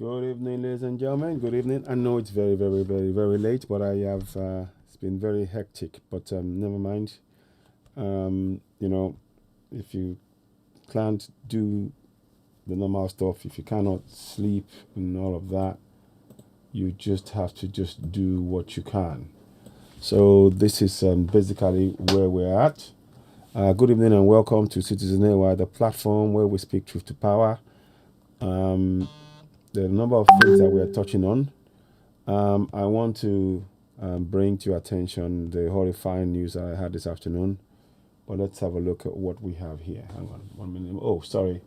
Good evening, ladies and gentlemen. Good evening. I know it's very, very, very, very late, but I have it's been very hectic. But never mind. If you can't do the normal stuff, if you cannot sleep and all of that, you just have to just do what you can. So this is basically where we're at. Good evening and welcome to Citizen AY, the platform where we speak truth to power. There are a number of things that we are touching on. I want to bring to your attention the horrifying news I had this afternoon. But let's have a look at what we have here. Hang on 1 minute. Oh, sorry.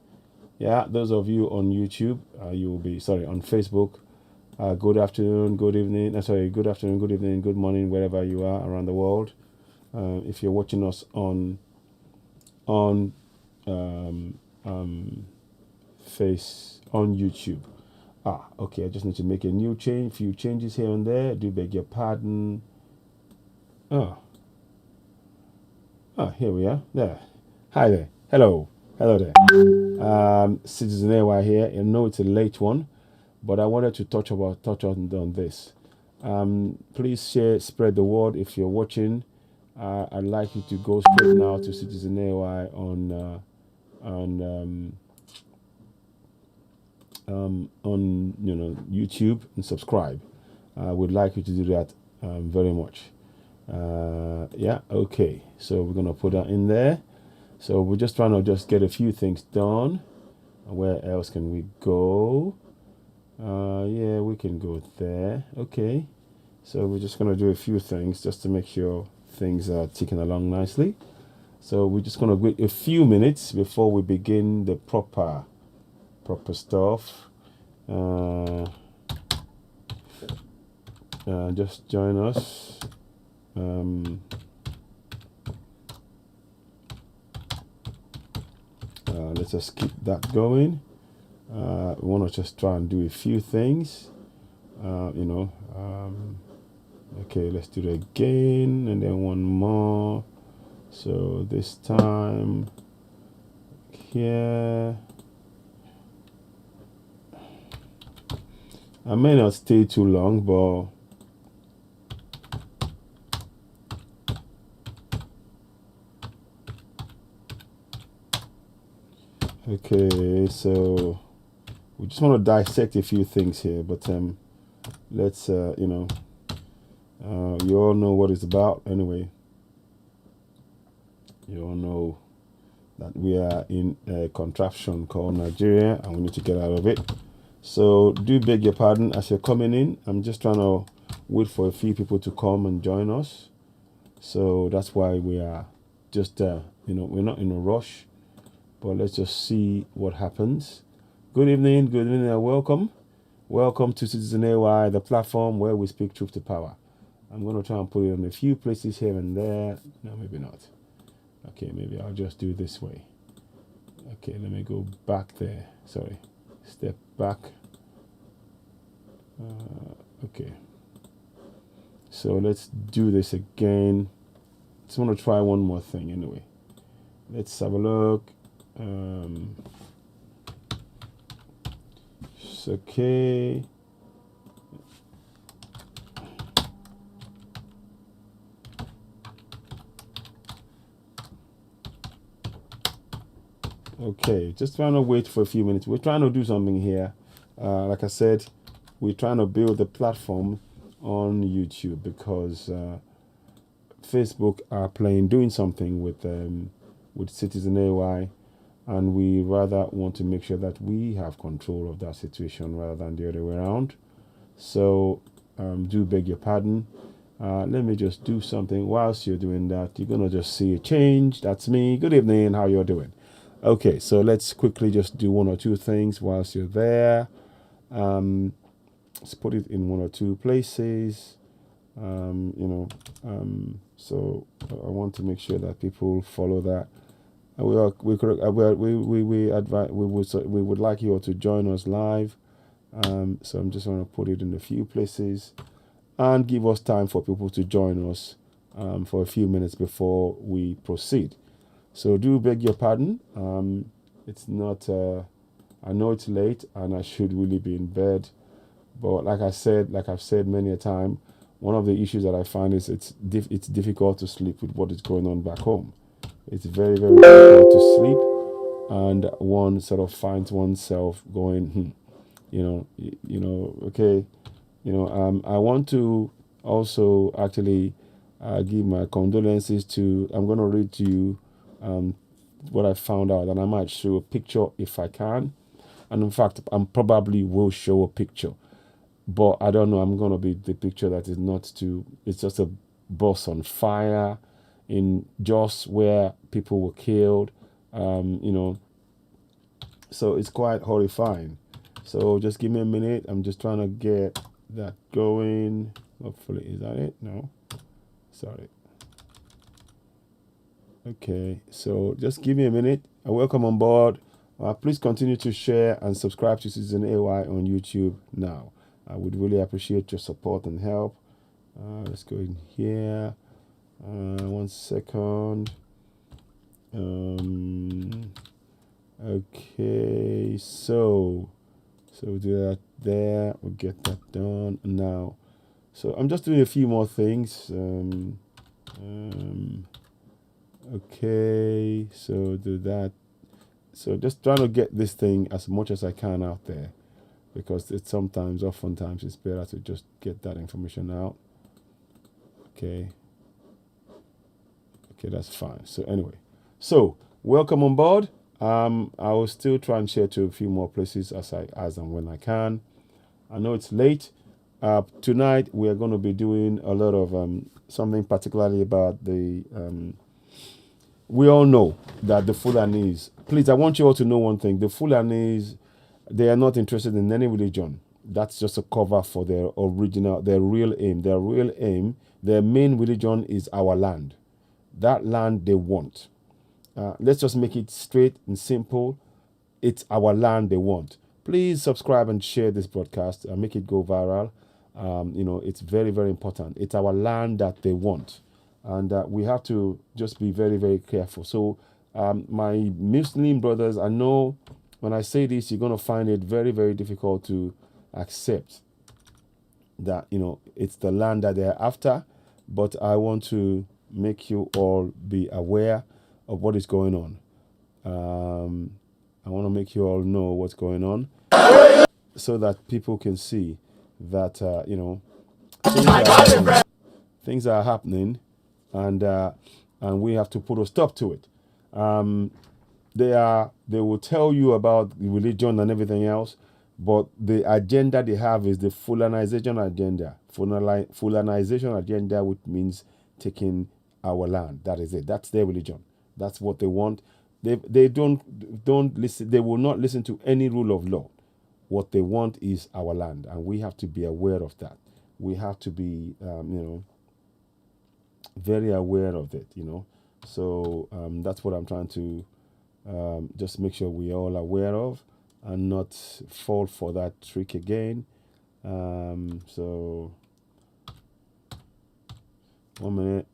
Yeah, those of you on YouTube, you will be, on Facebook. Good afternoon, good evening. Good afternoon, good evening, good morning, wherever you are around the world. If you're watching us on YouTube. Okay, I just need to make a few changes here and there. Do beg your pardon. Here we are. There. Hi there. Hello there. Citizen AY here. I know it's a late one, but I wanted to touch on this. Please spread the word if you're watching. I'd like you to go straight now to Citizen AY on YouTube and subscribe. I would like you to do that very much. Okay. So we're gonna put that in there. So we're just trying to get a few things done. Where else can we go? We can go there. Okay. So we're just gonna do a few things just to make sure things are ticking along nicely. So we're just gonna wait a few minutes before we begin the proper stuff. Just join us. Let's just keep that going. We want to just try and do a few things. Okay, let's do it again, and then one more. So this time here. I may not stay too long, but okay, so we just want to dissect a few things here, but let's you all know what it's about anyway. You all know that we are in a contraption called Nigeria, and we need to get out of it. So do beg your pardon as you're coming in. I'm just trying to wait for a few people to come and join us. So that's why we are just we're not in a rush, but let's just see what happens. Good evening and welcome to Citizen AY, the platform where we speak truth to power. I'm going to try and put it in a few places here and there. No, maybe not. Okay, maybe I'll just do it this way. Okay, let me go back there. Sorry, step back. Okay, so let's do this again. Just want to try one more thing anyway. Let's have a look. It's okay. Okay, just trying to wait for a few minutes. We're trying to do something here. Like I said, we're trying to build a platform on YouTube because Facebook are doing something with Citizen AY, and we rather want to make sure that we have control of that situation rather than the other way around. So do beg your pardon. Let me just do something whilst you're doing that. You're gonna just see a change. That's me. Good evening. How you're doing? Okay, so let's quickly just do one or two things whilst you're there. Let's put it in one or two places. So I want to make sure that people follow that. We would like you all to join us live. So I'm just going to put it in a few places and give us time for people to join us for a few minutes before we proceed. So do beg your pardon. It's not I know it's late and I should really be in bed, but like I've said many a time, one of the issues that I find is it's difficult to sleep with what is going on back home. It's very, very difficult to sleep, and one sort of finds oneself going, okay, I want to also actually give my condolences to. I'm going to read to you what I found out, and I might show a picture if I can. And in fact, I probably will show a picture, but I don't know. I'm going to be the picture that is not too. It's just a bus on fire in Jos where people were killed. So it's quite horrifying. So just give me a minute. I'm just trying to get that going. Hopefully, is that it? No, sorry. Okay, so just give me a minute. Welcome on board. Please continue to share and subscribe to Citizen AY on YouTube now. I would really appreciate your support and help. Let's go in here. 1 second. Okay, so we'll do that there. We'll get that done now. So I'm just doing a few more things. Okay, so do that. So just trying to get this thing as much as I can out there, because it's oftentimes it's better to just get that information out. Okay, that's fine. So anyway, so welcome on board. I will still try and share to a few more places as and when I can. I know it's late. Tonight we are going to be doing a lot of something particularly about the. We all know that the Fulanis. Please, I want you all to know one thing: the Fulanis, they are not interested in any religion. That's just a cover for their real aim. Their main religion is our land. That land they want. Let's just make it straight and simple. It's our land they want. Please subscribe and share this broadcast and make it go viral. It's very, very important. It's our land that they want. And we have to just be very, very careful. So my Muslim brothers, I know when I say this, you're going to find it very, very difficult to accept that, it's the land that they're after. But I want to make you all be aware of what is going on. I want to make you all know what's going on so that people can see that, things are happening, and we have to put a stop to it. They will tell you about religion and everything else, but the agenda they have is the Fulanization agenda. Fulanization agenda, which means taking our land. That is it. That's their religion. That's what they want. They don't listen. They will not listen to any rule of law. What they want is our land, and we have to be aware of that. We have to be, very aware of it. So that's what I'm trying to just make sure we all aware of, and not fall for that trick again. So 1 minute.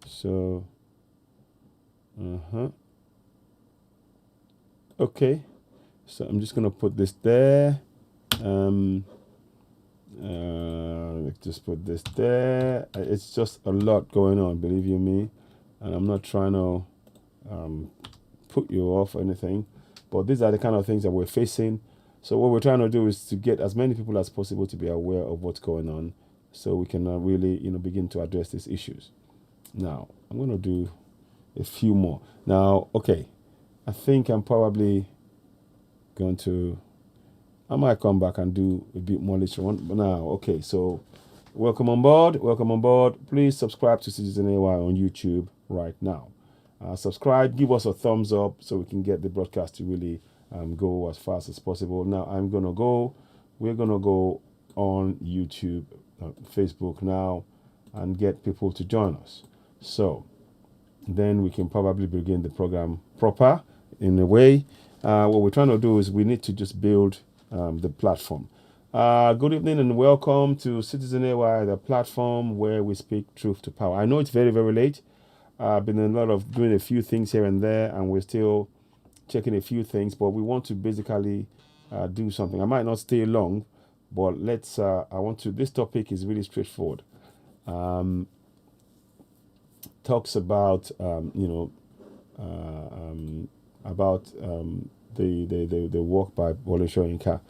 So okay, so I'm just gonna put this there. Just put this there. It's just a lot going on, believe you me, and I'm not trying to put you off or anything, but these are the kind of things that we're facing. So what we're trying to do is to get as many people as possible to be aware of what's going on, so we can really begin to address these issues. Now I'm going to do a few more. Now, okay, I think I'm probably going to. I might come back and do a bit more later on. But now, okay, so welcome on board. Welcome on board. Please subscribe to Citizen AY on YouTube right now. Subscribe, give us a thumbs up so we can get the broadcast to really go as fast as possible. Now, we're going to go on YouTube, Facebook now, and get people to join us. So then we can probably begin the program proper in a way. What we're trying to do is we need to just build the platform. Good evening and welcome to Citizen AY, the platform where we speak truth to power. I know it's very, very late. I've been in a lot of doing a few things here and there, and we're still checking a few things, but we want to basically do something. I might not stay long, but this topic is really straightforward. Um, Talks about, about the work by Wole Soyinka,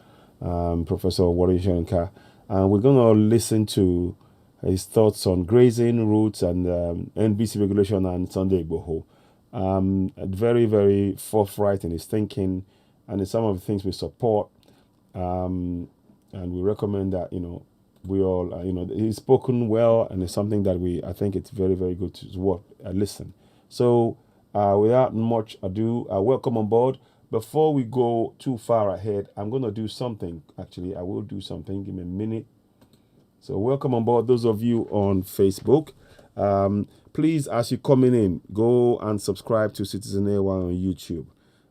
Professor Wole Soyinka, and we're going to listen to his thoughts on grazing routes and NBC regulation and Sunday Igboho. Very, very forthright in his thinking, and in some of the things we support, and we recommend that we all he's spoken well, and it's something that I think it's very, very good to work listen. So without much ado, welcome on board. Before we go too far ahead, I'm going to do something. Actually, I will do something. Give me a minute. So welcome on board, those of you on Facebook. Please, as you're coming in, go and subscribe to Citizen AY on YouTube.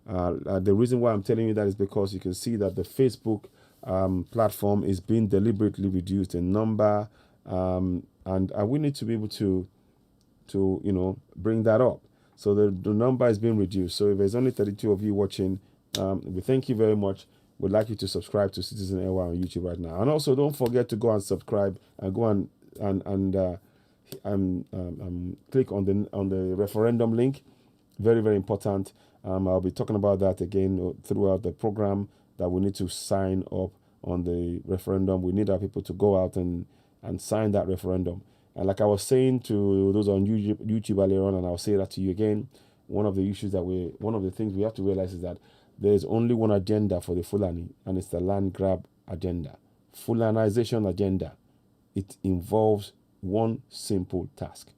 The reason why I'm telling you that is because you can see that the Facebook platform is being deliberately reduced in number, and we need to be able to bring that up. So the number is being reduced. So if there's only 32 of you watching, we thank you very much. We'd like you to subscribe to Citizen AY on YouTube right now, and also don't forget to go and subscribe and go and click on the referendum link. Very, very important. I'll be talking about that again throughout the program, that we need to sign up on the referendum. We need our people to go out and sign that referendum. And like I was saying to those on YouTube earlier on, and I'll say that to you again, one of the things we have to realize is that there's only one agenda for the Fulani, and it's the land grab agenda. Fulanization agenda. It involves one simple task: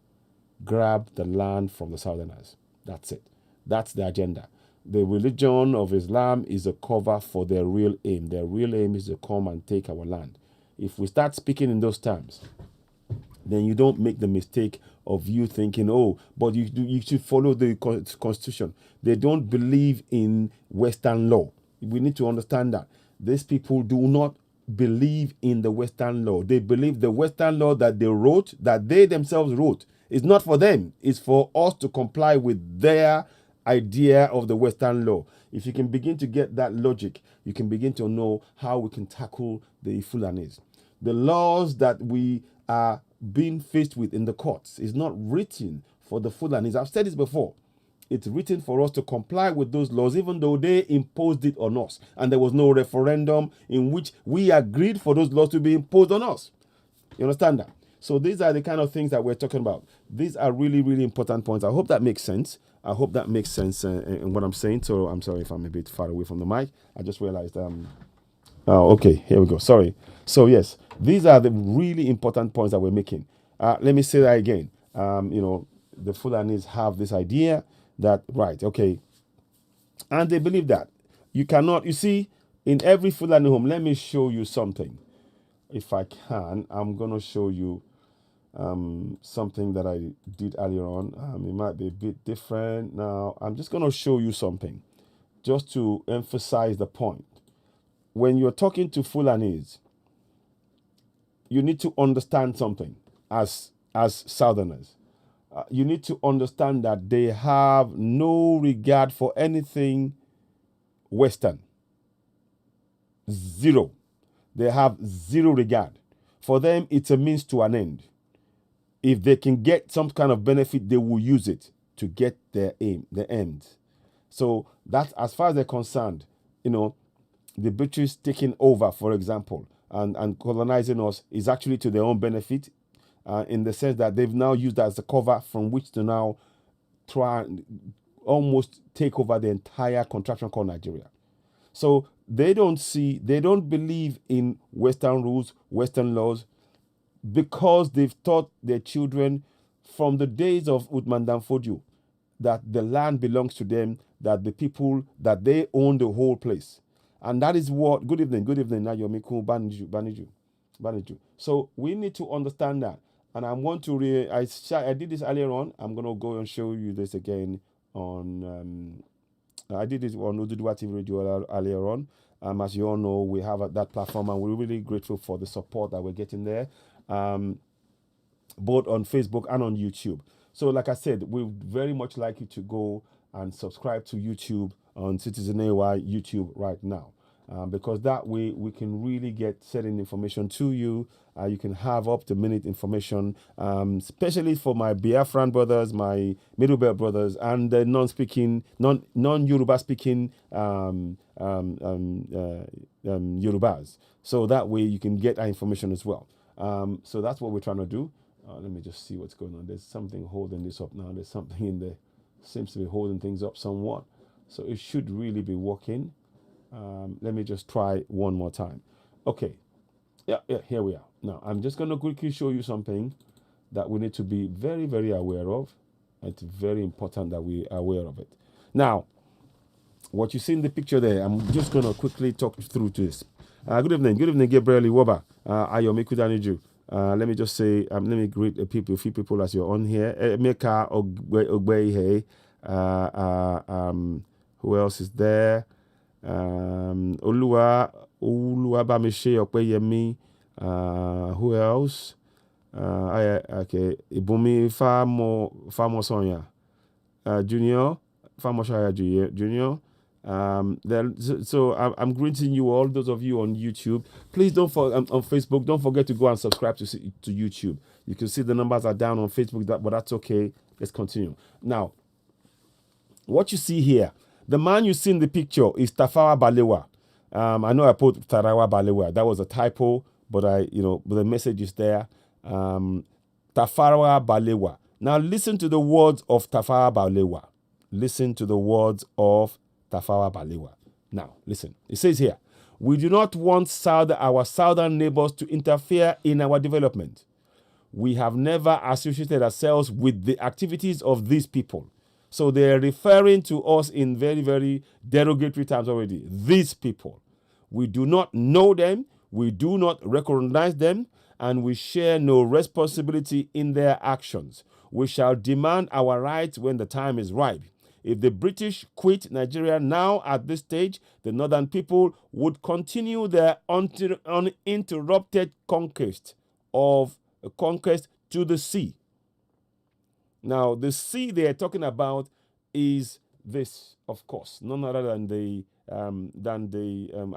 grab the land from the Southerners. That's it. That's the agenda. The religion of Islam is a cover for their real aim. Their real aim is to come and take our land. If we start speaking in those terms, then you don't make the mistake of you thinking, oh, but you should follow the Constitution. They don't believe in Western law. We need to understand that. These people do not believe in the Western law. They believe the Western law that they themselves wrote, is not for them. It's for us to comply with their idea of the Western law. If you can begin to get that logic, you can begin to know how we can tackle the Fulanis. The laws that we are being faced with in the courts is not written for the Fulanis. I've said this before. It's written for us to comply with those laws, even though they imposed it on us. And there was no referendum in which we agreed for those laws to be imposed on us. You understand that? So these are the kind of things that we're talking about. These are really, really important points. I hope that makes sense. I hope that makes sense in what I'm saying. So I'm sorry if I'm a bit far away from the mic. I just realized. Okay, here we go. Sorry. So yes, these are the really important points that we're making. Let me say that again. The Fulanis have this idea that, right, okay, and they believe that. You cannot, you see, in every Fulani home, let me show you something. If I can, I'm going to show you something that I did earlier on. It might be a bit different. Now, I'm just going to show you something just to emphasize the point. When you're talking to Fulanis, you need to understand something as Southerners. You need to understand that they have no regard for anything Western. Zero. They have zero regard. For them, it's a means to an end. If they can get some kind of benefit, they will use it to get their aim, the end. So that's, as far as they're concerned, the British taking over, for example, and colonizing us is actually to their own benefit, in the sense that they've now used that as a cover from which to now try and almost take over the entire contraction called Nigeria. So they don't believe in Western rules, Western laws, because they've taught their children from the days of Uthman Danfodio that the land belongs to them, that the people, that they own the whole place. And that is what, good evening, Nayomiku Baniju. So we need to understand that. And I want to, I did this earlier on. I'm going to go and show you this again on, I did it on OduduwaTVRadio earlier on. As you all know, we have that platform, and we're really grateful for the support that we're getting there, both on Facebook and on YouTube. So, like I said, we very much like you to go and subscribe to YouTube on Citizen AY YouTube right now. Because that way we can really get certain information to you. You can have up to minute information, especially for my Biafran brothers, my Middle Belt brothers, and the non-Yoruba speaking Yorubas. So that way you can get that information as well. So that's what we're trying to do. Let me just see what's going on. There's something holding this up now. There's something in there, seems to be holding things up somewhat. So it should really be working. Let me just try one more time. Okay. Yeah, here we are. Now, I'm just going to quickly show you something that we need to be very, very aware of. It's very important that we are aware of it. Now, what you see in the picture there, I'm just going to quickly talk through to this. Good evening, Gabriel Iwoba. Ayomi Kudaniju. Let me just say, let me greet a few people as you're on here. Emeka Ogbehe. Who else is there? Oluwabamishi Okpeyemi. Who else? Okay, Ibumi Famo Sonya Junior, Famo Shaya Junior. So I'm greeting you all, those of you on YouTube. Please don't on Facebook, don't forget to go and subscribe to YouTube. You can see the numbers are down on Facebook, but that's okay. Let's continue. Now, what you see here, the man you see in the picture is Tafawa Balewa. I know I put Tarawa Balewa. That was a typo, but but the message is there. Tafawa Balewa. Now listen to the words of Tafawa Balewa. Listen to the words of Tafawa Balewa. Now listen. It says here, we do not want our southern neighbors to interfere in our development. We have never associated ourselves with the activities of these people. So they're referring to us in very, very derogatory terms already. These people. We do not know them. We do not recognize them. And we share no responsibility in their actions. We shall demand our rights when the time is ripe. If the British quit Nigeria now at this stage, the northern people would continue their uninterrupted conquest to the sea. Now, the sea they are talking about is this, of course, none other than the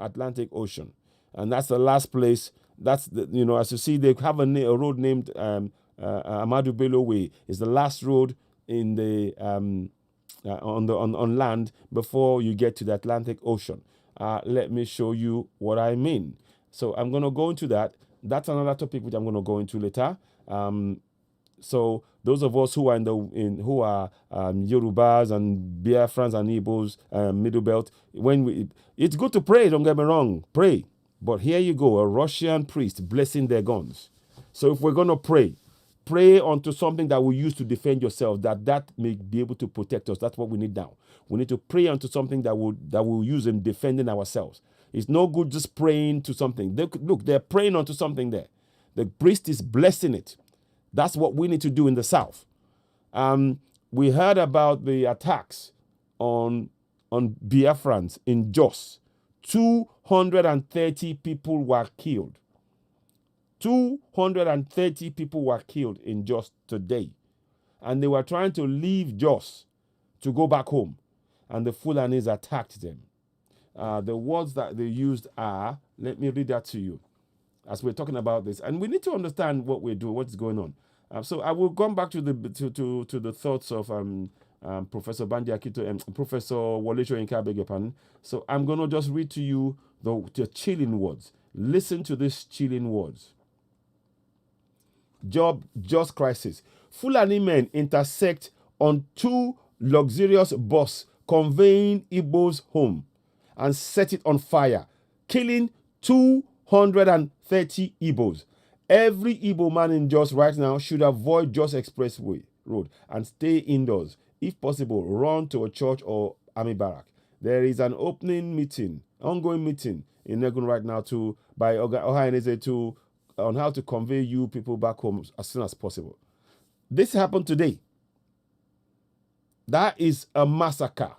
Atlantic Ocean, and that's the last place. That's as you see, they have a road named Amadu Bello Way. Is the last road in the on land before you get to the Atlantic Ocean. Let me show you what I mean. So I'm going to go into that. That's another topic which I'm going to go into later. So those of us who are who are Yorubas and Biafrans and Igbos, Middle Belt, it's good to pray. Don't get me wrong, pray. But here you go, a Russian priest blessing their guns. So if we're gonna pray onto something that we use to defend yourself, that may be able to protect us. That's what we need now. We need to pray onto something that we'll use in defending ourselves. It's no good just praying to something. They're praying onto something there. The priest is blessing it. That's what we need to do in the South. We heard about the attacks on Biafrans in Jos. 230 people were killed. 230 people were killed in Jos today. And they were trying to leave Jos to go back home. And the Fulanis attacked them. The words that they used are, let me read that to you as we're talking about this. And we need to understand what we're doing, what's going on. So I will come back to the thoughts of Professor Bandi Akito and Professor Wole Soyinka, beg your pardon. So I'm going to just read to you the chilling words. Listen to these chilling words. Just crisis. Fulani men intersect on 2 luxurious buses conveying Igbos home and set it on fire, killing 230 Igbos. Every Igbo man in Jos right now should avoid Jos Expressway Road and stay indoors. If possible, run to a church or army barrack. There is an ongoing meeting in Negun right now by Ohaeneze on how to convey you people back home as soon as possible. This happened today. That is a massacre.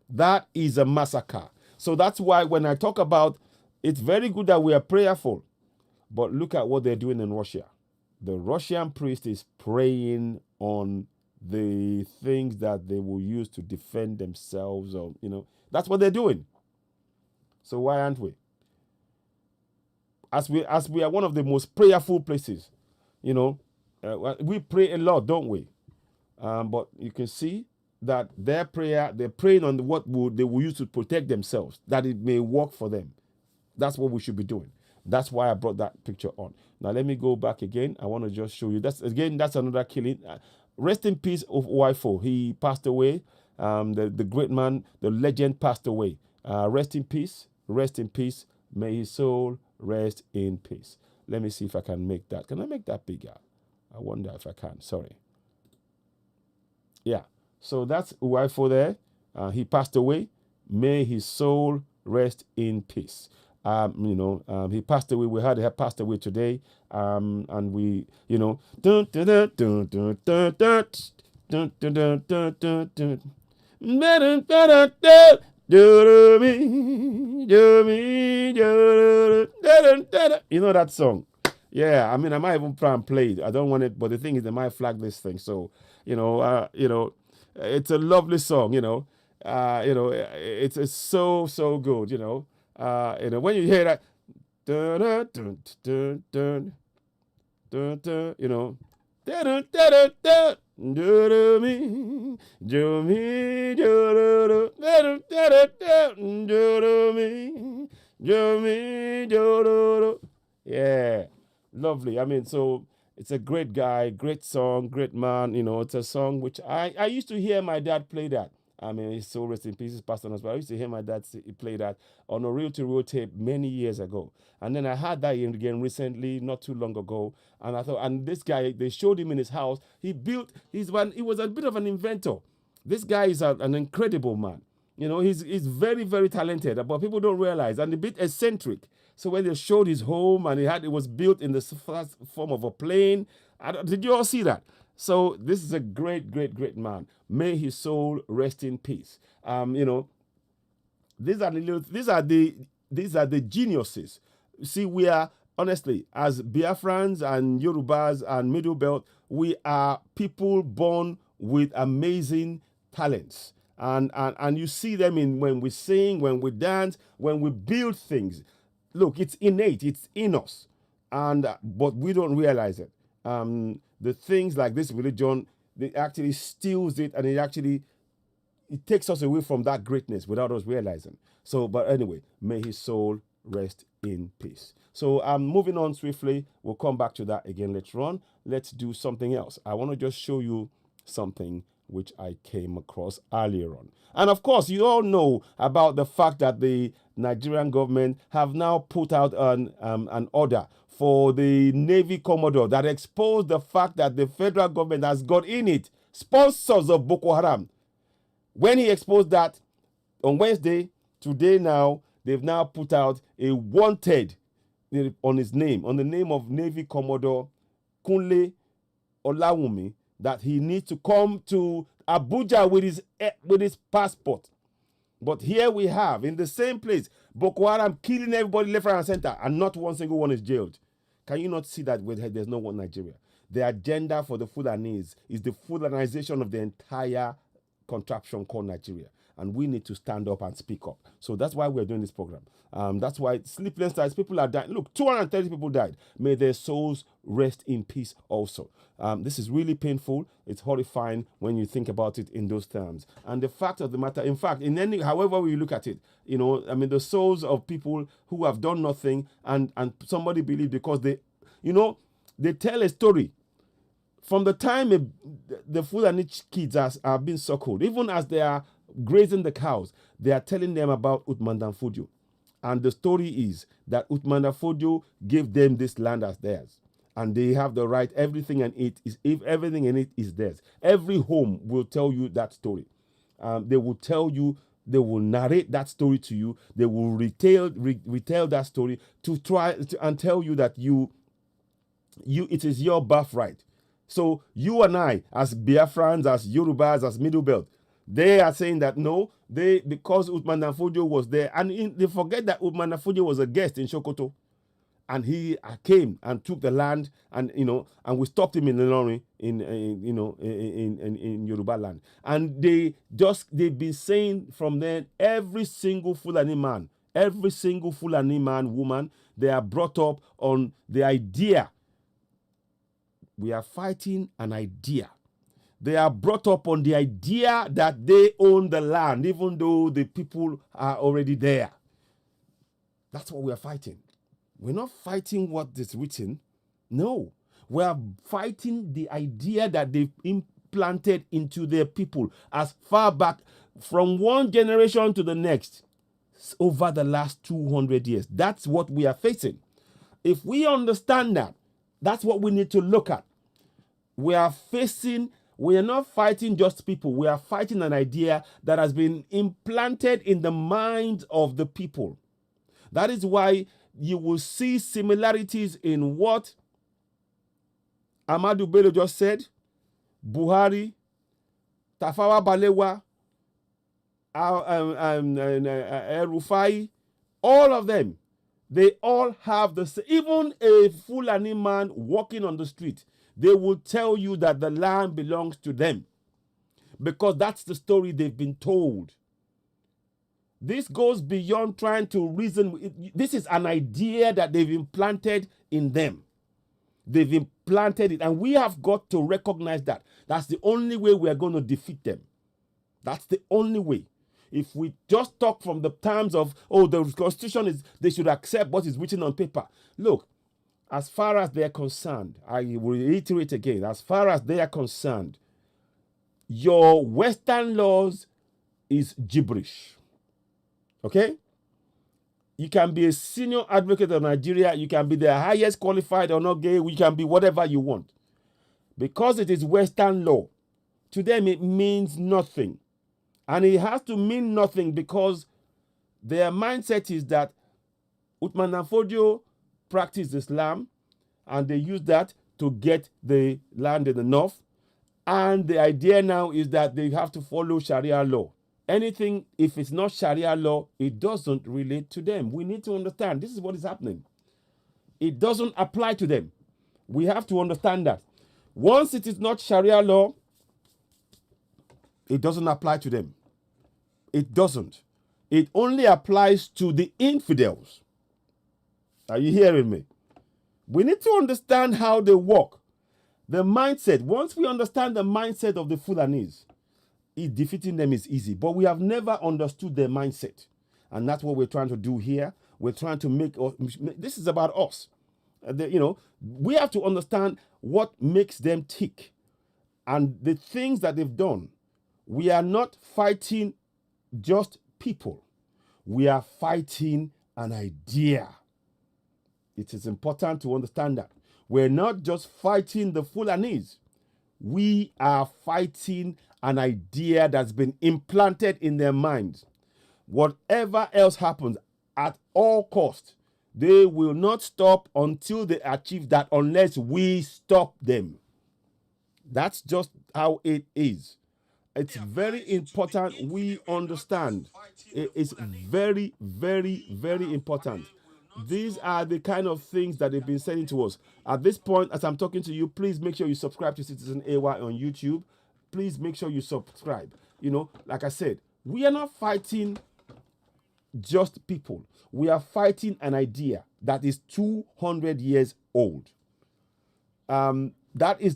That is a massacre. So that's why when I talk about, it's very good that we are prayerful. But look at what they're doing in Russia. The Russian priest is praying on the things that they will use to defend themselves, or that's what they're doing. So why aren't we? As we are one of the most prayerful places, we pray a lot, don't we? But you can see that they're praying on what they will use to protect themselves, that it may work for them. That's what we should be doing. That's why I brought that picture on. Now let me go back again. I want to just show you. That's another killing. Rest in peace of Owaifo. He passed away. The great man, the legend, passed away. Rest in peace. Rest in peace. May his soul rest in peace. Let me see if I can make that. Can I make that bigger? I wonder if I can. Sorry. Yeah. So that's Owaifo there. He passed away. May his soul rest in peace. He passed away. We heard he had passed away today. And we, dun, dun, dun, dun, dun, dun, dun, dun, dun, dun, dun, dun, dun. You know that song? Yeah, I might even try and play it. I don't want it, but the thing is, they might flag this thing. So, it's a lovely song. It's so good. When you hear that, dun dun dun dun dun dun dun, dun dun dun dun. Yeah, lovely. So it's a great guy, great song, great man. It's a song which I used to hear my dad play that. His soul rest in peace, his passed on us, but I used to hear my dad play that on a reel-to-reel tape many years ago. And then I heard that again recently, not too long ago. And I thought, and this guy, they showed him in his house. He was a bit of an inventor. This guy is an incredible man. He's very, very talented, but people don't realize, and a bit eccentric. So when they showed his home, and it was built in the first form of a plane. Did you all see that? So this is a great, great, great man. May his soul rest in peace. These are the geniuses. See, we are, honestly, as Biafrans and Yorubas and Middle Belt, we are people born with amazing talents. And you see them when we sing, when we dance, when we build things. Look, it's innate, it's in us. But we don't realize it. The things like this religion, it actually steals it, and it takes us away from that greatness without us realizing. So, but anyway, may his soul rest in peace. So I'm moving on swiftly. We'll come back to that again later on. Let's do something else. I want to just show you something which I came across earlier on. And of course, you all know about the fact that the Nigerian government have now put out an order for the Navy Commodore that exposed the fact that the federal government has got in it sponsors of Boko Haram. When he exposed that on Wednesday, today now, they've now put out a wanted on his name, on the name of Navy Commodore Kunle Olawumi, that he needs to come to Abuja with his passport. But here we have, in the same place, Boko Haram killing everybody left, right, and center, and not one single one is jailed. Can you not see that there's no one Nigeria? The agenda for the Fulanese is the Fulanization of the entire contraption called Nigeria. And we need to stand up and speak up. So that's why we're doing this program. That's why sleepless nights, people are dying. Look, 230 people died. May their souls rest in peace also. This is really painful. It's horrifying when you think about it in those terms. And the fact of the matter, in fact, however we look at it, the souls of people who have done nothing and somebody believed because they tell a story. From the time the Fulani kids are being suckled, even as they are grazing the cows, they are telling them about Uthman Dan Fodio. And the story is that Uthman Dan Fodio gave them this land as theirs. And they have the right, everything everything in it is theirs. Every home will tell you that story. They will tell you, they will narrate that story to you. They will retell that story to try and tell you that it is your birthright. So you and I, as Biafrans, as Yorubas, as Middle Belt, they are saying that no, because Uthman Dan Fodio was there, and they forget that Uthman Dan Fodio was a guest in Sokoto. and he came and took the land, and and we stopped him in Ilorin in Yoruba land. And they've been saying from then, every single Fulani man, woman, they are brought up on the idea. We are fighting an idea. They are brought up on the idea that they own the land, even though the people are already there. That's what we are fighting. We're not fighting what is written. No. We are fighting the idea that they've implanted into their people as far back from one generation to the next over the last 200 years. That's what we are facing. If we understand that, that's what we need to look at. We are not fighting just people. We are fighting an idea that has been implanted in the minds of the people. That is why you will see similarities in what Ahmadu Bello just said, Buhari, Tafawa Balewa, Rufai, all of them. They all have the same. Even a Fulani man walking on the street, they will tell you that the land belongs to them, because that's the story they've been told. This goes beyond trying to reason. This is an idea that they've implanted in them. They've implanted it, and we have got to recognize that. That's the only way we are going to defeat them. That's the only way. If we just talk from the terms of, the Constitution is, they should accept what is written on paper. Look, as far as they're concerned, I will reiterate again, as far as they are concerned, your Western laws is gibberish. Okay? You can be a senior advocate of Nigeria. You can be the highest qualified or not gay. You can be whatever you want. Because it is Western law, to them it means nothing. And it has to mean nothing because their mindset is that Uthman Fodio practiced Islam, and they use that to get the land in the north. And the idea now is that they have to follow Sharia law. Anything, if it's not Sharia law, it doesn't relate to them. We need to understand this is what is happening. It doesn't apply to them. We have to understand that. Once it is not Sharia law, it doesn't apply to them. It doesn't. It only applies to the infidels. Are you hearing me? We need to understand how they work. The mindset. Once we understand the mindset of the Fulanis, defeating them is easy. But we have never understood their mindset. And that's what we're trying to do here. We're trying to make, this is about us. We have to understand what makes them tick. And the things that they've done. We are not fighting just people. We are fighting an idea. It is important to understand that. We're not just fighting the Fulanis. We are fighting an idea that's been implanted in their minds. Whatever else happens, at all costs, they will not stop until they achieve that, unless we stop them. That's just how it is. It's very important we understand. It's very, very, very important. These are the kind of things that they've been saying to us. At this point, as I'm talking to you, please make sure you subscribe to Citizen AY on YouTube. Please make sure you subscribe. Like I said, we are not fighting just people. We are fighting an idea that is 200 years old. That is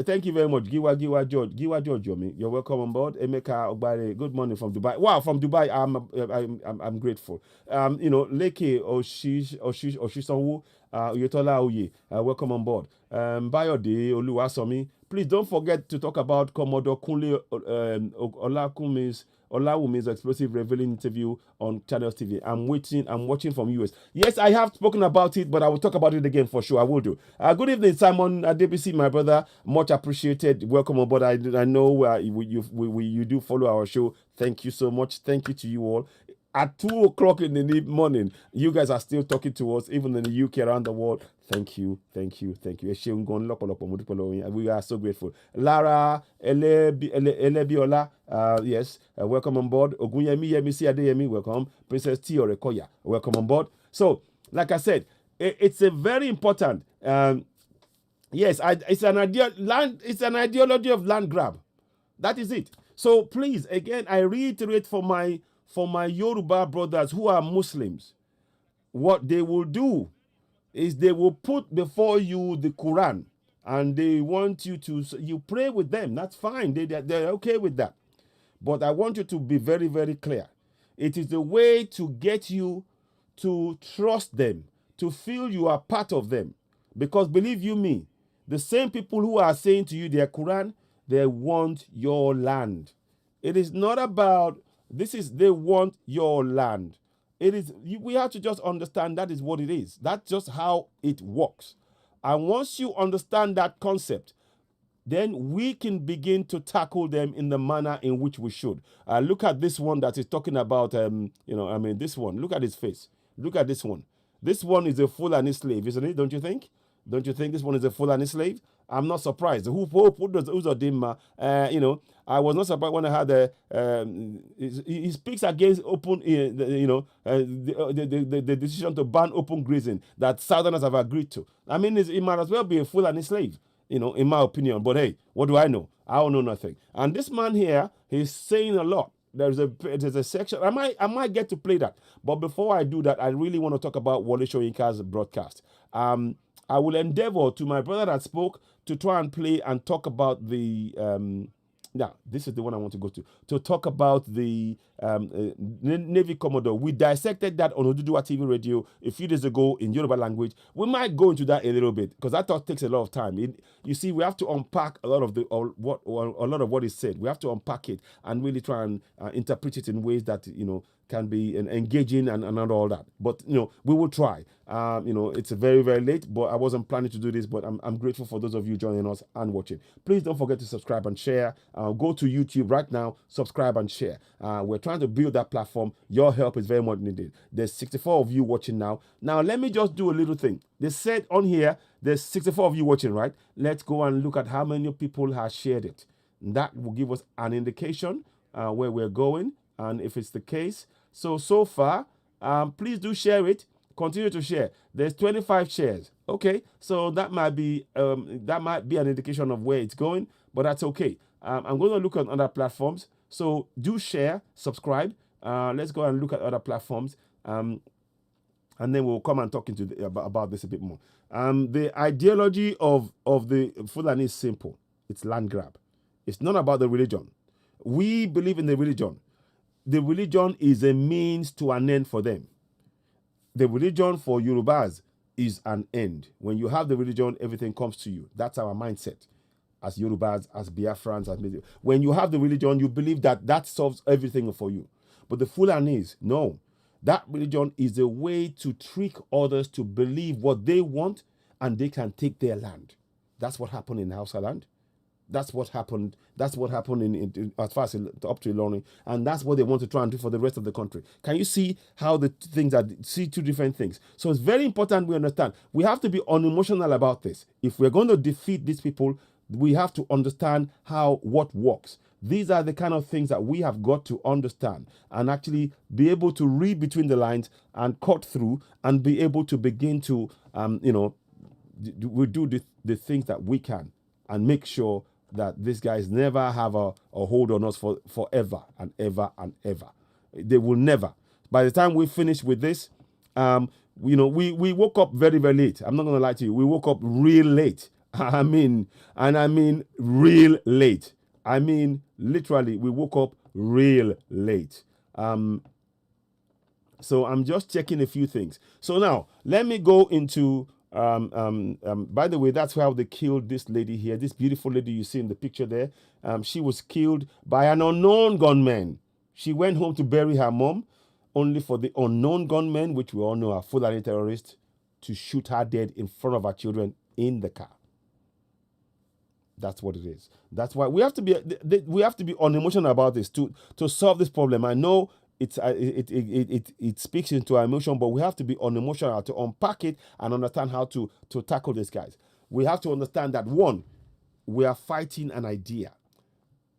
thank you very much. Giwa George, you're welcome on board. Emeka Ogbare, good morning from Dubai. Wow, from Dubai, I'm grateful. Leke Oshisanwu, Oyetola Oye, welcome on board. Bayode Oluwasomi, please don't forget to talk about Commodore Kunle Olawumi's explosive revealing interview on Channels TV. I'm watching from US. Yes, I have spoken about it, but I will talk about it again for sure. I will do. Good evening, Simon Adebisi, my brother. Much appreciated. Welcome on board. I know you do follow our show. Thank you so much. Thank you to you all. At 2 o'clock in the morning, you guys are still talking to us, even in the UK, around the world. Thank you. We are so grateful. Lara Elebiola, yes, welcome on board. Ogunyemi Yemisi Adeyemi, welcome. Princess T Orekoya, welcome on board. So, like I said, It's a very important. Yes, it's an idea land. It's an ideology of land grab. That is it. So please, again, I reiterate for my Yoruba brothers who are Muslims, what they will do is they will put before you the Quran, and they want you to you pray with them. That's fine. They're okay with that. But I want you to be very, very clear. It is a way to get you to trust them, to feel you are part of them. Because believe you me, the same people who are saying to you their Quran, they want your land. It is not about this is they want your land. It is we have to just understand that is what it is. That's just how it works. And once you understand that concept, then we can begin to tackle them in the manner in which we should. Look at this one that is talking about, this one. Look at his face. Look at this one. This one is a Fulani slave, isn't it? Don't you think? Don't you think this one is a Fulani slave? I'm not surprised. Who does Uzodimma? I was not surprised when I had he speaks against open, the decision to ban open grazing that Southerners have agreed to. I mean, it might as well be a Fulani slave, in my opinion. But hey, what do I know? I don't know nothing. And this man here, he's saying a lot. There's a section. I might get to play that. But before I do that, I really want to talk about Wole Soyinka's broadcast. I will endeavor to my brother that spoke to try and play and talk about the this is the one I want to go to talk about the Navy Commodore. We dissected that on Oduduwa TV Radio a few days ago in Yoruba language. We might go into that a little bit because that thought takes a lot of time. You see, we have to unpack a lot of what is said. We have to unpack it and really try and interpret it in ways that can be engaging and not all that. But we will try. It's very, very late, but I wasn't planning to do this. But I'm grateful for those of you joining us and watching. Please don't forget to subscribe and share. Go to YouTube right now, subscribe and share. We're trying to build that platform. Your help is very much needed. There's 64 of you watching now. Now let me just do a little thing. They said on here there's 64 of you watching, right? Let's go and look at how many people have shared it. That will give us an indication where we're going, and if it's the case. So far, please do share it. Continue to share. There's 25 shares. Okay, so that might be an indication of where it's going, but that's okay. I'm going to look at other platforms. So do share, subscribe. Let's go and look at other platforms, and then we'll come and talk about this a bit more. The ideology of the Fulani is simple. It's land grab. It's not about the religion. We believe in the religion. The religion is a means to an end for them. The religion for Yorubas is an end. When you have the religion, everything comes to you. That's our mindset as Yorubas, as Biafrans. When you have the religion, you believe that solves everything for you. But the Fulanis, no. That religion is a way to trick others to believe what they want, and they can take their land. That's what happened in Hausa land. That's what happened. That's what happened in as far as up to Ilorin, and that's what they want to try and do for the rest of the country. Can you see how the things are? See two different things. So it's very important we understand. We have to be unemotional about this. If we're going to defeat these people, we have to understand what works. These are the kind of things that we have got to understand and actually be able to read between the lines and cut through and be able to begin to we do the things that we can and make sure that these guys never have a hold on us for forever and ever and ever. They will never. By the time we finish with this, we woke up very, very late. I'm not going to lie to you. We woke up real late. I mean real late. I mean, literally, we woke up real late. So I'm just checking a few things. So now, let me go into... by the way, that's how they killed this lady here. This beautiful lady you see in the picture there. She was killed by an unknown gunman. She went home to bury her mom, only for the unknown gunmen, which we all know are Fulani terrorists, to shoot her dead in front of her children in the car. That's what it is. That's why we have to be unemotional about this to solve this problem. I know it speaks into our emotion, but we have to be unemotional to unpack it and understand how to tackle these guys. We have to understand that, one, we are fighting an idea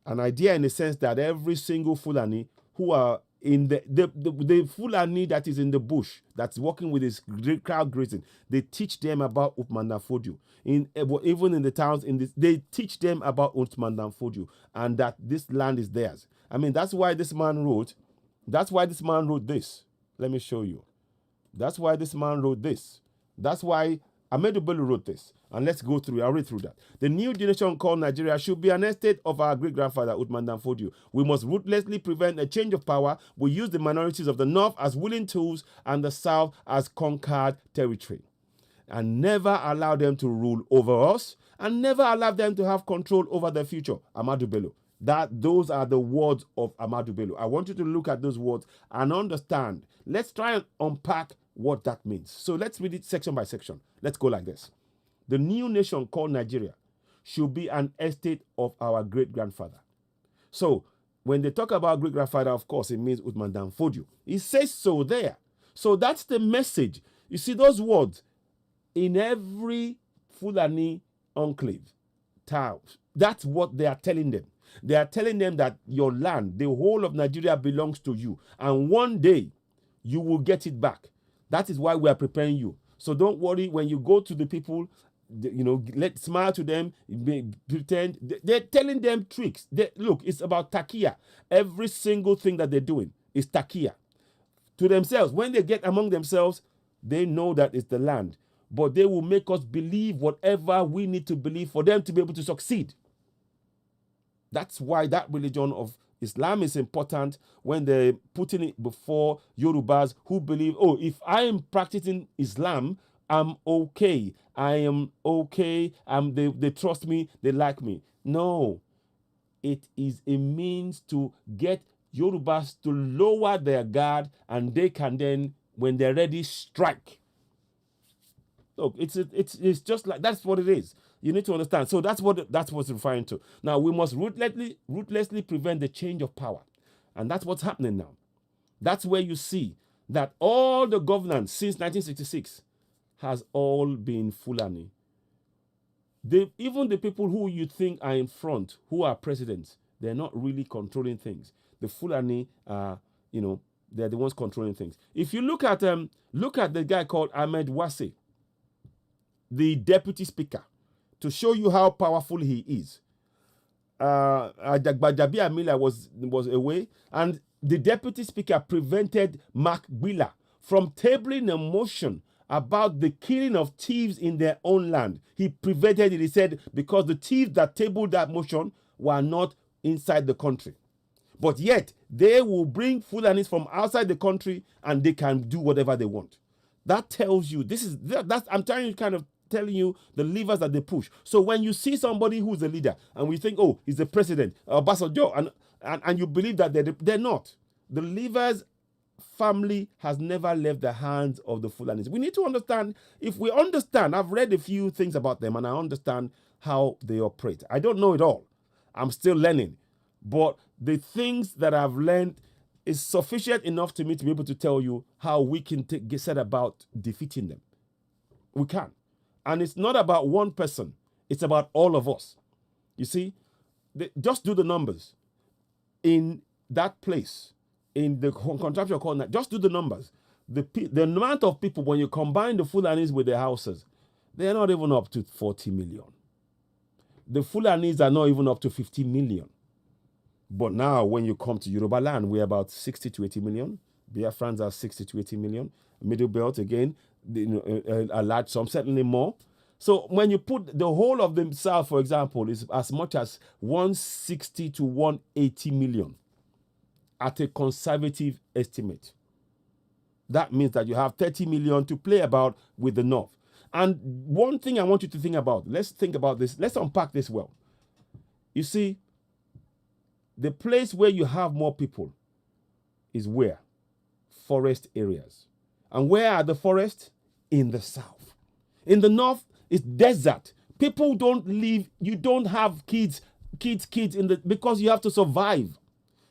in the sense that every single Fulani who are in the Fulani that is in the bush, that's working with his crowd grazing, they teach them about Utmandanfodio. Even in the towns, they teach them about Utmandanfodio and that this land is theirs. I mean, that's why this man wrote this. Let me show you. That's why this man wrote this. That's why Ahmadu Bello wrote this. And let's go through. I'll read through that. The new generation called Nigeria should be an estate of our great-grandfather, Utmandanfodio. We must ruthlessly prevent a change of power. We use the minorities of the North as willing tools and the South as conquered territory. And never allow them to rule over us. And never allow them to have control over their future. Ahmadu Bello. Those are the words of Ahmadu Bello. I want you to look at those words and understand. Let's try and unpack what that means. So let's read it section by section. Let's go like this. The new nation called Nigeria should be an estate of our great-grandfather. So when they talk about great-grandfather, of course, it means Utmandanfodio. It says so there. So that's the message. You see those words in every Fulani enclave, town. That's what they are telling them. They are telling them that your land, the whole of Nigeria belongs to you. And one day, you will get it back. That is why we are preparing you. So don't worry when you go to the people, let's smile to them, pretend. They're telling them tricks. Look, it's about takia. Every single thing that they're doing is takia. To themselves, when they get among themselves, they know that it's the land. But they will make us believe whatever we need to believe for them to be able to succeed. That's why that religion of Islam is important when they're putting it before Yorubas who believe, if I am practicing Islam, I'm okay. I am okay. They trust me. They like me. No. It is a means to get Yorubas to lower their guard and they can then, when they're ready, strike. Look, it's just like, that's what it is. You need to understand. So that's what it's referring to. Now, we must ruthlessly prevent the change of power. And that's what's happening now. That's where you see that all the governance since 1966 has all been Fulani. Even the people who you think are in front, who are presidents, they're not really controlling things. The Fulani are, they're the ones controlling things. If you look at the guy called Ahmed Wase, the deputy speaker, to show you how powerful he is. Ajagbajabi Amila was away, and the deputy speaker prevented Mark Gwila from tabling a motion about the killing of thieves in their own land. He prevented it. He said, because the thieves that tabled that motion were not inside the country. But yet, they will bring Fulanis from outside the country and they can do whatever they want. That tells you, I'm trying to kind of telling you the levers that they push. So when you see somebody who's a leader and we think, he's the president, Obasanjo, and you believe that they're not. The levers family has never left the hands of the Fulanis. We need to understand, if we understand, I've read a few things about them and I understand how they operate. I don't know it all. I'm still learning. But the things that I've learned is sufficient enough to me to be able to tell you how we can set about defeating them. We can. And it's not about one person. It's about all of us. You see, just do the numbers. In that place, in the contractual corner, just do the numbers. The amount of people, when you combine the Fulanis with their houses, they're not even up to 40 million. The Fulanis are not even up to 50 million. But now, when you come to Yoruba land, we're about 60 to 80 million. Biafrans are 60 to 80 million. Middle Belt, again, a large sum, certainly more. So when you put the whole of the South, for example, is as much as 160 to 180 million at a conservative estimate. That means that you have 30 million to play about with the North. And one thing I want you to think about, let's think about this, let's unpack this well. You see, the place where you have more people is where? Forest areas. And where are the forests? In the South. In the North, it's desert. People don't live, you don't have kids because you have to survive.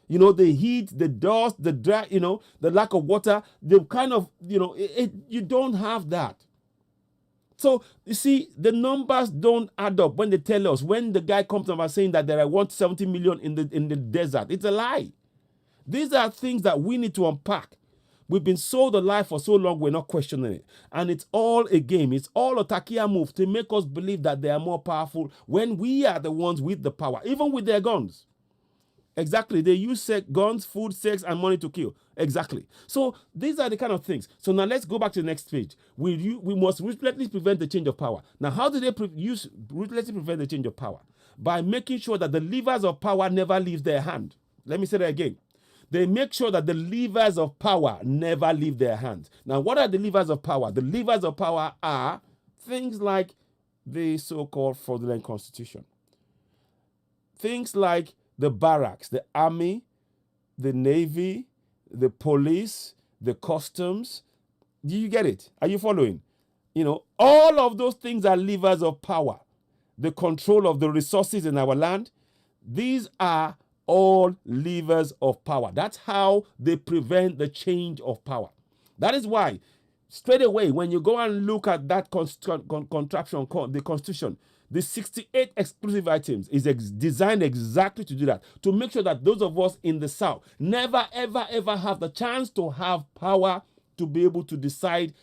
The heat, the dust, the dry, the lack of water, the kind of, you don't have that. So, you see, the numbers don't add up when they tell us, when the guy comes about saying that there are 170 million in the desert. It's a lie. These are things that we need to unpack. We've been sold a lie for so long, we're not questioning it. And it's all a game. It's all a Takia move to make us believe that they are more powerful when we are the ones with the power, even with their guns. Exactly. They use guns, food, sex, and money to kill. Exactly. So these are the kind of things. So now let's go back to the next page. We must ruthlessly prevent the change of power. Now, how do they ruthlessly prevent the change of power? By making sure that the levers of power never leave their hand. Let me say that again. They make sure that the levers of power never leave their hands. Now, what are the levers of power? The levers of power are things like the so-called fraudulent constitution. Things like the barracks, the army, the navy, the police, the customs. Do you get it? Are you following? All of those things are levers of power. The control of the resources in our land. These are all levers of power. That's how they prevent the change of power. That is why, straight away, when you go and look at that contraption, the Constitution, the 68 exclusive items is designed exactly to do that, to make sure that those of us in the South never, ever, ever have the chance to have power to be able to decide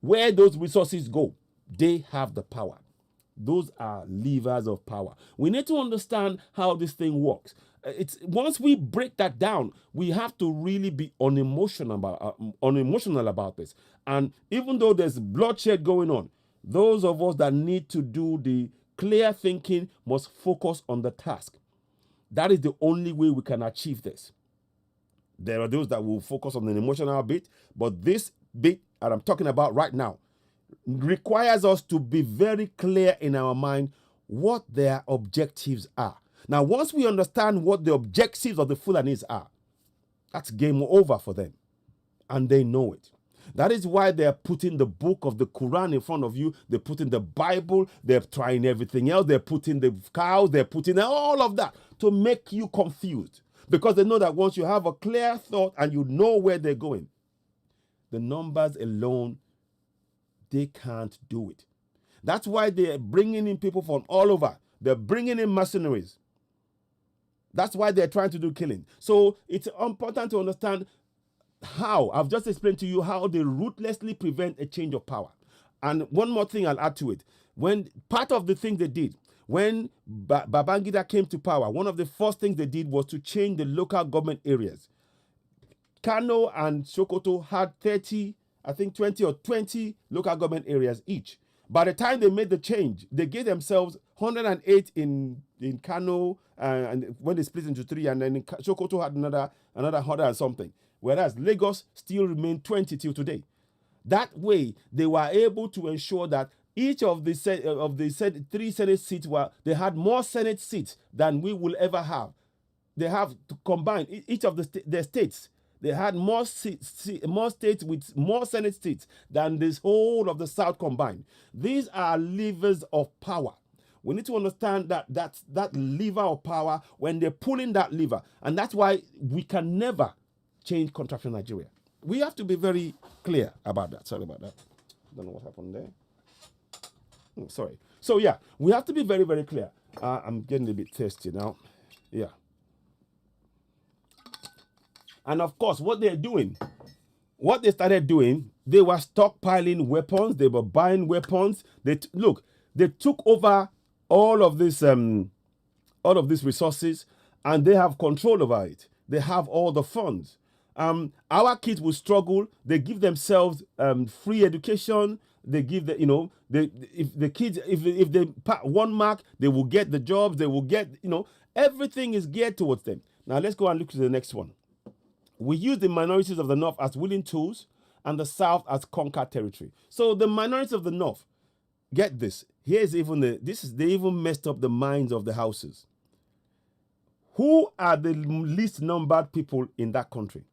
where those resources go. They have the power. Those are levers of power. We need to understand how this thing works. Once we break that down, we have to really be unemotional about this. And even though there's bloodshed going on, those of us that need to do the clear thinking must focus on the task. That is the only way we can achieve this. There are those that will focus on the emotional bit, but this bit that I'm talking about right now requires us to be very clear in our mind what their objectives are. Now, once we understand what the objectives of the Fulanis are, that's game over for them. And they know it. That is why they're putting the book of the Quran in front of you. They're putting the Bible. They're trying everything else. They're putting the cows. They're putting all of that to make you confused. Because they know that once you have a clear thought and you know where they're going, the numbers alone, they can't do it. That's why they're bringing in people from all over. They're bringing in mercenaries. That's why they're trying to do killing. So it's important to understand how. I've just explained to you how they ruthlessly prevent a change of power. And one more thing I'll add to it. When part of the thing they did, when Babangida came to power, one of the first things they did was to change the local government areas. Kano and Sokoto had 20 or 20 local government areas each. By the time they made the change, they gave themselves 108 in Kano, and when they split into 3, and then Sokoto had another 100 and something. Whereas Lagos still remained 20 till today. That way, they were able to ensure that each of the 3 Senate seats they had more Senate seats than we will ever have. They have to combine each of their states. They had more states with more Senate seats than this whole of the South combined. These are levers of power. We need to understand that lever of power when they're pulling that lever. And that's why we can never change contraption Nigeria. We have to be very clear about that. Sorry about that. I don't know what happened there. Sorry. So yeah, we have to be very, very clear. I'm getting a bit thirsty now. Yeah. And of course, what they started doing, they were stockpiling weapons. They were buying weapons. They took over all of these resources, and they have control over it. They have all the funds. Our kids will struggle. They give themselves free education. They give if they pass 1 mark, they will get the jobs. They will get everything is geared towards them. Now let's go and look to the next one. We use the minorities of the North as willing tools and the South as conquered territory. So the minorities of the North, get this. They even messed up the minds of the houses. Who are the least numbered people in that country?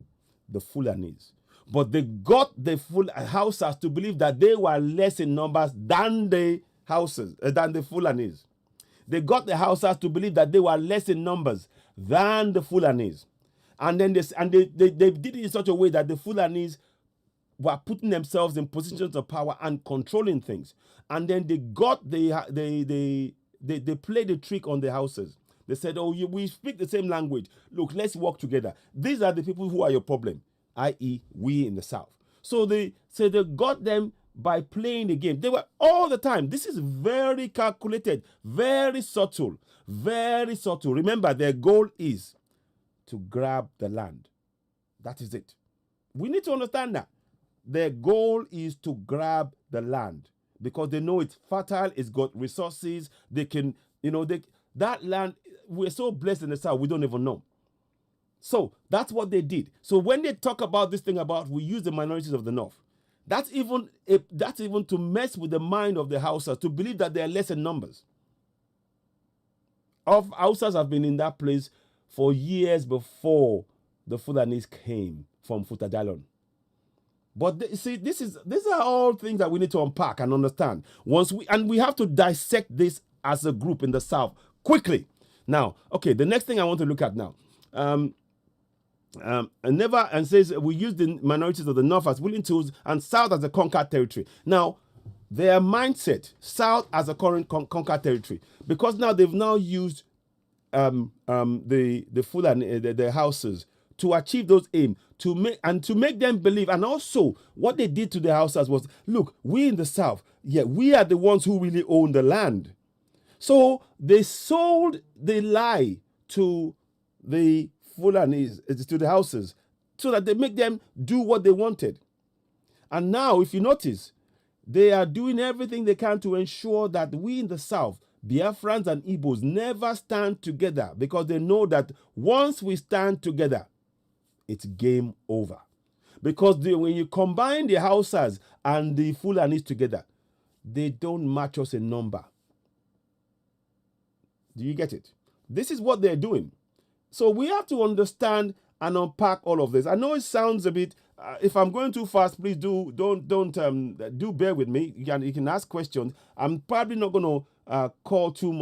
The Fulanis. But they got the Hausas to believe that they were less in numbers than the Fulanis. They got the Hausas to believe that they were less in numbers than the Fulanis. And then they did it in such a way that the Fulanis were putting themselves in positions of power and controlling things. And then they played the trick on the houses. They said, oh, we speak the same language. Look, let's work together. These are the people who are your problem, i.e. we in the South. So they got them by playing the game. They were all the time. This is very calculated, very subtle, very subtle. Remember, their goal is to grab the land. That is it. We need to understand that. Their goal is to grab the land because they know it's fertile, it's got resources. They can, that land, we're so blessed in the South, we don't even know. So that's what they did. So when they talk about this thing about we use the minorities of the North, that's even to mess with the mind of the Hausas, to believe that they are less in numbers. Hausas have been in that place for years before the Fulanis came from Futadalon. But these are all things that we need to unpack and understand. We have to dissect this as a group in the South quickly. Now, okay, the next thing I want to look at now. And says we use the minorities of the North as willing tools and South as a conquered territory. Now, their mindset, South as a current conquered territory, because now they've now used the Fulani, the houses, to achieve those aims, to make them believe. And also, what they did to the Hausas was, look, we in the South, we are the ones who really own the land. So they sold the lie to the Fulanis, to the Hausas, so that they make them do what they wanted. And now, if you notice, they are doing everything they can to ensure that we in the South, Biafrans and Igbos, never stand together, because they know that once we stand together, it's game over. Because when you combine the Hausas and the Fulanis together, they don't match us in number. Do you get it? This is what they're doing. So we have to understand and unpack all of this. I know it sounds a bit. If I'm going too fast, please do bear with me. You can ask questions. I'm probably not going to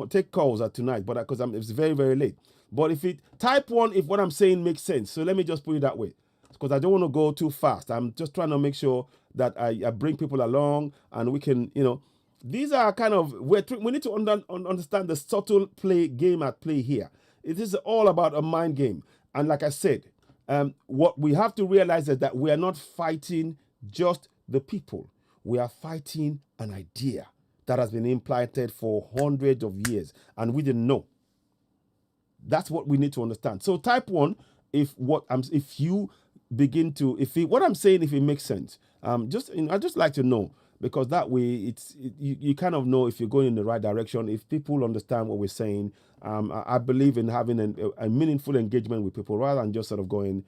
take calls tonight, but because it's very, very late. But type 1 if what I'm saying makes sense. So let me just put it that way, because I don't want to go too fast. I'm just trying to make sure that I bring people along and we can, these are kind of, we need to understand the subtle game at play here. It is all about a mind game. And like I said, what we have to realize is that we are not fighting just the people. We are fighting an idea that has been implanted for hundreds of years, and we didn't know. That's what we need to understand. So type 1 if what I'm saying, if it makes sense. I just like to know, because that way you kind of know if you're going in the right direction, if people understand what we're saying. I believe in having a meaningful engagement with people rather than just sort of going,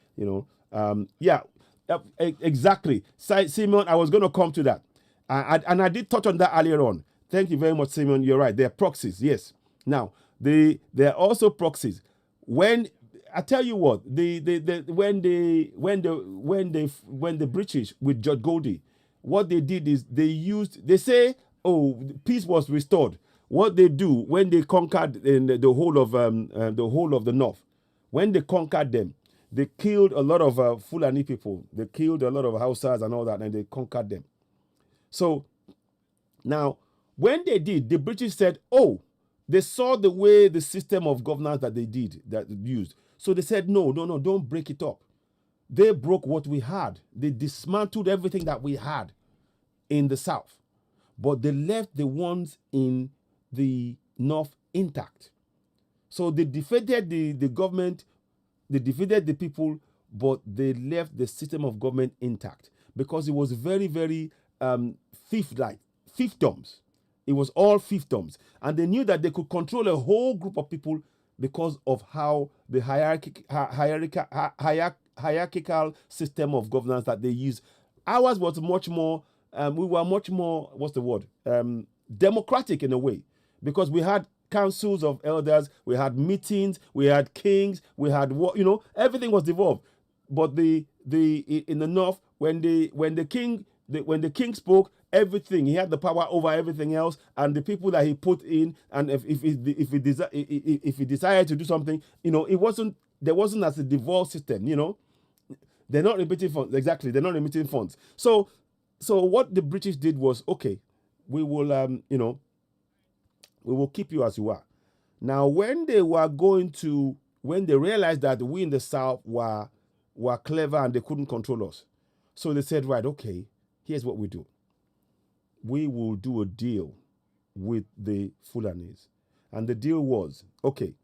exactly. Simon, I was going to come to that. And I did touch on that earlier on. Thank you very much, Simon. You're right. They're proxies. Yes. Now, they're also proxies. When I tell you what, when the British with George Goldie, what they did is they say, oh, peace was restored. What they do when they conquered the whole of the North, when they conquered them, they killed a lot of Fulani people. They killed a lot of Hausas and all that, and they conquered them. So now, when they did, the British said, oh, they saw the way the system of governance that they used. So they said, no, don't break it up. They broke what we had. They dismantled everything that we had in the South. But they left the ones in the North intact. So they defeated the government, they defeated the people, but they left the system of government intact, because it was very, very fiefdoms. It was all fiefdoms. And they knew that they could control a whole group of people because of how the hierarchical system of governance that they used. Ours was much more, we were much more, democratic in a way, because we had councils of elders, we had meetings, we had kings, we had everything was devolved. But in the North, when the king spoke, everything, he had the power over everything else, and the people that he put in, and if he decided to do something, there wasn't as a devolved system. They're not remitting funds. Exactly, they're not remitting funds. So what the British did was, okay, we will we will keep you as you are. Now, when they realized that we in the South were clever and they couldn't control us, so they said, right, okay, here's what we do. We will do a deal with the Fulanis. And the deal was, okay,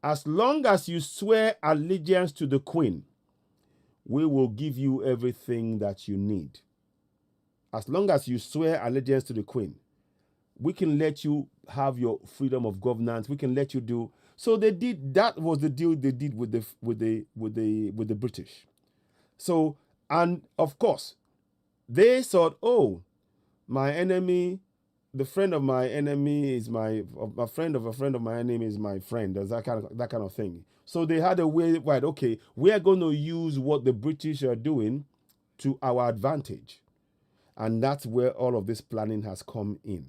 as long as you swear allegiance to the Queen, we will give you everything that you need. As long as you swear allegiance to the Queen, we can let you have your freedom of governance. We can let you do. So they did. That was the deal they did with the British. So, and of course, they thought, oh, my enemy, the friend of my enemy is a friend of a friend of my enemy is my friend. There's that kind of thing. So they had a way, right? Okay, we are going to use what the British are doing to our advantage, and that's where all of this planning has come in.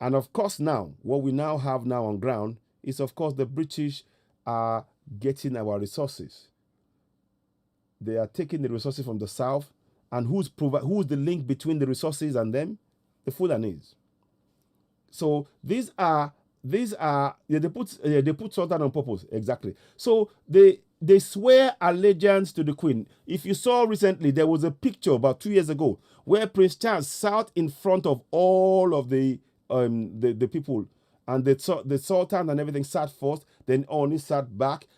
And of course, now what we now have now on ground is, of course, the British are getting our resources. They are taking the resources from the South, and who's the link between the resources and them? The Fulanese. So they put Sultan on purpose, exactly. So they swear allegiance to the Queen. If you saw recently, there was a picture about 2 years ago where Prince Charles sat in front of all of the people, and the Sultan and everything sat first, then Oni sat back,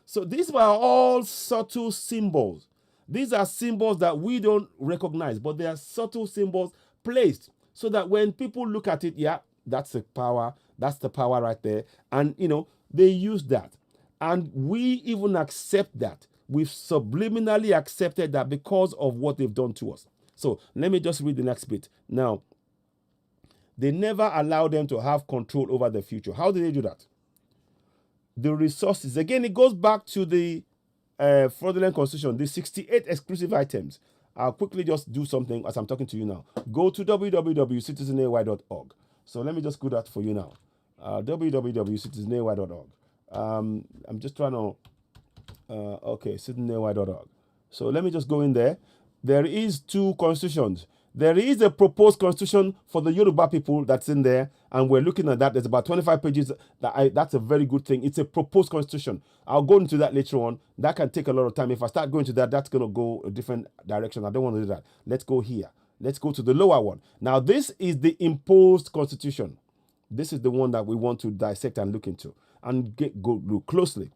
So these were all subtle symbols. These are symbols that we don't recognize, but they are subtle symbols placed so that when people look at it, yeah, that's the power right there. And, they use that. And we even accept that. We've subliminally accepted that because of what they've done to us. So let me just read the next bit. Now, they never allow them to have control over the future. How do they do that? The resources. Again, it goes back to the fraudulent constitution, the 68 exclusive items. I'll quickly just do something as I'm talking to you now. Go to www.citizenay.org. So let me just do that for you now. www.citizenay.org. I'm just trying to, citizenay.org. So let me just go in there. There is 2 constitutions. There is a proposed constitution for the Yoruba people that's in there, and we're looking at that. There's about 25 pages. That's a very good thing. It's a proposed constitution. I'll go into that later on. That can take a lot of time. If I start going to that, that's going to go a different direction. I don't want to do that. Let's go here. Let's go to the lower one. Now, this is the imposed constitution. This is the one that we want to dissect and look into and go look closely,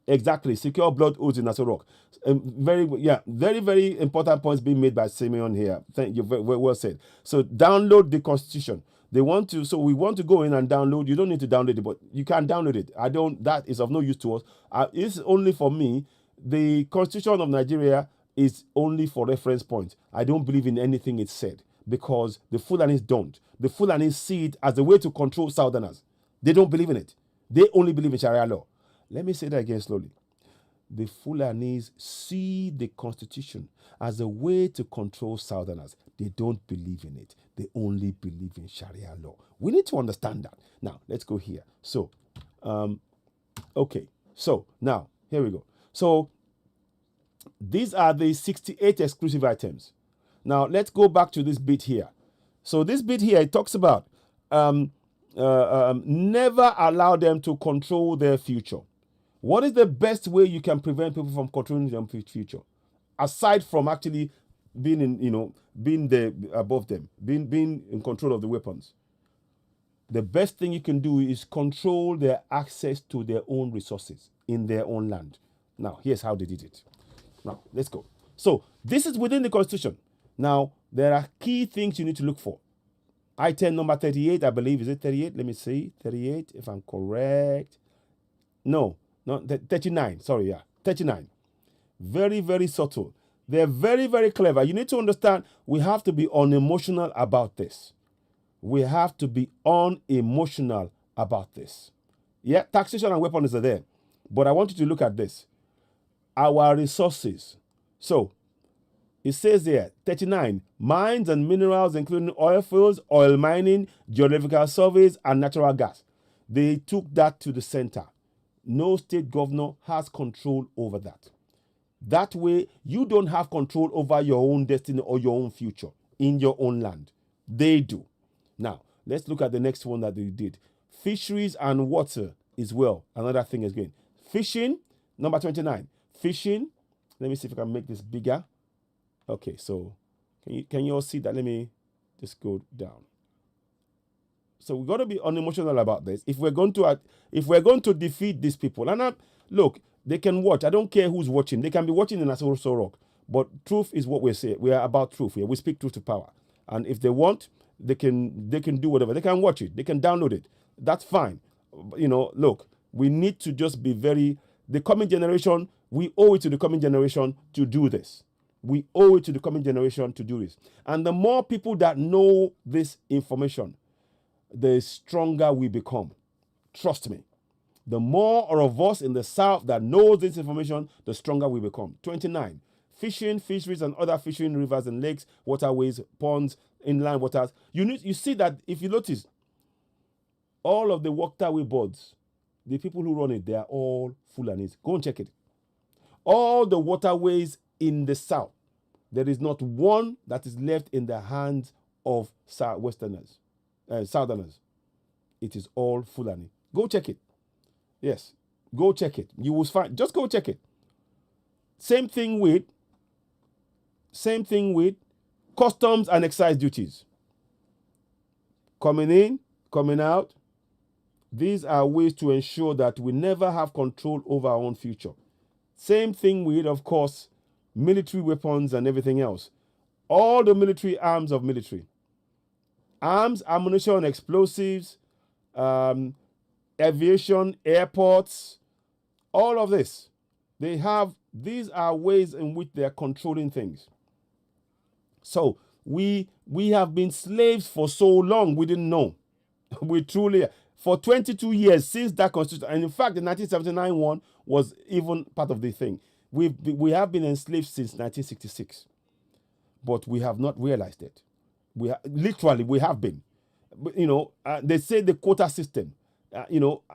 Exactly. Secure blood oaths in Nassau Rock. Very, very important points being made by Simeon here. Thank you. Very well said. So download the Constitution. We want to go in and download. You don't need to download it, but you can download it. That is of no use to us. It's only for me. The Constitution of Nigeria is only for reference points. I don't believe in anything it said because the Fulanis don't. The Fulanis see it as a way to control Southerners. They don't believe in it. They only believe in Sharia law. Let me say that again slowly. The Fulanis see the Constitution as a way to control Southerners. They don't believe in it. They only believe in Sharia law. We need to understand that. Now, let's go here. So, okay. So, now, here we go. So, these are the 68 exclusive items. Now, let's go back to this bit here. So, this bit here, it talks about never allow them to control their future. What is the best way you can prevent people from controlling their future, aside from actually being above them, being in control of the weapons? The best thing you can do is control their access to their own resources in their own land. Now, here's how they did it. Now, let's go. So, this is within the Constitution. Now, there are key things you need to look for. Item number 38, I believe. Is it 38? Let me see. 38, if I'm correct. No, 39. Sorry, yeah. 39. Very, very subtle. They're very, very clever. You need to understand, we have to be unemotional about this. We have to be unemotional about this. Yeah, taxation and weapons are there. But I want you to look at this. Our resources. So, it says there, 39, mines and minerals, including oil fields, oil mining, geological surveys, and natural gas. They took that to the center. No state governor has control over that. That way, you don't have control over your own destiny or your own future in your own land. They do. Now, let's look at the next one that they did. Fisheries and water is well. Another thing is going. Fishing, number 29. Fishing. Let me see if I can make this bigger. Okay, so can you all see that? Let me just go down. So we got to be unemotional about this. If we're going to defeat these people, and look, they can watch. I don't care who's watching. They can be watching in Asoro Rock. But truth is what we say. We are about truth here. We speak truth to power. And if they want, they can do whatever. They can watch it. They can download it. That's fine. Look, we need to just be the coming generation, we owe it to the coming generation to do this. We owe it to the coming generation to do this. And the more people that know this information, the stronger we become. Trust me. The more of us in the South that knows this information, the stronger we become. 29. Fishing, fisheries, and other fishing rivers and lakes, waterways, ponds, inland waters. You see that if you notice, all of the waterway boards, the people who run it, they are all Fulanis. Go and check it. All the waterways in the South, there is not one that is left in the hands of Southerners. It is all Fulani. Go check it. Yes, go check it. You will find. Just go check it. Same thing with customs and excise duties. Coming in, coming out. These are ways to ensure that we never have control over our own future. Same thing with, of course, military weapons and everything else. All the military arms of military. Arms, ammunition, explosives, aviation, airports, all of this. These are ways in which they are controlling things. So we have been slaves for so long, we didn't know. We truly, for 22 years since that constitution, and in fact, the 1979 one was even part of the thing. We have been enslaved since 1966, but we have not realized it. We have been. They say the quota system.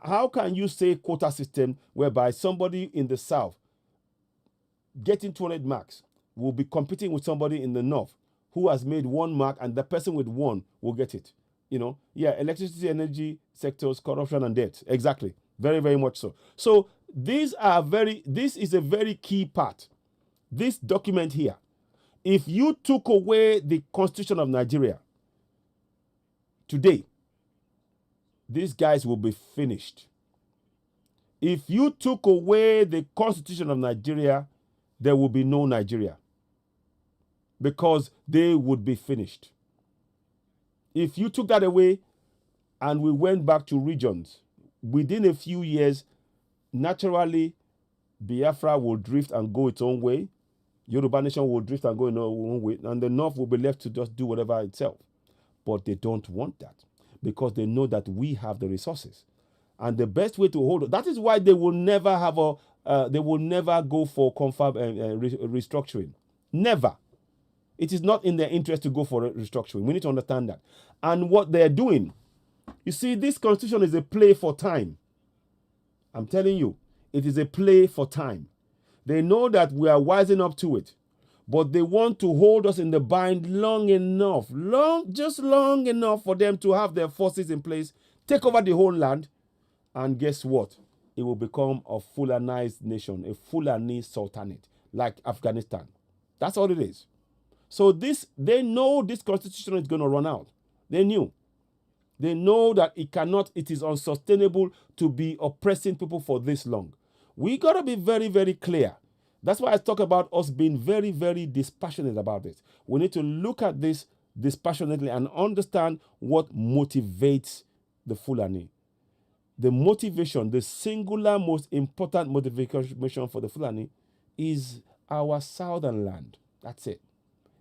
How can you say quota system whereby somebody in the South getting 200 marks will be competing with somebody in the North who has made 1 mark, and the person with 1 will get it? Electricity, energy sectors, corruption, and debt. Exactly. Very, very much so. So this is a very key part. This document here. If you took away the Constitution of Nigeria today, these guys will be finished. If you took away the Constitution of Nigeria, there will be no Nigeria, because they would be finished. If you took that away and we went back to regions, within a few years, naturally, Biafra will drift and go its own way. Yoruba nation will drift and go in their own way, and the North will be left to just do whatever itself. But they don't want that, because they know that we have the resources. And the best way to hold it, that is why they will never have they will never go for restructuring. Never. It is not in their interest to go for restructuring. We need to understand that. And what they're doing, you see, this constitution is a play for time. I'm telling you, it is a play for time. They know that we are wising up to it, but they want to hold us in the bind long enough for them to have their forces in place, take over the whole land, and guess what? It will become a Fulanized nation, a Fulani sultanate, like Afghanistan. That's all it is. So they know this constitution is going to run out. They knew. They know that it is unsustainable to be oppressing people for this long. We got to be very, very clear. That's why I talk about us being very, very dispassionate about this. We need to look at this dispassionately and understand what motivates the Fulani. The motivation, the singular most important motivation for the Fulani is our southern land. That's it.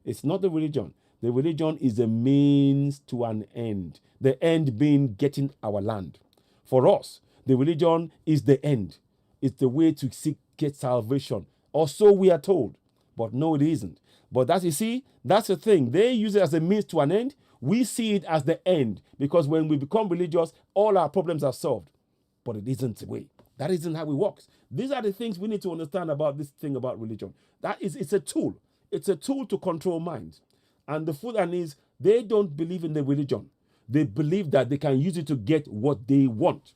It's not the religion. The religion is a means to an end. The end being getting our land. For us, the religion is the end. It's the way to get salvation. Or so we are told. But no, it isn't. But that's the thing. They use it as a means to an end. We see it as the end. Because when we become religious, all our problems are solved. But it isn't the way. That isn't how it works. These are the things we need to understand about this thing about religion. It's a tool. It's a tool to control minds. And the Fulanis, they don't believe in the religion. they believe that they can use it to get what they want.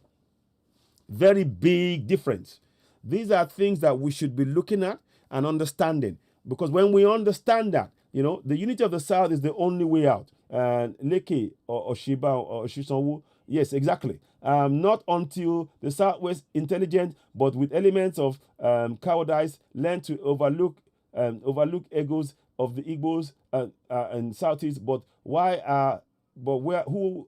Very big difference. These are things that we should be looking at and understanding, because when we understand that, the unity of the South is the only way out. Leke or Oshiba or Oshisanwu, yes, exactly. Not until the Southwest intelligent, but with elements of cowardice, learn to overlook egos of the Igbos and Southeast, but who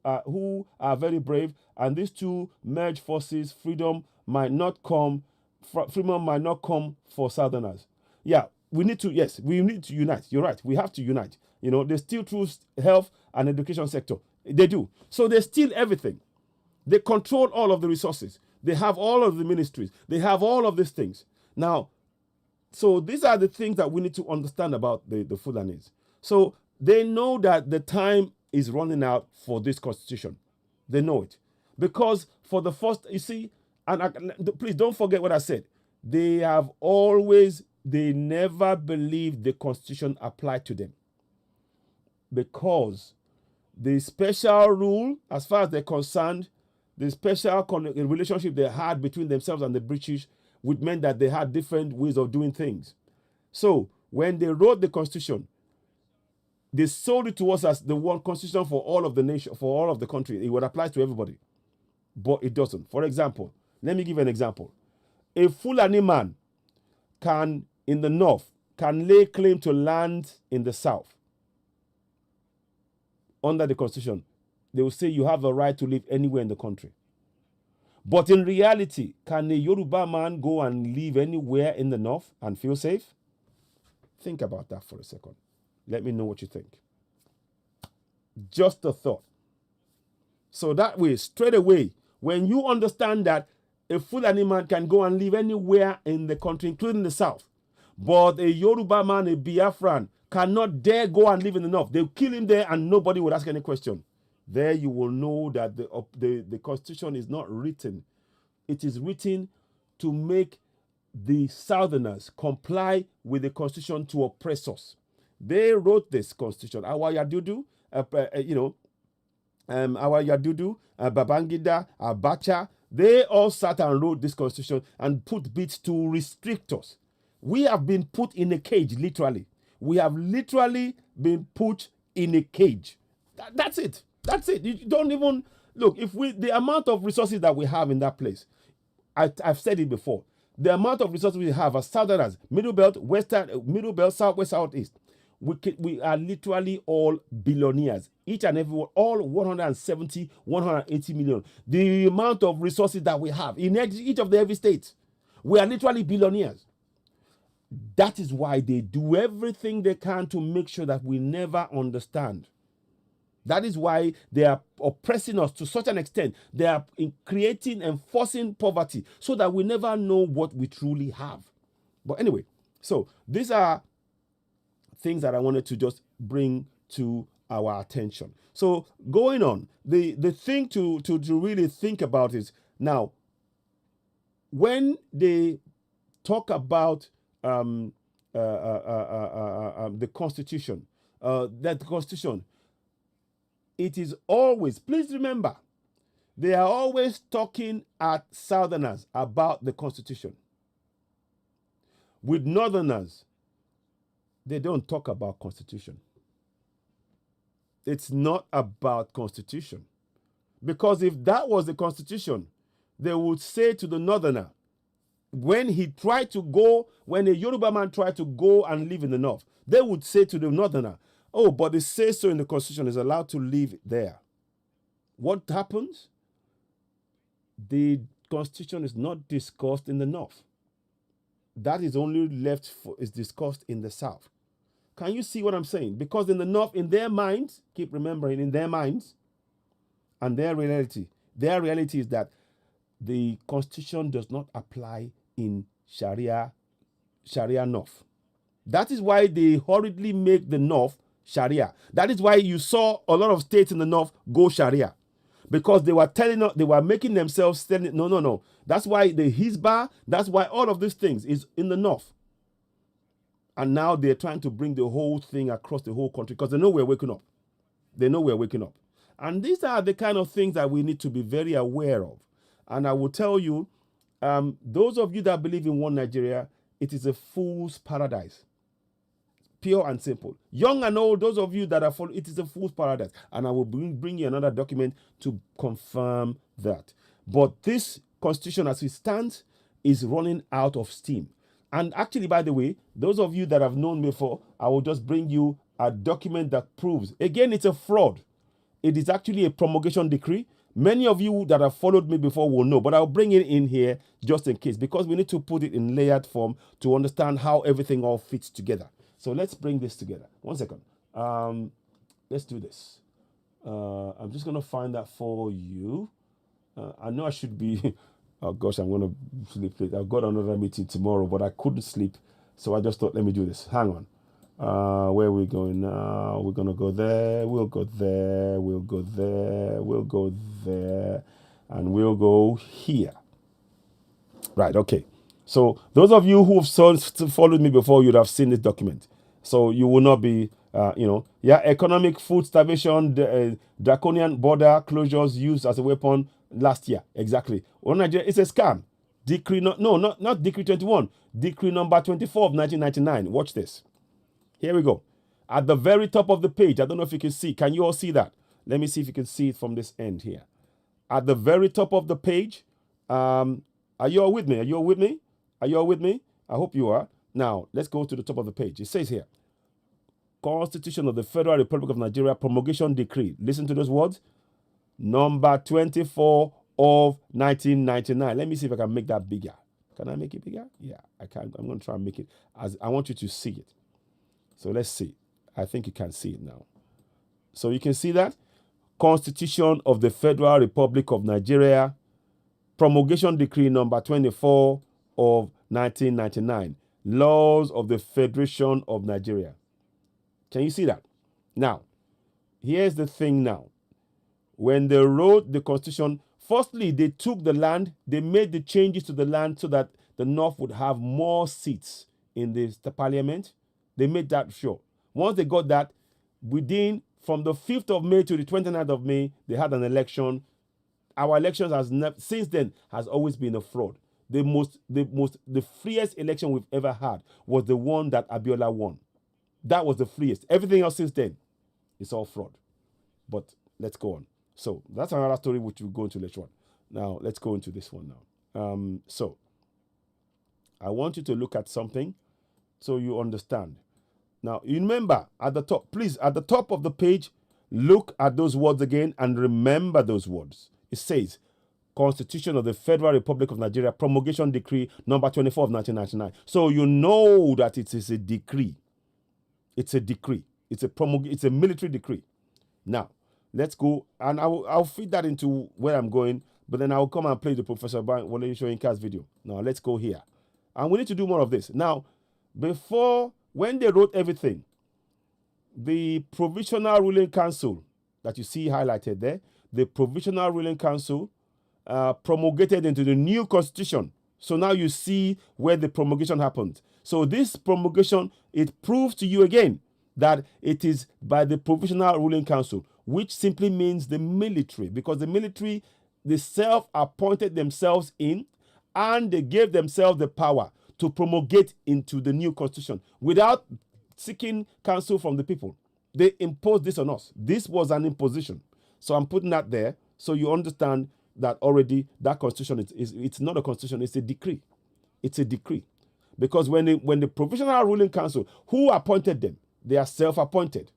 are very brave, and these two merge forces, freedom might not come for Southerners. Yeah, we need to unite. You're right. We have to unite. They steal through health and education sector. They do. So they steal everything. They control all of the resources. They have all of the ministries. They have all of these things. Now, so these are the things that we need to understand about the Fulanis. So they know that the time is running out for this constitution. They know it. Because for the first, you see, please don't forget what I said. They never believed the constitution applied to them. Because the special rule, as far as they're concerned, the special relationship they had between themselves and the British, which meant that they had different ways of doing things. So when they wrote the constitution, they sold it to us as the one constitution for all of the nation, for all of the country. It would apply to everybody, but it doesn't. For example, let me give an example. A Fulani man in the north can lay claim to land in the south. Under the constitution, they will say you have a right to live anywhere in the country. But in reality, can a Yoruba man go and live anywhere in the north and feel safe? Think about that for a second. Let me know what you think. Just a thought. So that way, straight away, when you understand that a Fulani man can go and live anywhere in the country, including the south, but a Yoruba man, a Biafran, cannot dare go and live in the north. They'll kill him there and nobody would ask any question. There you will know that the constitution is not written. It is written to make the southerners comply with the constitution to oppress us. They wrote this constitution. Our Yadudu, Babangida, Abacha, they all sat and wrote this constitution and put bits to restrict us. We have been put in a cage, literally. We have literally been put in a cage. That's it. That's it. You don't even look. The amount of resources that we have in that place, I've said it before. The amount of resources we have as Southerners, Middle Belt, Middle Belt, Southwest, Southeast, we are literally all billionaires. Each and every one, all 170, 180 million. The amount of resources that we have in each of the every state, we are literally billionaires. That is why they do everything they can to make sure that we never understand. That is why they are oppressing us to such an extent. They are creating and forcing poverty so that we never know what we truly have. But anyway, so these are things that I wanted to just bring to our attention. So going on, the thing to really think about is now, when they talk about the Constitution, it is always, please remember, they are always talking at Southerners about the Constitution. With Northerners, they don't talk about Constitution. It's not about Constitution. Because if that was the Constitution, they would say to the Northerner, when a Yoruba man tried to go and live in the north, they would say to the Northerner, oh, but it says so in the Constitution, is allowed to live there. What happens? The Constitution is not discussed in the north. That is only is discussed in the south. Can you see what I'm saying? Because in the north, in their minds, keep remembering, in their minds and their reality is that the Constitution does not apply in Sharia North. That is why they hurriedly make the North Sharia. That is why you saw a lot of states in the North go Sharia. Because they were making themselves, no. That's why the Hizbah, that's why all of these things is in the North. And now they're trying to bring the whole thing across the whole country because they know we're waking up. And these are the kind of things that we need to be very aware of. And I will tell you, those of you that believe in one Nigeria, it is a fool's paradise. Pure and simple. Young and old, those of you that are following, it is a fool's paradise. And I will bring you another document to confirm that. But this constitution as it stands is running out of steam. And actually, by the way, those of you that have known me before, I will just bring you a document that proves, again, it's a fraud. It is actually a promulgation decree. Many of you that have followed me before will know, but I'll bring it in here just in case, because we need to put it in layered form to understand how everything all fits together. So let's bring this together. 1 second. Let's do this. I'm just going to find that for you. I know I should be... Oh, gosh, I'm going to sleep late. I've got another meeting tomorrow, but I couldn't sleep. So I just thought, let me do this. Hang on. Where are we going now? We're going to go there. We'll go there. We'll go there. We'll go there. And we'll go here. Right, okay. So those of you who have followed me before, you'd have seen this document. So you will not be, economic food starvation, draconian border closures used as a weapon last year. Exactly. Well, Nigeria, it's a scam. Decree, not Decree 21. Decree number 24 of 1999. Watch this. Here we go. At the very top of the page, I don't know if you can see. Can you all see that? Let me see if you can see it from this end here. At the very top of the page, are you all with me? Are you all with me? Are you all with me? I hope you are. Now, let's go to the top of the page. It says here, Constitution of the Federal Republic of Nigeria Promulgation Decree. Listen to those words. Number 24 of 1999. Let me see if I can make that bigger. Can I make it bigger? Yeah, I can. I'm going to try and make it. As I want you to see it. So let's see. I think you can see it now. So you can see that. Constitution of the Federal Republic of Nigeria Promulgation Decree number 24 of 1999. Laws of the Federation of Nigeria. Can you see that? Now, here's the thing now. When they wrote the Constitution, firstly, they took the land, they made the changes to the land so that the North would have more seats in the parliament. They made that sure. Once they got that, from the 5th of May to the 29th of May, they had an election. Our elections since then has always been a fraud. The freest election we've ever had was the one that Abiola won. That was the freest. Everything else since then is all fraud. But let's go on. So that's another story which we'll go into later on. Now, let's go into this one now. So I want you to look at something so you understand. Now, you remember at the top, please, at the top of the page, look at those words again and remember those words. It says, Constitution of the Federal Republic of Nigeria, Promulgation Decree number 24 of 1999. So you know that it is a decree. It's a decree. It's a military decree. Now, let's go, and I'll feed that into where I'm going, but then I'll come and play the Professor Wole Soyinka's video. Now, let's go here. And we need to do more of this. Now, when they wrote everything, the Provisional Ruling Council that you see highlighted there, the Provisional Ruling Council promulgated into the new constitution. So now you see where the promulgation happened. So this promulgation, it proves to you again that it is by the Provisional Ruling Council, which simply means the military, because the military, they self-appointed themselves in, and they gave themselves the power to promulgate into the new constitution without seeking counsel from the people. They imposed this on us. This was an imposition. So I'm putting that there so you understand that already that constitution it's not a constitution, it's a decree. It's a decree. Because when the Provisional Ruling Council, who appointed them? They are self-appointed.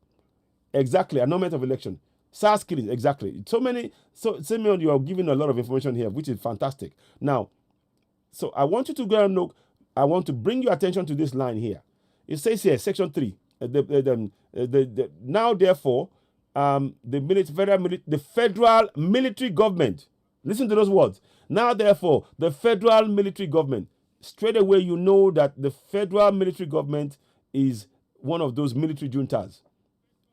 Exactly, annulment of election. SARS killings, exactly. Simeon, you are giving a lot of information here, which is fantastic. Now, so I want you to go and look. I want to bring your attention to this line here. It says here, Section 3. Now, therefore, the federal military government. Listen to those words. Now, therefore, the federal military government. Straight away, you know that the federal military government is one of those military juntas.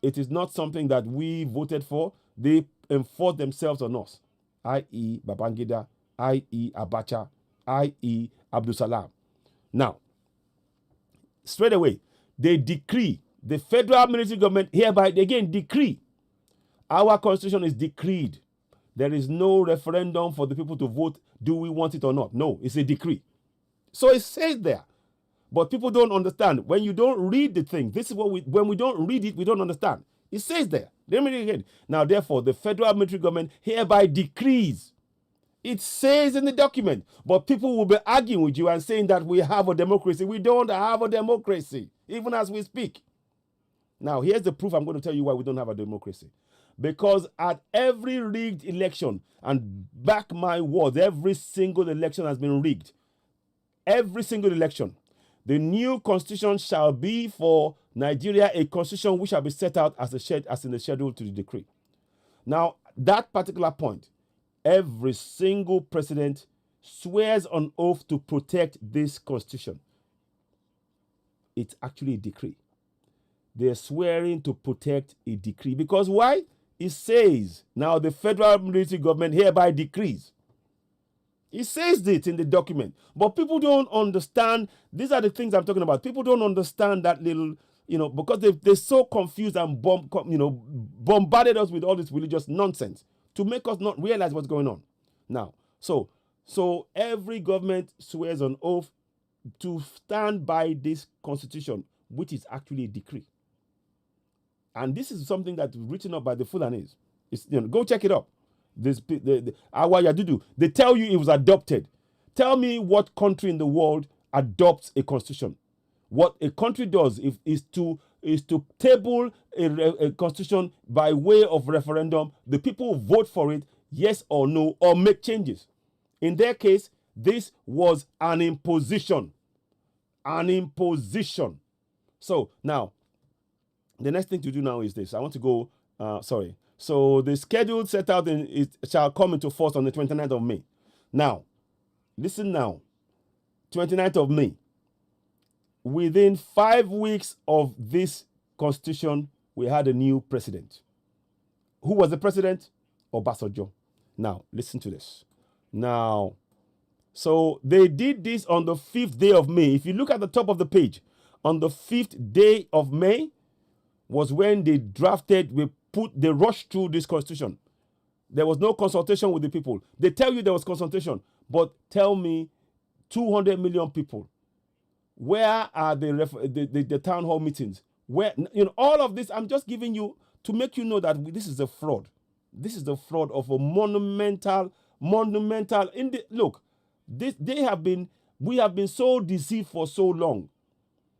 It is not something that we voted for. They enforce themselves on us, i.e. Babangida, i.e. Abacha, i.e. Abdul Salam. Now, straight away, they decree, the federal military government hereby, again, decree Our constitution is decreed. There is no referendum for the people to vote, do we want it or not? No, it's a decree. So it says there. But people don't understand. When you don't read the thing, this is what when we don't read it, we don't understand. It says there. Let me read it again. Now, therefore, the federal military government hereby decrees. It says in the document. But people will be arguing with you and saying that we have a democracy. We don't have a democracy, even as we speak. Now, here's the proof. I'm going to tell you why we don't have a democracy. Because at every rigged election, and back my words, every single election has been rigged. Every single election. The new constitution shall be for Nigeria a constitution which shall be set out as in the schedule to the decree. Now, that particular point, every single president swears on oath to protect this constitution. It's actually a decree. They're swearing to protect a decree. Because why? It says, now the federal military government hereby decrees. It says it in the document, but people don't understand. These are the things I'm talking about. People don't understand that little, because they're so confused and bombarded us with all this religious nonsense to make us not realize what's going on. Now, so every government swears on oath to stand by this constitution, which is actually a decree. And this is something that's written up by the Fulanis. Go check it up. Our Yadudu, they tell you it was adopted. Tell me what country in the world adopts a constitution. What a country does is to table a constitution by way of referendum. The people vote for it, yes or no, or make changes. In their case, this was an imposition. An imposition. So now, the next thing to do now is this. I want to go, So the schedule set out it shall come into force on the 29th of May. Now, listen now. 29th of May. Within 5 weeks of this constitution, we had a new president. Who was the president? Obasanjo. Now, listen to this. Now, so they did this on the 5th day of May. If you look at the top of the page, on the 5th day of May was when they they rushed through this constitution. There was no consultation with the people. They tell you there was consultation, but tell me 200 million people. Where are the town hall meetings? Where, all of this, I'm just giving you to make you know that this is a fraud. This is the fraud of a monumental, look, we have been so deceived for so long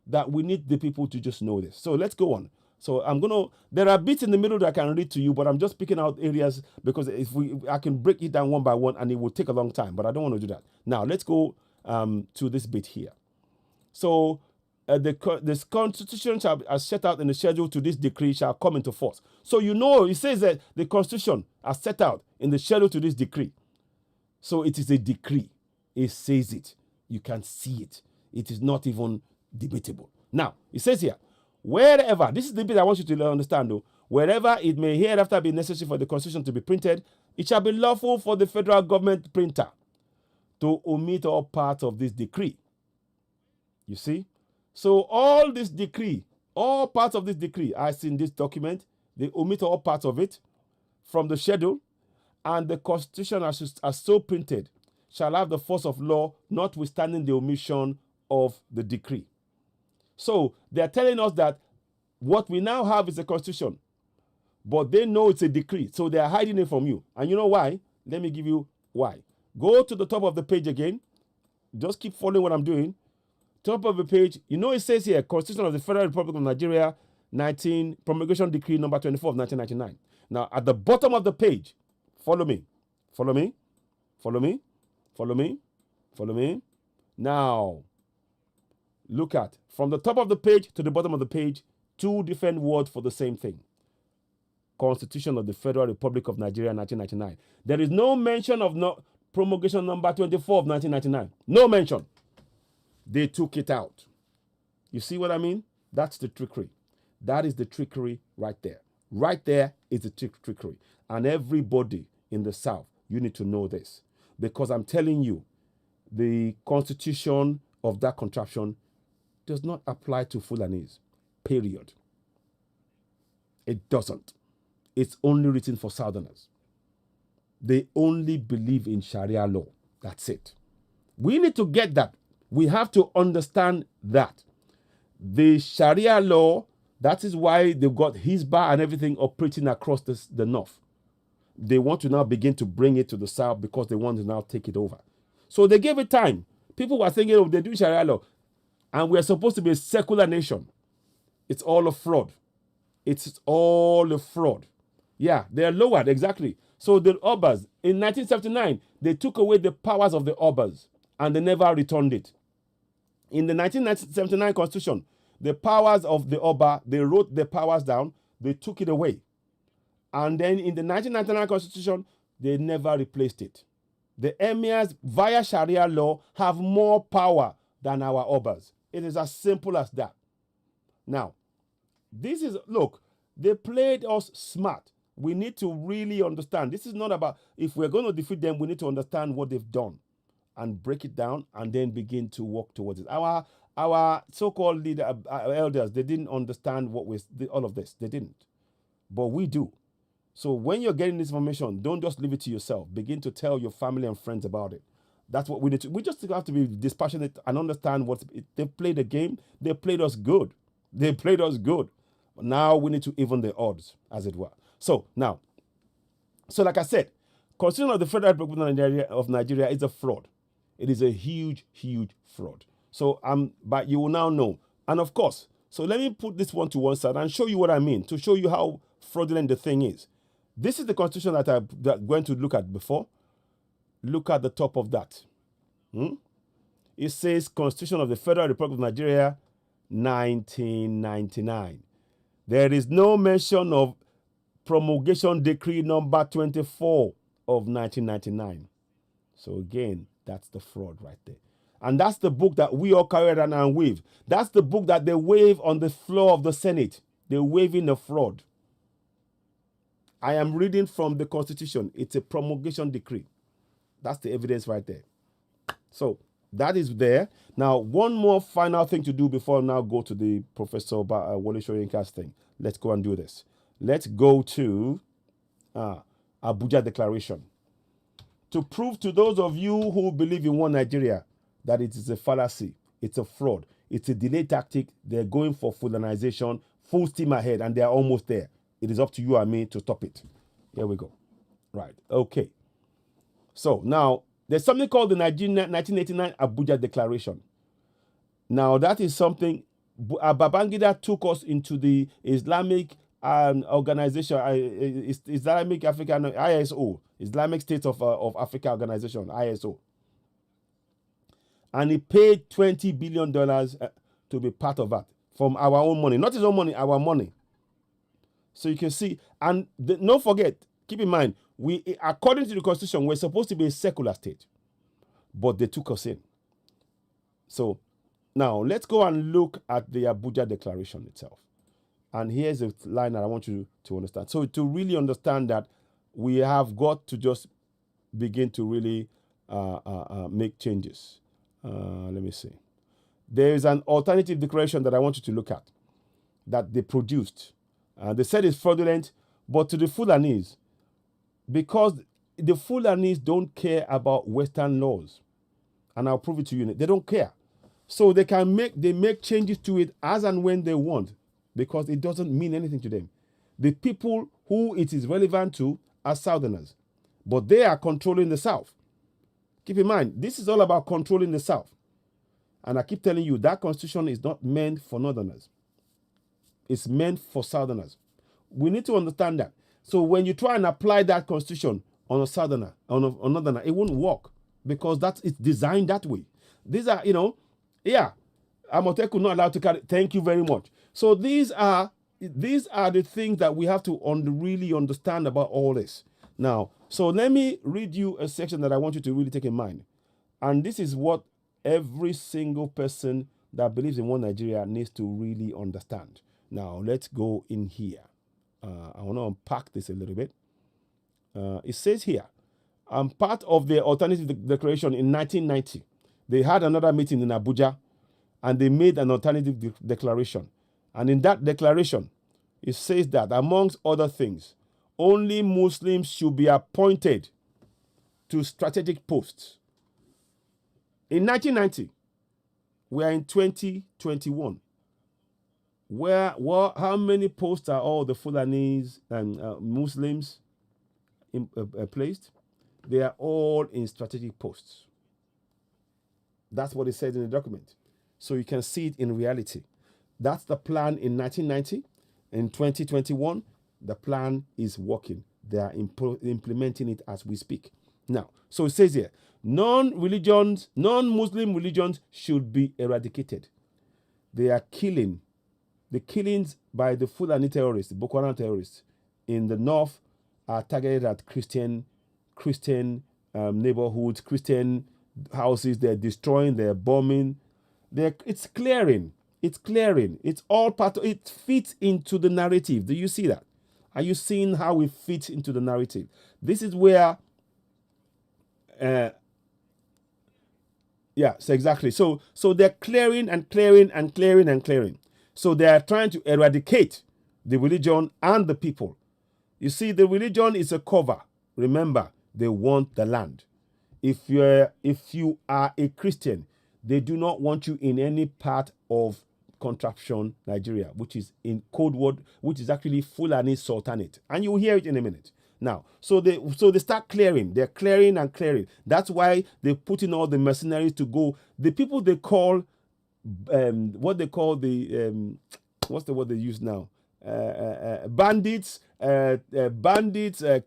that we need the people to just know this. So let's go on. So there are bits in the middle that I can read to you, but I'm just picking out areas because I can break it down one by one and it will take a long time, but I don't want to do that. Now, let's go to this bit here. So this constitution shall, as set out in the schedule to this decree, shall come into force. So it says that the constitution as set out in the schedule to this decree. So it is a decree. It says it. You can see it. It is not even debatable. Now, it says here, wherever, this is the bit I want you to understand though, wherever it may hereafter be necessary for the constitution to be printed, it shall be lawful for the federal government printer to omit all parts of this decree. You see? So all this decree, all parts of this decree as in this document, they omit all parts of it from the schedule, and the constitution as so printed shall have the force of law, notwithstanding the omission of the decree. So they're telling us that what we now have is a constitution, but they know it's a decree, so they are hiding it from you. And you know why? Let me give you why. Go to the top of the page again. Just keep following what I'm doing. Top of the page, it says here, Constitution of the Federal Republic of Nigeria, Promulgation Decree number 24 of 1999. Now, at the bottom of the page, follow me. Now, look at, from the top of the page to the bottom of the page, 2 different words for the same thing. Constitution of the Federal Republic of Nigeria, 1999. There is no mention of promulgation number 24 of 1999. No mention. They took it out. You see what I mean? That's the trickery. That is the trickery right there. Right there is the trickery. And everybody in the South, you need to know this. Because I'm telling you, the constitution of that contraption does not apply to Fulanis. Period. It doesn't. it's only written for Southerners. They only believe in Sharia law. That's it. We need to get that. We have to understand that. The Sharia law, that is why they've got Hizbah and everything operating across the north. They want to now begin to bring it to the south because they want to now take it over. So they gave it time. People were thinking, oh, they do Sharia law. And we are supposed to be a secular nation. It's all a fraud. It's all a fraud. Yeah, they are lowered, exactly. So the Obas, in 1979, they took away the powers of the Obas and they never returned it. In the 1979 Constitution, the powers of the Oba, they wrote the powers down, they took it away. And then in the 1999 Constitution, they never replaced it. The emirs, via Sharia law, have more power than our Obas. It is as simple as that. Now, this is, look, they played us smart. We need to really understand. This is not about, if we're going to defeat them, we need to understand what they've done and break it down and then begin to work towards it. Our so-called leader, elders, they didn't understand what was all of this. They didn't. But we do. So when you're getting this information, don't just leave it to yourself. Begin to tell your family and friends about it. That's what we need to. We just have to be dispassionate and understand what they played the game. They played us good. They played us good. But now we need to even the odds, as it were. So now, like I said, Constitution of the Federal Republic of Nigeria is a fraud. It is a huge, huge fraud. So but you will now know. And of course, so let me put this one to one side and show you what I mean, to show you how fraudulent the thing is. This is the Constitution that I'm going to look at before. Look at the top of that. It says Constitution of the Federal Republic of Nigeria, 1999. There is no mention of Promulgation Decree number 24 of 1999. So again, that's the fraud right there. And that's the book that we all carry around and wave. That's the book that they wave on the floor of the Senate. They're waving the fraud. I am reading from the Constitution. It's a promulgation decree. That's the evidence right there. So that is there. Now, one more final thing to do before I now go to the Professor Wole Soyinka's thing. Let's go and do this. Let's go to Abuja Declaration. To prove to those of you who believe in one Nigeria that it is a fallacy, it's a fraud, it's a delay tactic. They're going for Fulanization, full steam ahead, and they're almost there. It is up to you and me to stop it. Here we go. Right. Okay. So now, there's something called the 1989 Abuja Declaration. Now, that is something, Babangida took us into the Islamic organization, Islamic African, ISO, Islamic State of Africa Organization, ISO. And he paid $20 billion to be part of that from our own money. Not his own money, our money. So you can see, and don't forget, keep in mind, we, according to the Constitution, we're supposed to be a secular state, but they took us in. So now let's go and look at the Abuja Declaration itself. And here's a line that I want you to understand. So to really understand that, we have got to just begin to really make changes. Let me see. There is an alternative declaration that I want you to look at that they produced. They said it's fraudulent, but to the Fulanis, because the Fulanis don't care about Western laws, and I'll prove it to you. They don't care, so they make changes to it as and when they want, because it doesn't mean anything to them. The people who it is relevant to are Southerners, but they are controlling the South. Keep in mind, this is all about controlling the South, and I keep telling you that Constitution is not meant for Northerners. It's meant for Southerners. We need to understand that. So when you try and apply that Constitution on a Southerner, on a Northerner, it won't work, because it's designed that way. These are, Amoteku not allowed to carry. Thank you very much. So these are the things that we have to really understand about all this. Now, so let me read you a section that I want you to really take in mind. And this is what every single person that believes in one Nigeria needs to really understand. Now, let's go in here. I want to unpack this a little bit. It says here, I'm part of the alternative declaration in 1990. They had another meeting in Abuja, and they made an alternative declaration. And in that declaration, it says that, amongst other things, only Muslims should be appointed to strategic posts. In 1990, we are in 2021. How many posts are all the Fulanis and Muslims placed? They are all in strategic posts. That's what it says in the document. So you can see it in reality. That's the plan in 1990. In 2021, the plan is working. They are implementing it as we speak. Now, so it says here, non-Muslim religions should be eradicated. They are killing. The killings by the Fulani terrorists, Boko Haram terrorists, in the north are targeted at Christian neighborhoods, Christian houses. They're destroying, they're bombing. It's clearing. It's clearing. It's all part of it. Fits into the narrative. Do you see that? Are you seeing how it fits into the narrative? This is where so exactly. So they're clearing and clearing and clearing and clearing. So they are trying to eradicate the religion and the people. You see, the religion is a cover. Remember, they want the land. If you are a Christian, they do not want you in any part of contraption Nigeria, which is in code word, which is actually Fulani Sultanate. And you will hear it in a minute. Now, so they start clearing. They're clearing and clearing. That's why they put in all the mercenaries to go. The people they call what they call the what's the word they use now? Bandits,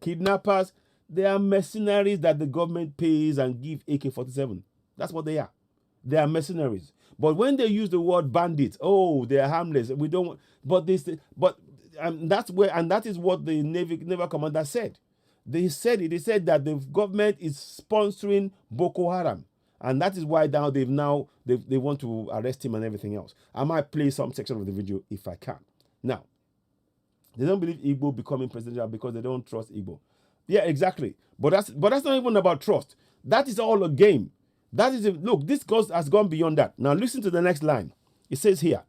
kidnappers. They are mercenaries that the government pays and give AK-47. That's what they are. They are mercenaries. But when they use the word bandits, oh, they are harmless. We don't. But this. But that's where, and that is what the naval commander said. They said it. They said that the government is sponsoring Boko Haram. And that is why now they want to arrest him and everything else. I might play some section of the video if I can. Now, they don't believe Igbo becoming presidential because they don't trust Igbo. Yeah, exactly. But that's not even about trust. That is all a game. That is look. This has gone beyond that. Now listen to the next line. It says here,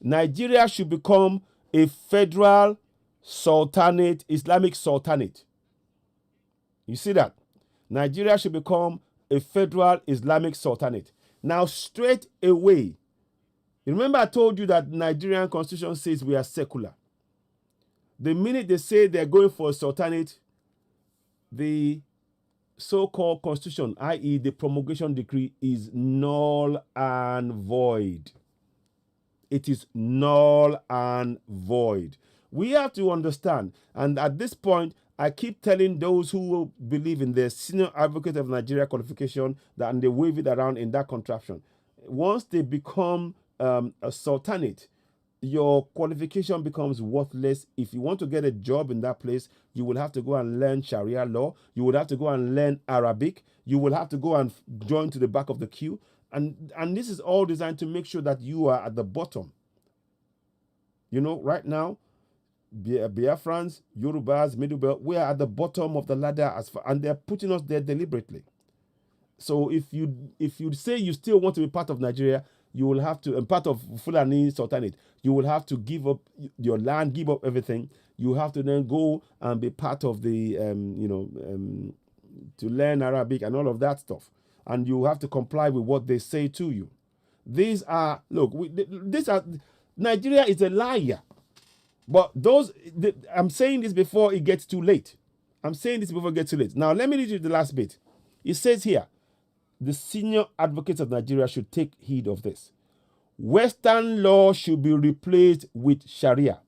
Nigeria should become a federal sultanate, Islamic sultanate. You see that? Nigeria should become a federal Islamic sultanate. Now, straight away, remember I told you that Nigerian constitution says we are secular. The minute they say they're going for a sultanate, the so-called constitution, i.e. the promulgation decree, is null and void. It is null and void. We have to understand, and at this point, I keep telling those who believe in the senior advocate of Nigeria qualification that, and they wave it around in that contraption. Once they become a sultanate, your qualification becomes worthless. If you want to get a job in that place, you will have to go and learn Sharia law. You will have to go and learn Arabic. You will have to go and join to the back of the queue. And this is all designed to make sure that you are at the bottom. You know, right now, Biafrans, Yorubas, Middle Belt, we are at the bottom of the ladder and they're putting us there deliberately. So if you say you still want to be part of Nigeria, you will have to, and part of Fulani Sultanate, you will have to give up your land, give up everything. You have to then go and be part of the, to learn Arabic and all of that stuff. And you have to comply with what they say to you. These are, look, Nigeria is a liar. But I'm saying this before it gets too late. I'm saying this before it gets too late. Now, let me read you the last bit. It says here, the senior advocates of Nigeria should take heed of this. Western law should be replaced with Sharia.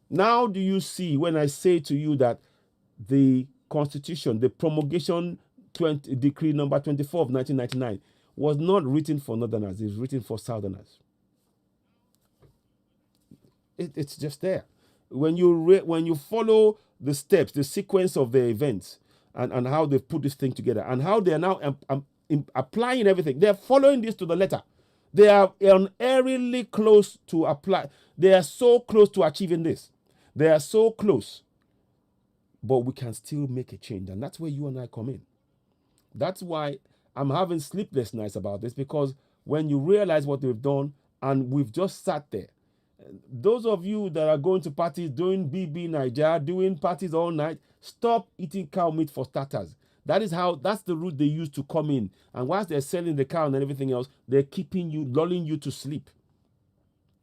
Now, do you see when I say to you that the Constitution, the promulgation decree number 24 of 1999 was not written for Northerners, it's written for Southerners. It's just there. When you follow the steps, the sequence of the events, and how they've put this thing together, and how they are now applying everything, they're following this to the letter. They are unerringly close to apply. They are so close to achieving this. They are so close. But we can still make a change, and that's where you and I come in. That's why I'm having sleepless nights about this, because when you realize what they've done, and we've just sat there, Those of you that are going to parties, doing BB Nigeria, doing parties all night, stop eating cow meat for starters. That's the route they use to come in. And whilst they're selling the cow and everything else, they're keeping you, lulling you to sleep.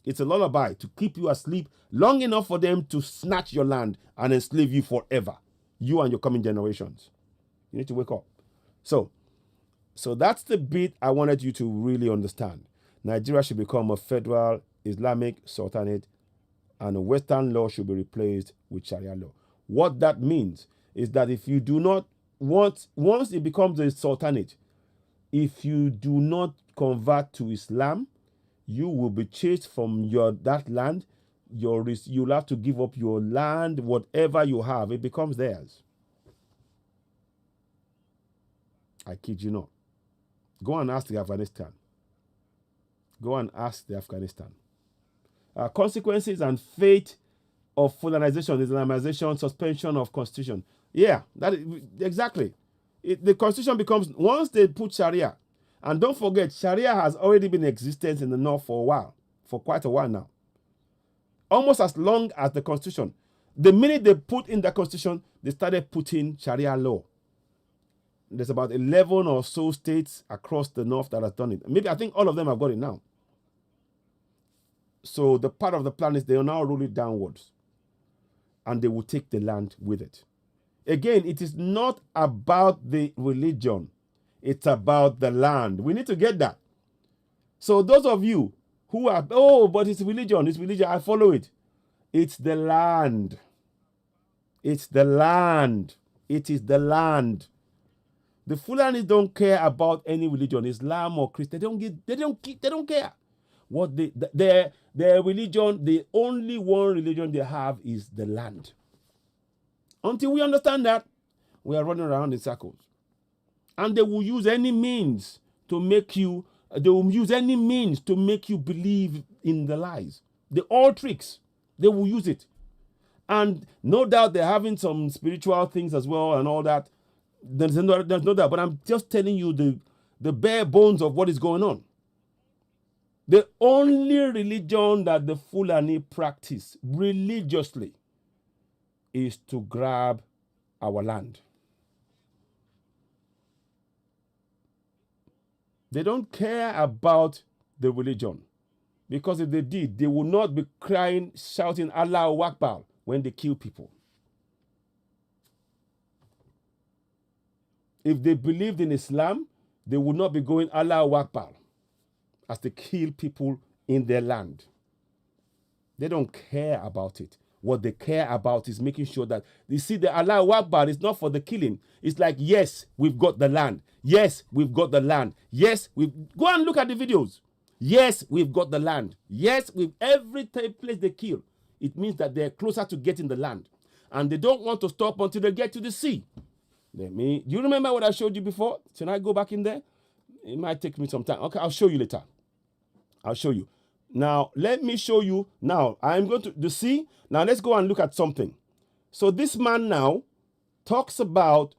It's a lullaby to keep you asleep long enough for them to snatch your land and enslave you forever. You and your coming generations. You need to wake up. So that's the bit I wanted you to really understand. Nigeria should become a federal Islamic sultanate, and Western law should be replaced with Sharia law. What that means is that if you do not once it becomes a sultanate, if you do not convert to Islam, you will be chased from that land. You'll have to give up your land, whatever you have, it becomes theirs. I kid you not. Go and ask the Afghanistan. Go and ask the Afghanistan. Consequences and fate of Fulanization, Islamization, suspension of constitution. Yeah, that is, exactly. The constitution becomes, once they put Sharia, and don't forget, Sharia has already been in existence in the north for a while, for quite a while now. Almost as long as the constitution. The minute they put in the constitution, they started putting Sharia law. There's about 11 or so states across the north that have done it. Maybe I think all of them have got it now. So the part of the plan is they will now roll it downwards, and they will take the land with it. Again, it is not about the religion. It's about the land. We need to get that. So those of you who are, but it's religion, I follow it. It's the land. It's the land. It is the land. The Fulanis don't care about any religion, Islam or Christian. They don't care. What their religion, the only one religion they have is the land. Until we understand that, we are running around in circles. And they will use any means to make you, believe in the lies. All tricks. They will use it. And no doubt they're having some spiritual things as well and all that. There's no doubt. But I'm just telling you the bare bones of what is going on. The only religion that the Fulani practice religiously is to grab our land. They don't care about the religion, because if they did, they would not be crying, shouting Allahu Akbar when they kill people. If they believed in Islam, they would not be going Allahu Akbar as they kill people in their land. They don't care about it. What they care about is making sure that, you see, the Allahu Akbar is not for the killing. It's like, yes, we've got the land. Yes, we've got the land. Yes, go and look at the videos. Yes, we've got the land. Yes, every place they kill, it means that they're closer to getting the land. And they don't want to stop until they get to the sea. Do you remember what I showed you before? Should I go back in there? It might take me some time. Okay, I'll show you later. I'll show you. Now, let me show you. Now, I'm going to the sea. Now, let's go and look at something. So this man now talks about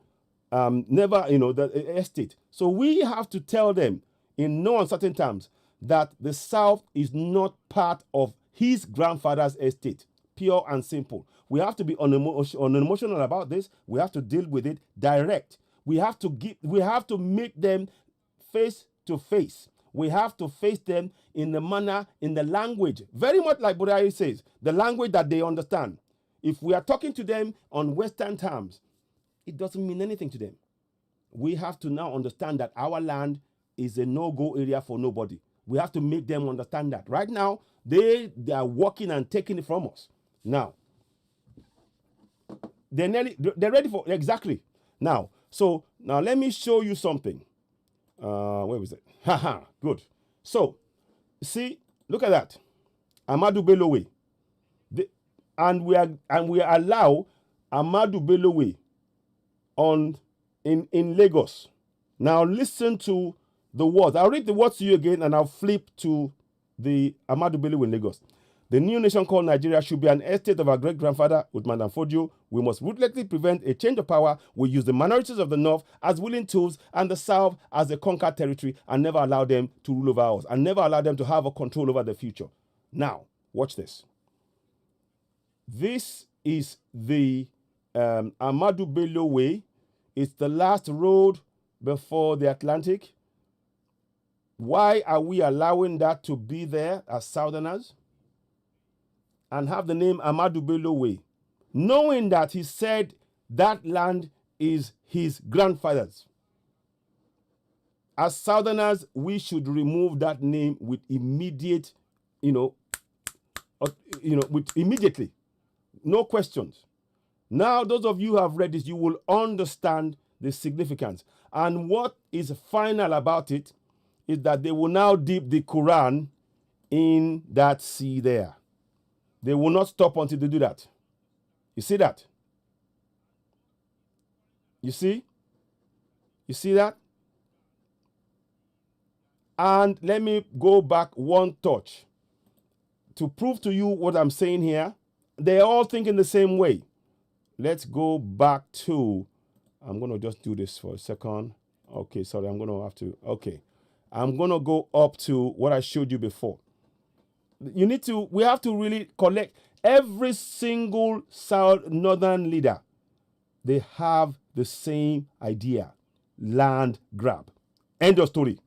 the estate. So we have to tell them in no uncertain terms that the South is not part of his grandfather's estate. Pure and simple. We have to be unemotional about this. We have to deal with it direct. We have to make them face to face. We have to face them in the manner, in the language, very much like Budai says, the language that they understand. If we are talking to them on Western terms, it doesn't mean anything to them. We have to now understand that our land is a no-go area for nobody. We have to make them understand that. Right now, they are working and taking it from us. Now, they're ready for, exactly. Now let me show you something. Where was it? Haha, good. So, see, look at that. Ahmadu Bello Way. And we allow Ahmadu Bello Way in Lagos. Now listen to the words. I'll read the words to you again, and I'll flip to the Ahmadu Bello Way in Lagos. The new nation called Nigeria should be an estate of our great-grandfather, Uthman Dan Fodio. We must ruthlessly prevent a change of power. We use the minorities of the North as willing tools and the South as a conquered territory, and never allow them to rule over us, and never allow them to have a control over the future. Now, Watch this. This is the Ahmadu Bello Way. It's the last road before the Atlantic. Why are we allowing that to be there as Southerners and have the name Ahmadu Bello Way, knowing that he said that land is his grandfather's? As Southerners, we should remove that name with immediate, immediately. No questions. Now, those of you who have read this, you will understand the significance. And what is final about it is that they will now dip the Quran in that sea there. They will not stop until they do that. You see that? You see? You see that? And let me go back one touch to prove to you what I'm saying here. They're all thinking the same way. Let's go back to, I'm going to just do this for a second. Okay, sorry, I'm going to have to, okay. I'm going to go up to what I showed you before. We have to really collect every single northern leader. They have the same idea, land grab. End of story.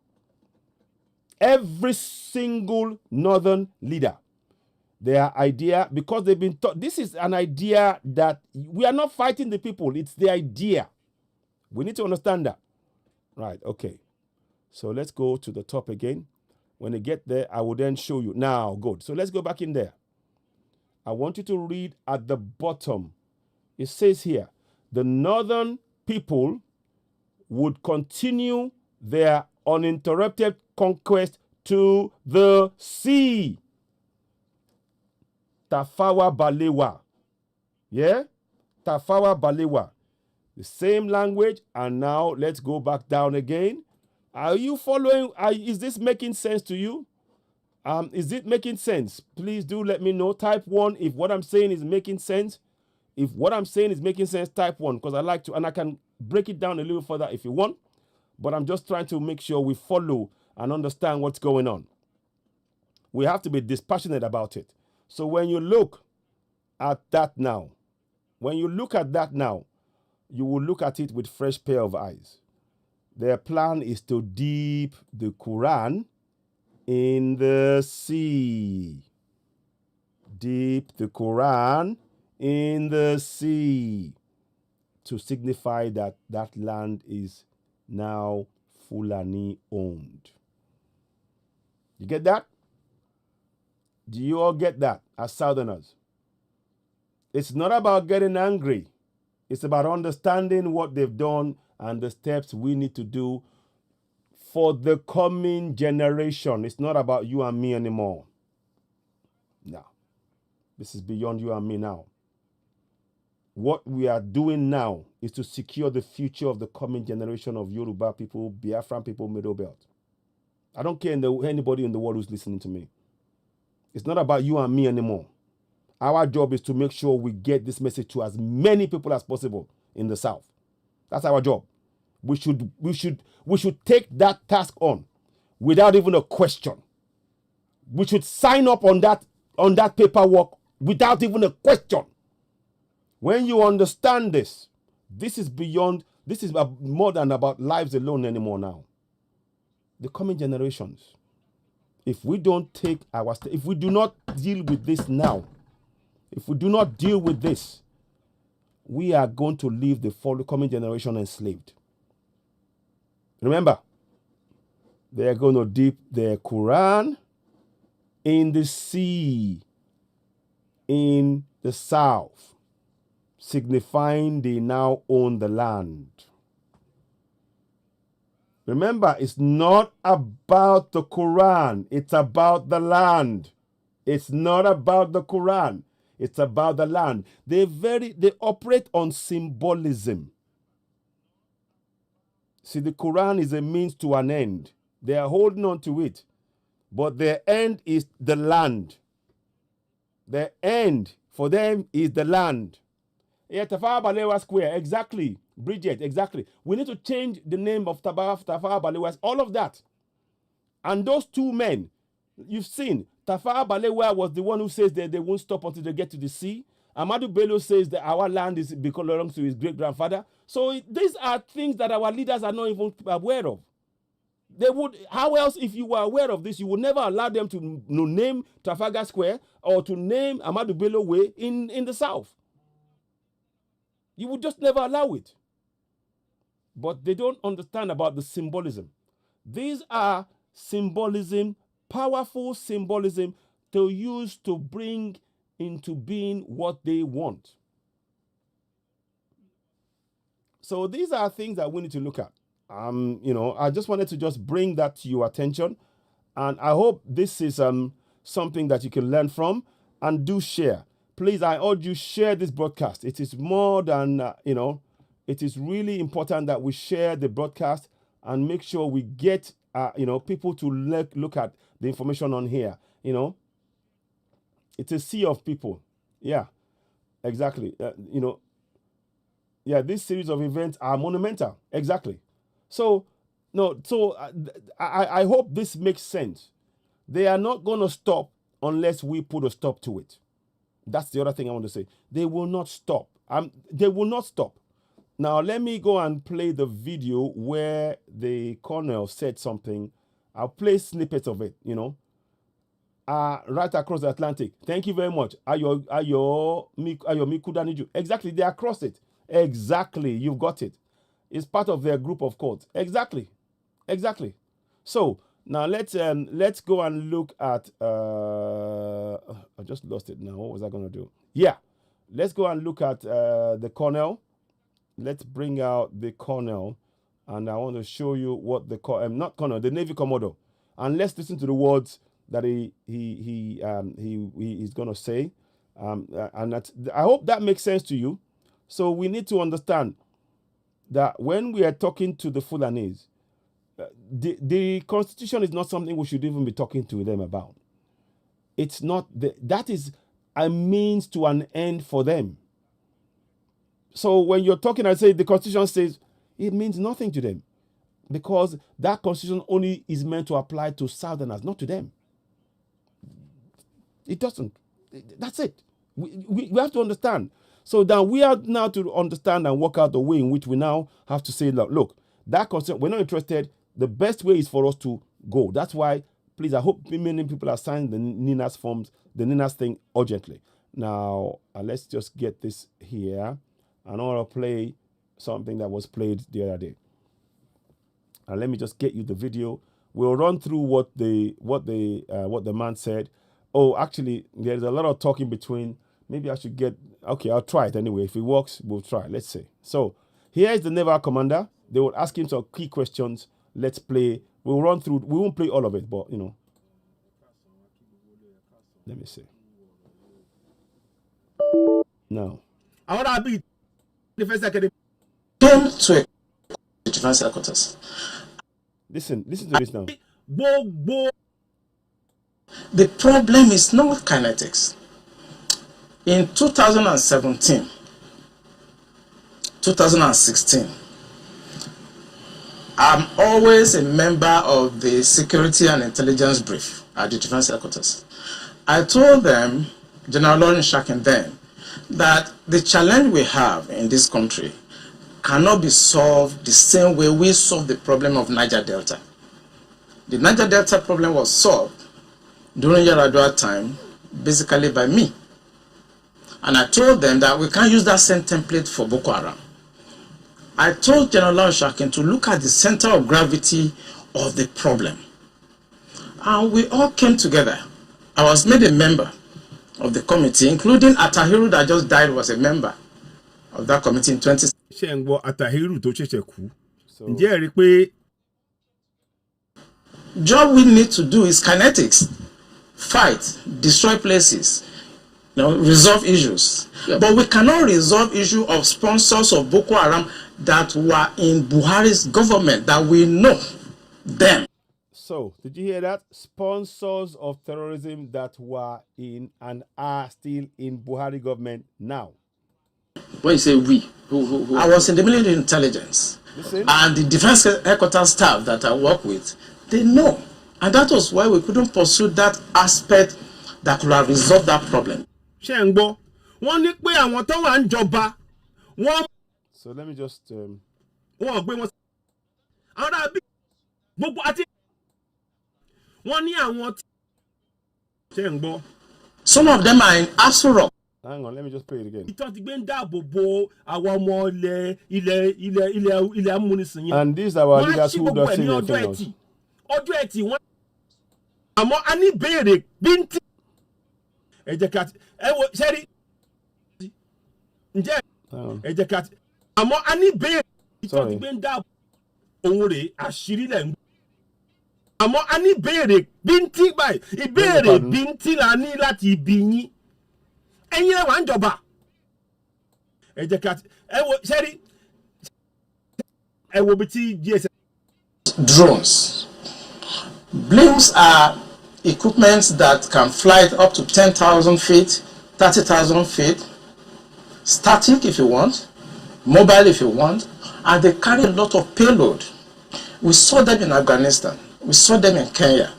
Every single northern leader, their idea, because they've been taught, this is an idea that we are not fighting the people, it's the idea. We need to understand that. Right, okay. So let's go to the top again. When I get there, I will then show you. Now, good. So let's go back in there. I want you to read at the bottom. It says here, the northern people would continue their uninterrupted conquest to the sea. Tafawa Balewa. Yeah? Tafawa Balewa. The same language. And now let's go back down again. Are you following? Is this making sense to you? Is it making sense? Please do let me know. Type 1 if what I'm saying is making sense. If what I'm saying is making sense, type 1, because I like to, and I can break it down a little further if you want. But I'm just trying to make sure we follow and understand what's going on. We have to be dispassionate about it. So when you look at that now, you will look at it with fresh pair of eyes. Their plan is to dip the Quran in the sea. Dip the Quran in the sea to signify that that land is now Fulani owned. You get that? Do you all get that as Southerners? It's not about getting angry. It's about understanding what they've done and the steps we need to do for the coming generation. It's not about you and me anymore. No. This is beyond you and me now. What we are doing now is to secure the future of the coming generation of Yoruba people, Biafran people, Middle Belt. I don't care anybody in the world who's listening to me. It's not about you and me anymore. Our job is to make sure we get this message to as many people as possible in the South. That's our job. We should take that task on without even a question. We should sign up on that paperwork without even a question. When you understand this, this is more than about lives alone anymore now. The coming generations. If we don't take if we do not deal with this now, if we do not deal with this, we are going to leave the coming generation enslaved. Remember, they are going to dip their Quran in the sea in the south, signifying they now own the land. Remember, it's not about the Quran. It's about the land. It's not about the Quran. It's about the land. They operate on symbolism. See, the Quran is a means to an end. They are holding on to it. But their end is the land. Their end for them is the land. Yeah, Tafawa Balewa Square, exactly. Bridget, exactly. We need to change the name of Tafawa Balewa, all of that. And those two men, you've seen, Tafawa Balewa was the one who says that they won't stop until they get to the sea. Amadu Bello says that our land is belongs to his great-grandfather. So these are things that our leaders are not even aware of. They would, how else, if you were aware of this, you would never allow them to name Trafalgar Square or to name Amadu Bello Way in the South. You would just never allow it. But they don't understand about the symbolism. These are symbolism, powerful symbolism to use to bring into being what they want. So these are things that we need to look at. I just wanted to just bring that to your attention, and I hope this is something that you can learn from, and do share. Please, I urge you, share this broadcast. It is more than it is really important that we share the broadcast and make sure we get people to look at the information on here. It's a sea of people. Yeah, exactly. This series of events are monumental. Exactly. So I hope this makes sense. They are not going to stop unless we put a stop to it. That's the other thing I want to say. They will not stop. They will not stop. Now, let me go and play the video where the colonel said something. I'll play snippets of it, right across the Atlantic. Thank you very much. Ayo Mikudaniju. Exactly, they are across it. Exactly, you've got it. It's part of their group of codes. Exactly. So now let's go and look at. I just lost it now. What was I going to do? Yeah, let's go and look at the colonel. Let's bring out the colonel, and I want to show you what the the Navy Commodore, and let's listen to the words that he's going to say, and I hope that makes sense to you. So we need to understand that when we are talking to the Fulanis, the Constitution is not something we should even be talking to them about. It's not that is a means to an end for them. So when you're talking, I say the Constitution says, it means nothing to them, because that Constitution only is meant to apply to Southerners, not to them. It doesn't. That's it. We have to understand. So that we are now to understand and work out the way in which we now have to say, look, that Constitution, we're not interested. The best way is for us to go. That's why, please, I hope many people are signing the NINAS forms, the NINAS thing urgently. Now, let's just get this here. And I want to play something that was played the other day. And let me just get you the video. We'll run through what the man said. Oh, actually, there's a lot of talking between. Maybe I should get. Okay, I'll try it anyway. If it works, we'll try. Let's see. So here is the naval commander. They will ask him some key questions. Let's play. We'll run through. We won't play all of it, but Let me see. Now. I want to be Defense Academy. Came to a defense headquarters. Listen to this now. The problem is not kinetics. In 2017, 2016, I'm always a member of the Security and Intelligence Brief at the Defense Headquarters. I told them, General Lawrence Shakin then, that the challenge we have in this country cannot be solved the same way we solved the problem of Niger Delta. The Niger Delta problem was solved during Yar'Adua time, basically by me. And I told them that we can't use that same template for Boko Haram. I told General Lawrence Shakin to look at the center of gravity of the problem. And we all came together. I was made a member of the committee, including Atahiru that just died was a member of that committee in 2016. So, job we need to do is kinetics. Fight, destroy places, resolve issues. Yep. But we cannot resolve issue of sponsors of Boko Haram that were in Buhari's government, that we know them. So, did you hear that? Sponsors of terrorism that were in and are still in Buhari government now. When you say we, who? I was in the military intelligence. Listen. And the defense headquarters staff that I work with, they know. And that was why we couldn't pursue that aspect that could have resolved that problem. So let me just some of them are in Asura. hang on, let me just play it again. And these are our leaders who don't say anything else. Sorry. àmọ́ a ní béèrè bíntín báyìí ìbéèrè bíntín la ní láti ibi yín ẹ̀yin ẹ̀ wà ń jọba ẹ jẹ́ ká ẹ wo sẹ́rí ẹ wo bí tí GSM. Drones. Blimps are equipments that can fly up to 10,000 feet, 30,000 feet, static if you want, mobile if you want, and they carry a lot of payload. We saw them in Afghanistan. We saw them in Kenya.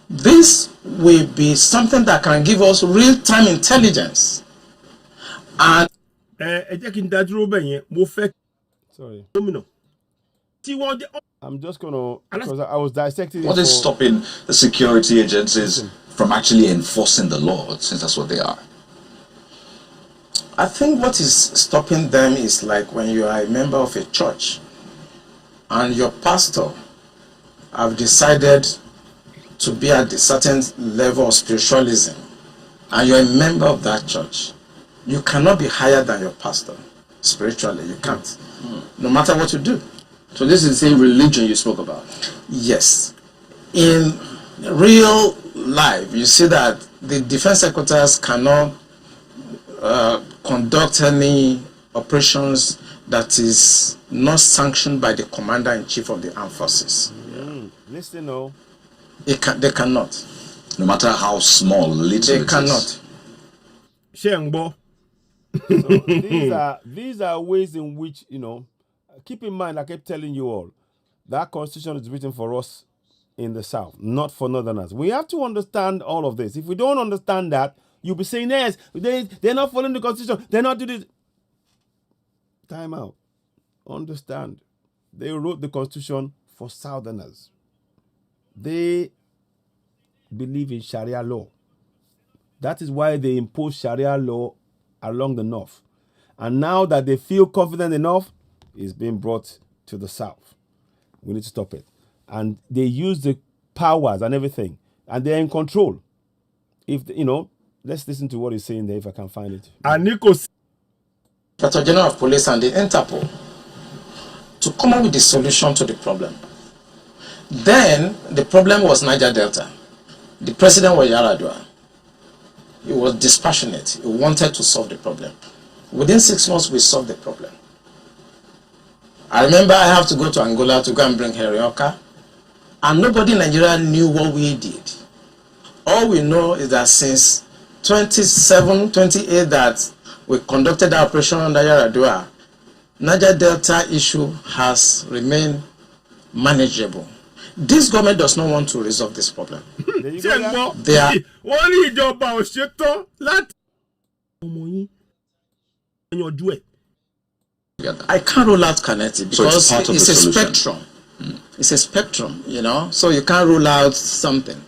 This will be something that can give us real-time intelligence. And sorry. I'm just gonna, because I was dissecting. What is stopping the security agencies from actually enforcing the law, since that's what they are? I think what is stopping them is like when you are a member of a church and your pastor have decided to be at a certain level of spiritualism and you're a member of that church. You cannot be higher than your pastor spiritually. You can't, no matter what you do. So this is the same religion you spoke about? Yes. In real life, you see that the defense secretaries cannot conduct any operations that is not sanctioned by the commander-in-chief of the armed forces. Listen, no. They cannot. No matter how small, little they cannot. So these are ways in which, you know, keep in mind, I kept telling you all, that constitution is written for us in the South, not for Northerners. We have to understand all of this. If we don't understand that, you'll be saying, yes, they're not following the constitution, they're not doing this. Time out. Understand. They wrote the constitution for Southerners. They believe in Sharia law. That is why they impose Sharia law along the North. And now that they feel confident enough, it's being brought to the South. We need to stop it. And they use the powers and everything. And they're in control. If, you know, let's listen to what he's saying there if I can find it. Inspector General of Police and the Interpol to come up with the solution to the problem. Then the problem was Niger Delta. The president was Yaradua. He was dispassionate. He wanted to solve the problem. Within 6 months, we solved the problem. I remember I have to go to Angola to go and bring Herioka, and nobody in Nigeria knew what we did. All we know is that since 27, 28 that we conducted the operation under Yaradua, Niger Delta issue has remained manageable. This government does not want to resolve this problem. They are. I can't rule out Kaneti because so it's a spectrum. It's a spectrum, you know, so you can't rule out something.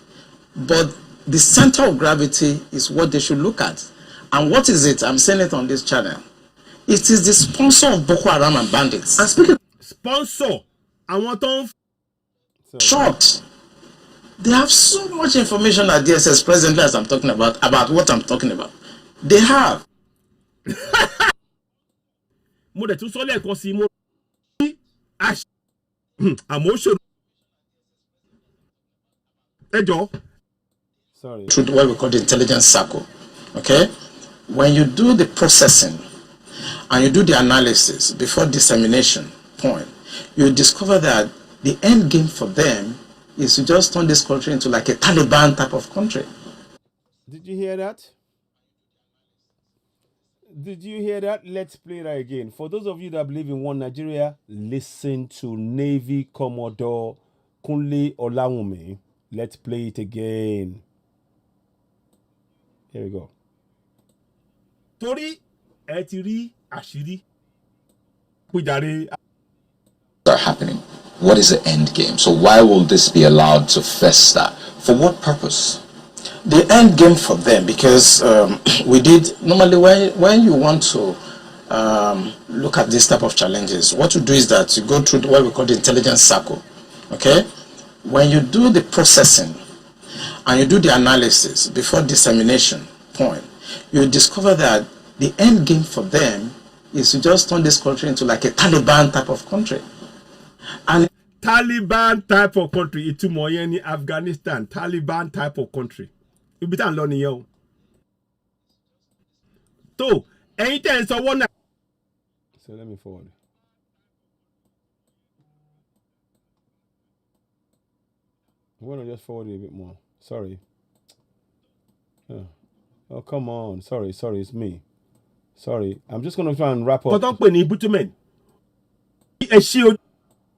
But the center of gravity is what they should look at. And what is it? I'm saying it on this channel. It is the sponsor of Boko Haram and bandits. And speaking sponsor, I want to shocked. They have so much information at DSS presently as I'm talking about what I'm talking about. They have. Sorry. Through what we call the intelligence circle. Okay? When you do the processing and you do the analysis before dissemination point, you discover that the end game for them is to just turn this country into like a Taliban type of country. Did you hear that? Did you hear that? Let's play that again. For those of you that believe in one Nigeria, listen to Navy Commodore Kunle Olawumi. Let's play it again. Here we go. Tori etiri ashiri. Are happening? What is the end game? So why will this be allowed to fester? For what purpose? The end game for them, because we did normally when you want to look at this type of challenges, what you do is that you go through what we call the intelligence circle. Okay, when you do the processing and you do the analysis before dissemination point, you discover that the end game for them is to just turn this country into like a Taliban type of country. And Taliban type of country. Ìtumọ̀ yẹn ní Afghanistan. Taliban type of country. Ibi tá ń lọ nìyẹn o. Tó ẹ̀yin tẹ́ ń sọ wọ́n náà. So let me forward. I'm going to just forward it a bit more. Sorry. Oh, come on. Sorry, it's me. Sorry. I'm just going to try and wrap up.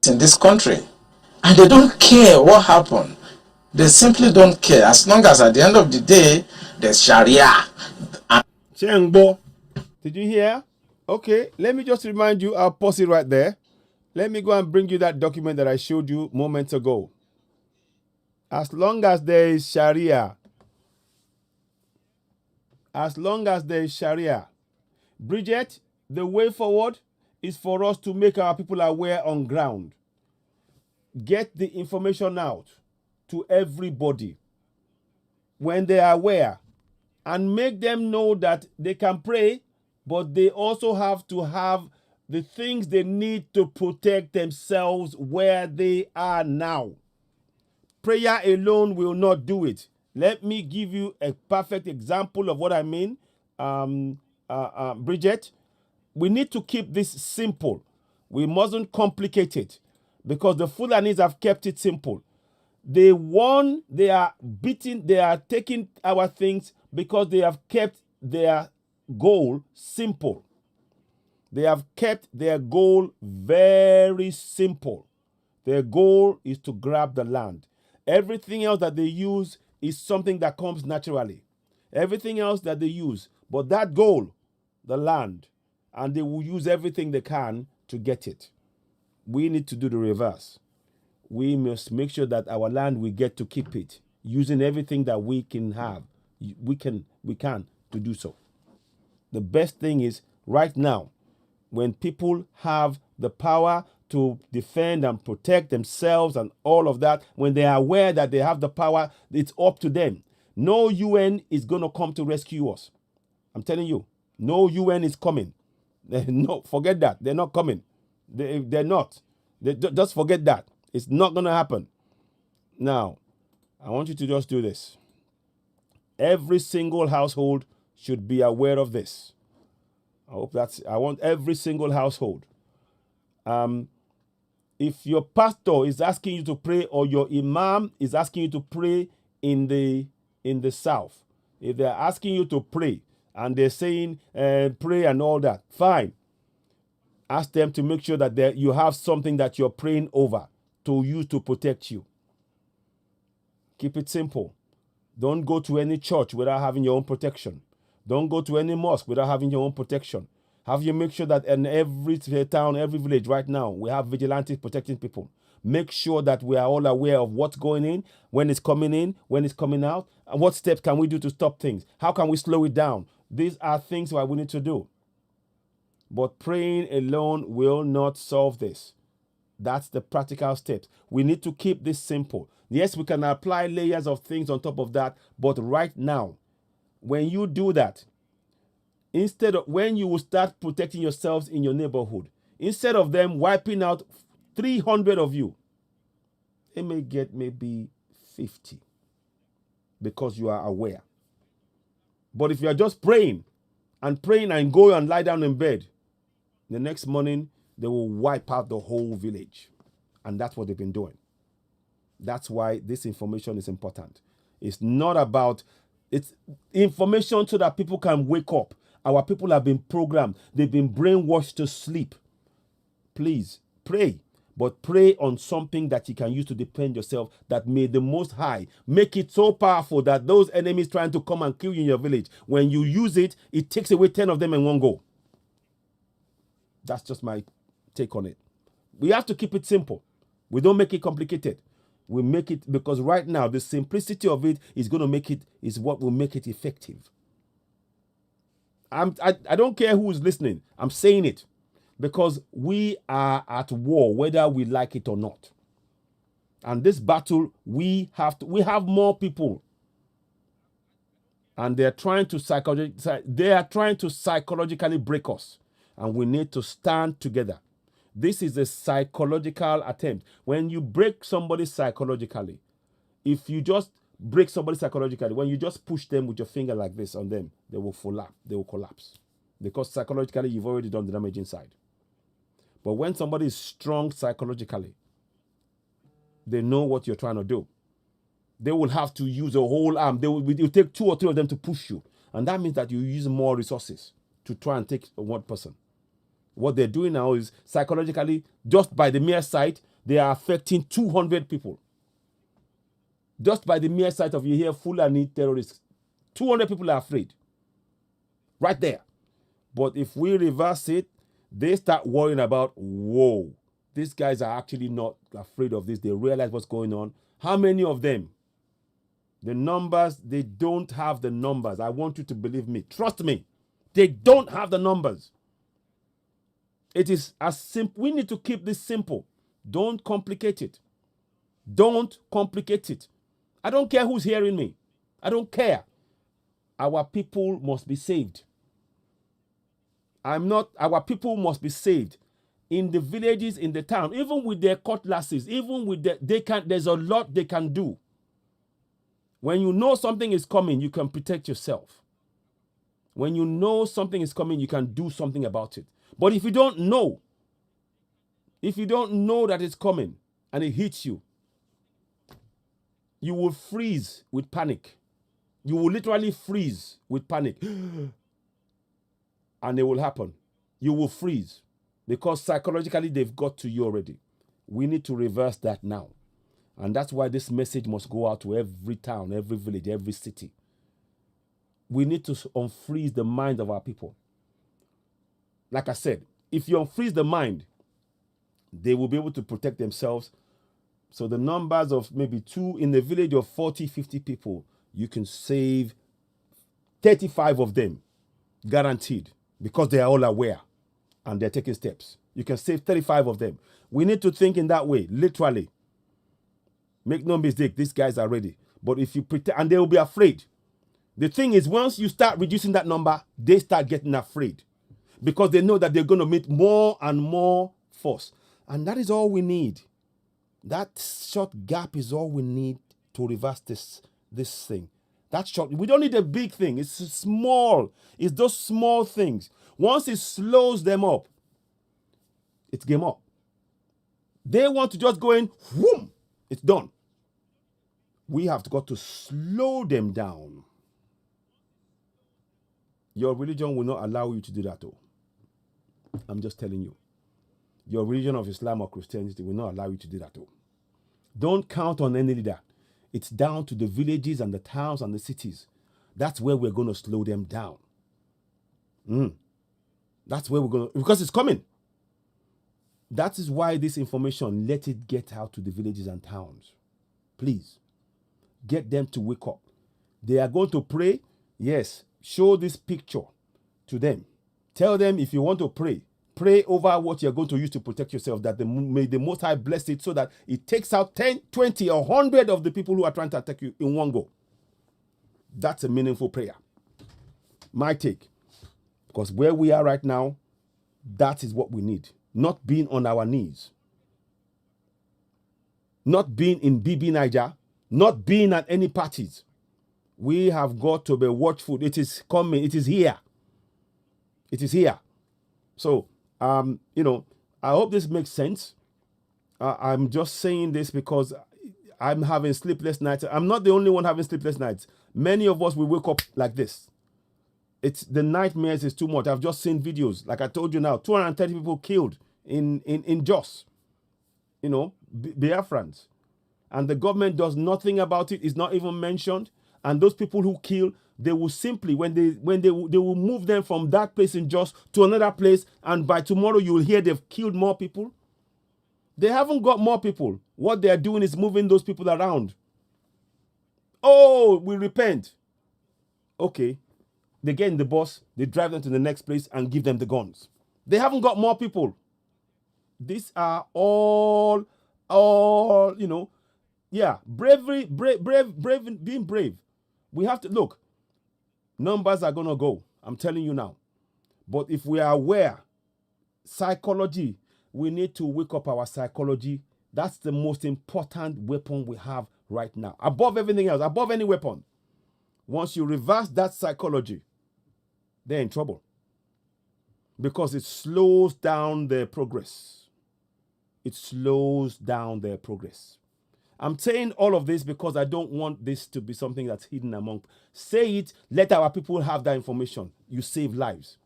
In this country, and they don't care what happened. They simply don't care, as long as at the end of the day there's Sharia. Chengbo, did you hear? Okay, let me just remind you. I'll pause it right there. Let me go and bring you that document that I showed you moments ago. As long as there is Sharia, Bridget, the way forward is for us to make our people aware on ground. Get the information out to everybody when they are aware, and make them know that they can pray, but they also have to have the things they need to protect themselves where they are now. Prayer alone will not do it. Let me give you a perfect example of what I mean, Bridget. We need to keep this simple. We mustn't complicate it, because the Fulanis have kept it simple. They won, they are beating, they are taking our things because they have kept their goal simple. They have kept their goal very simple. Their goal is to grab the land. Everything else that they use is something that comes naturally. Everything else that they use, but that goal, the land, and they will use everything they can to get it. We need to do the reverse. We must make sure that our land, we get to keep it, using everything that we can have. We can to do so. The best thing is right now, when people have the power to defend and protect themselves and all of that, when they are aware that they have the power, it's up to them. No UN is going to come to rescue us. I'm telling you, no UN is coming. No, forget that. They're not coming. They're not. Just forget that. It's not going to happen. Now, I want you to just do this. Every single household should be aware of this. I want every single household. If your pastor is asking you to pray, or your imam is asking you to pray in the south, if they're asking you to pray and they're saying pray and all that, fine. Ask them to make sure that you have something that you're praying over to use to protect you. Keep it simple. Don't go to any church without having your own protection. Don't go to any mosque without having your own protection. Have you make sure that in every town, every village right now, we have vigilantes protecting people. Make sure that we are all aware of what's going in, when it's coming out, and what steps can we do to stop things? How can we slow it down? These are things that we need to do. But praying alone will not solve this. That's the practical steps. We need to keep this simple. Yes, we can apply layers of things on top of that, but right now, when you do that, when you will start protecting yourselves in your neighborhood, instead of them wiping out 300 of you, they may get maybe 50 because you are aware. But if you are just praying and go and lie down in bed, the next morning they will wipe out the whole village. And that's what they've been doing. That's why this information is important. It's not about, it's information so that people can wake up. Our people have been programmed. They've been brainwashed to sleep. Please, pray. but pray on something that you can use to defend yourself, that may the Most High make it so powerful that those enemies trying to come and kill you in your village, when you use it, it takes away 10 of them in one go. That's just my take on it. We have to keep it simple. We don't make it complicated. We make it, because right now the simplicity of it is going to make it, is what will make it effective. I don't care who is listening. I'm saying it because we are at war, whether we like it or not. And this battle, we have more people, and they're trying to psychologically break us, and we need to stand together. This is a psychological attempt. When you break somebody psychologically, if you just break somebody psychologically, when you just push them with your finger like this on them, they will collapse. They will collapse. Because psychologically, you've already done the damage inside. But when somebody is strong psychologically, they know what you're trying to do. They will have to use a whole arm. It will take 2 or 3 of them to push you. And that means that you use more resources to try and take one person. What they're doing now is psychologically, just by the mere sight, they are affecting 200 people. Just by the mere sight of you hear Fulani terrorists, 200 people are afraid. Right there. But if we reverse it, they start worrying about, whoa, these guys are actually not afraid of this. They realize what's going on. How many of them? The numbers, they don't have the numbers. I want you to believe me. Trust me. They don't have the numbers. It is as simple. We need to keep this simple. Don't complicate it. Don't complicate it. I don't care who's hearing me. I don't care. Our people must be saved. Our people must be saved. In the villages, in the town, even with their cutlasses, even with there's a lot they can do. When you know something is coming, you can protect yourself. When you know something is coming, you can do something about it. But if you don't know that it's coming and it hits you, you will freeze with panic. You will literally freeze with panic. And it will happen. You will freeze because psychologically they've got to you already. We need to reverse that now. And that's why this message must go out to every town, every village, every city. We need to unfreeze the mind of our people. Like I said, if you unfreeze the mind, they will be able to protect themselves. So the numbers of maybe 2 in the village of 40, 50 people, you can save 35 of them, guaranteed, because they are all aware and they're taking steps. You can save 35 of them. We need to think in that way, literally. Make no mistake, these guys are ready. But if you pretend, and they will be afraid. The thing is, once you start reducing that number, they start getting afraid because they know that they're going to meet more and more force. And that is all we need. That short gap is all we need to reverse this thing. That short, we don't need a big thing. It's small. It's those small things. Once it slows them up, it's game up. They want to just go in, whoom, it's done. We have got to slow them down. Your religion will not allow you to do that, though. I'm just telling you. Your religion of Islam or Christianity will not allow you to do that, though. Don't count on any leader. It's down to the villages and the towns and the cities. That's where we're going to slow them down. That's where we're going to, because it's coming. That is why this information, let it get out to the villages and towns. Please, get them to wake up. They are going to pray. Yes, show this picture to them. Tell them if you want to pray, pray over what you're going to use to protect yourself, that may the Most High bless it so that it takes out 10, 20, or 100 of the people who are trying to attack you in one go. That's a meaningful prayer. My take. Because where we are right now, that is what we need. Not being on our knees. Not being in BB Niger. Not being at any parties. We have got to be watchful. It is coming. It is here. It is here. So, I hope this makes sense. I'm just saying this because I'm having sleepless nights. I'm not the only one having sleepless nights. Many of us will wake up like this. It's the nightmares is too much. I've just seen videos. Like I told you now, 230 people killed in Jos. Biafrans. And the government does nothing about it. It's not even mentioned. And those people who kill, they will simply, they will move them from that place in Jos to another place, and by tomorrow you will hear they've killed more people. They haven't got more people. What they are doing is moving those people around. Oh, we repent. Okay. They get in the bus, they drive them to the next place and give them the guns. They haven't got more people. These are all, bravery, being brave. We have to, look, numbers are going to go. I'm telling you now. But if we are aware, psychology, we need to wake up our psychology. That's the most important weapon we have right now. Above everything else, above any weapon. Once you reverse that psychology, they're in trouble. Because it slows down their progress. It slows down their progress. I'm saying all of this because I don't want this to be something that's hidden among. Say it, let our people have that information. You save lives.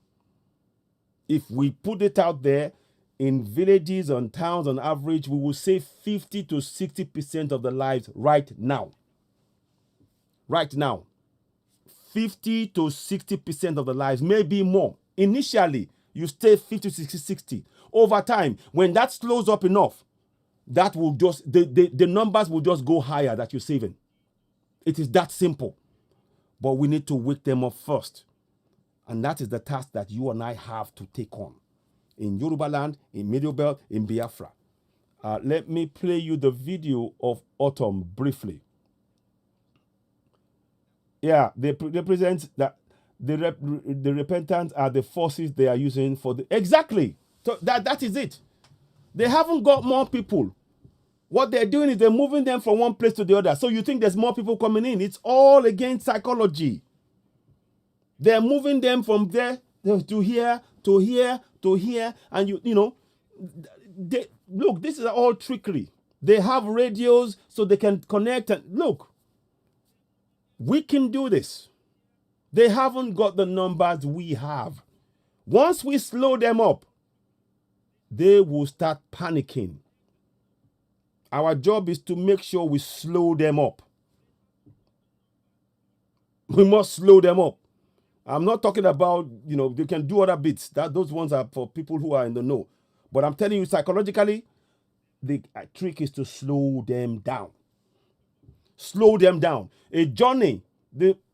If we put it out there, in villages and towns on average, we will save 50 to 60% of the lives right now. Right now. 50 to 60% of the lives, maybe more. Initially, you stay 50, 60, 60. Over time, when that slows up enough, that will just, the numbers will just go higher that you're saving. It is that simple. But we need to wake them up first. And that is the task that you and I have to take on. In Yoruba land, in Middle Belt, in Biafra. Let me play you the video of Autumn briefly. Yeah, they present that the repentance are the forces they are using for the... Exactly. So that is it. They haven't got more people. What they're doing is they're moving them from one place to the other. So you think there's more people coming in. It's all against psychology. They're moving them from there to here, to here, to here. And look, this is all trickery. They have radios so they can connect. And look, we can do this. They haven't got the numbers we have. Once we slow them up, they will start panicking. Our job is to make sure we slow them up. We must slow them up. I'm not talking about, they can do other bits. Those ones are for people who are in the know. But I'm telling you, psychologically, the trick is to slow them down. Slow them down. A journey.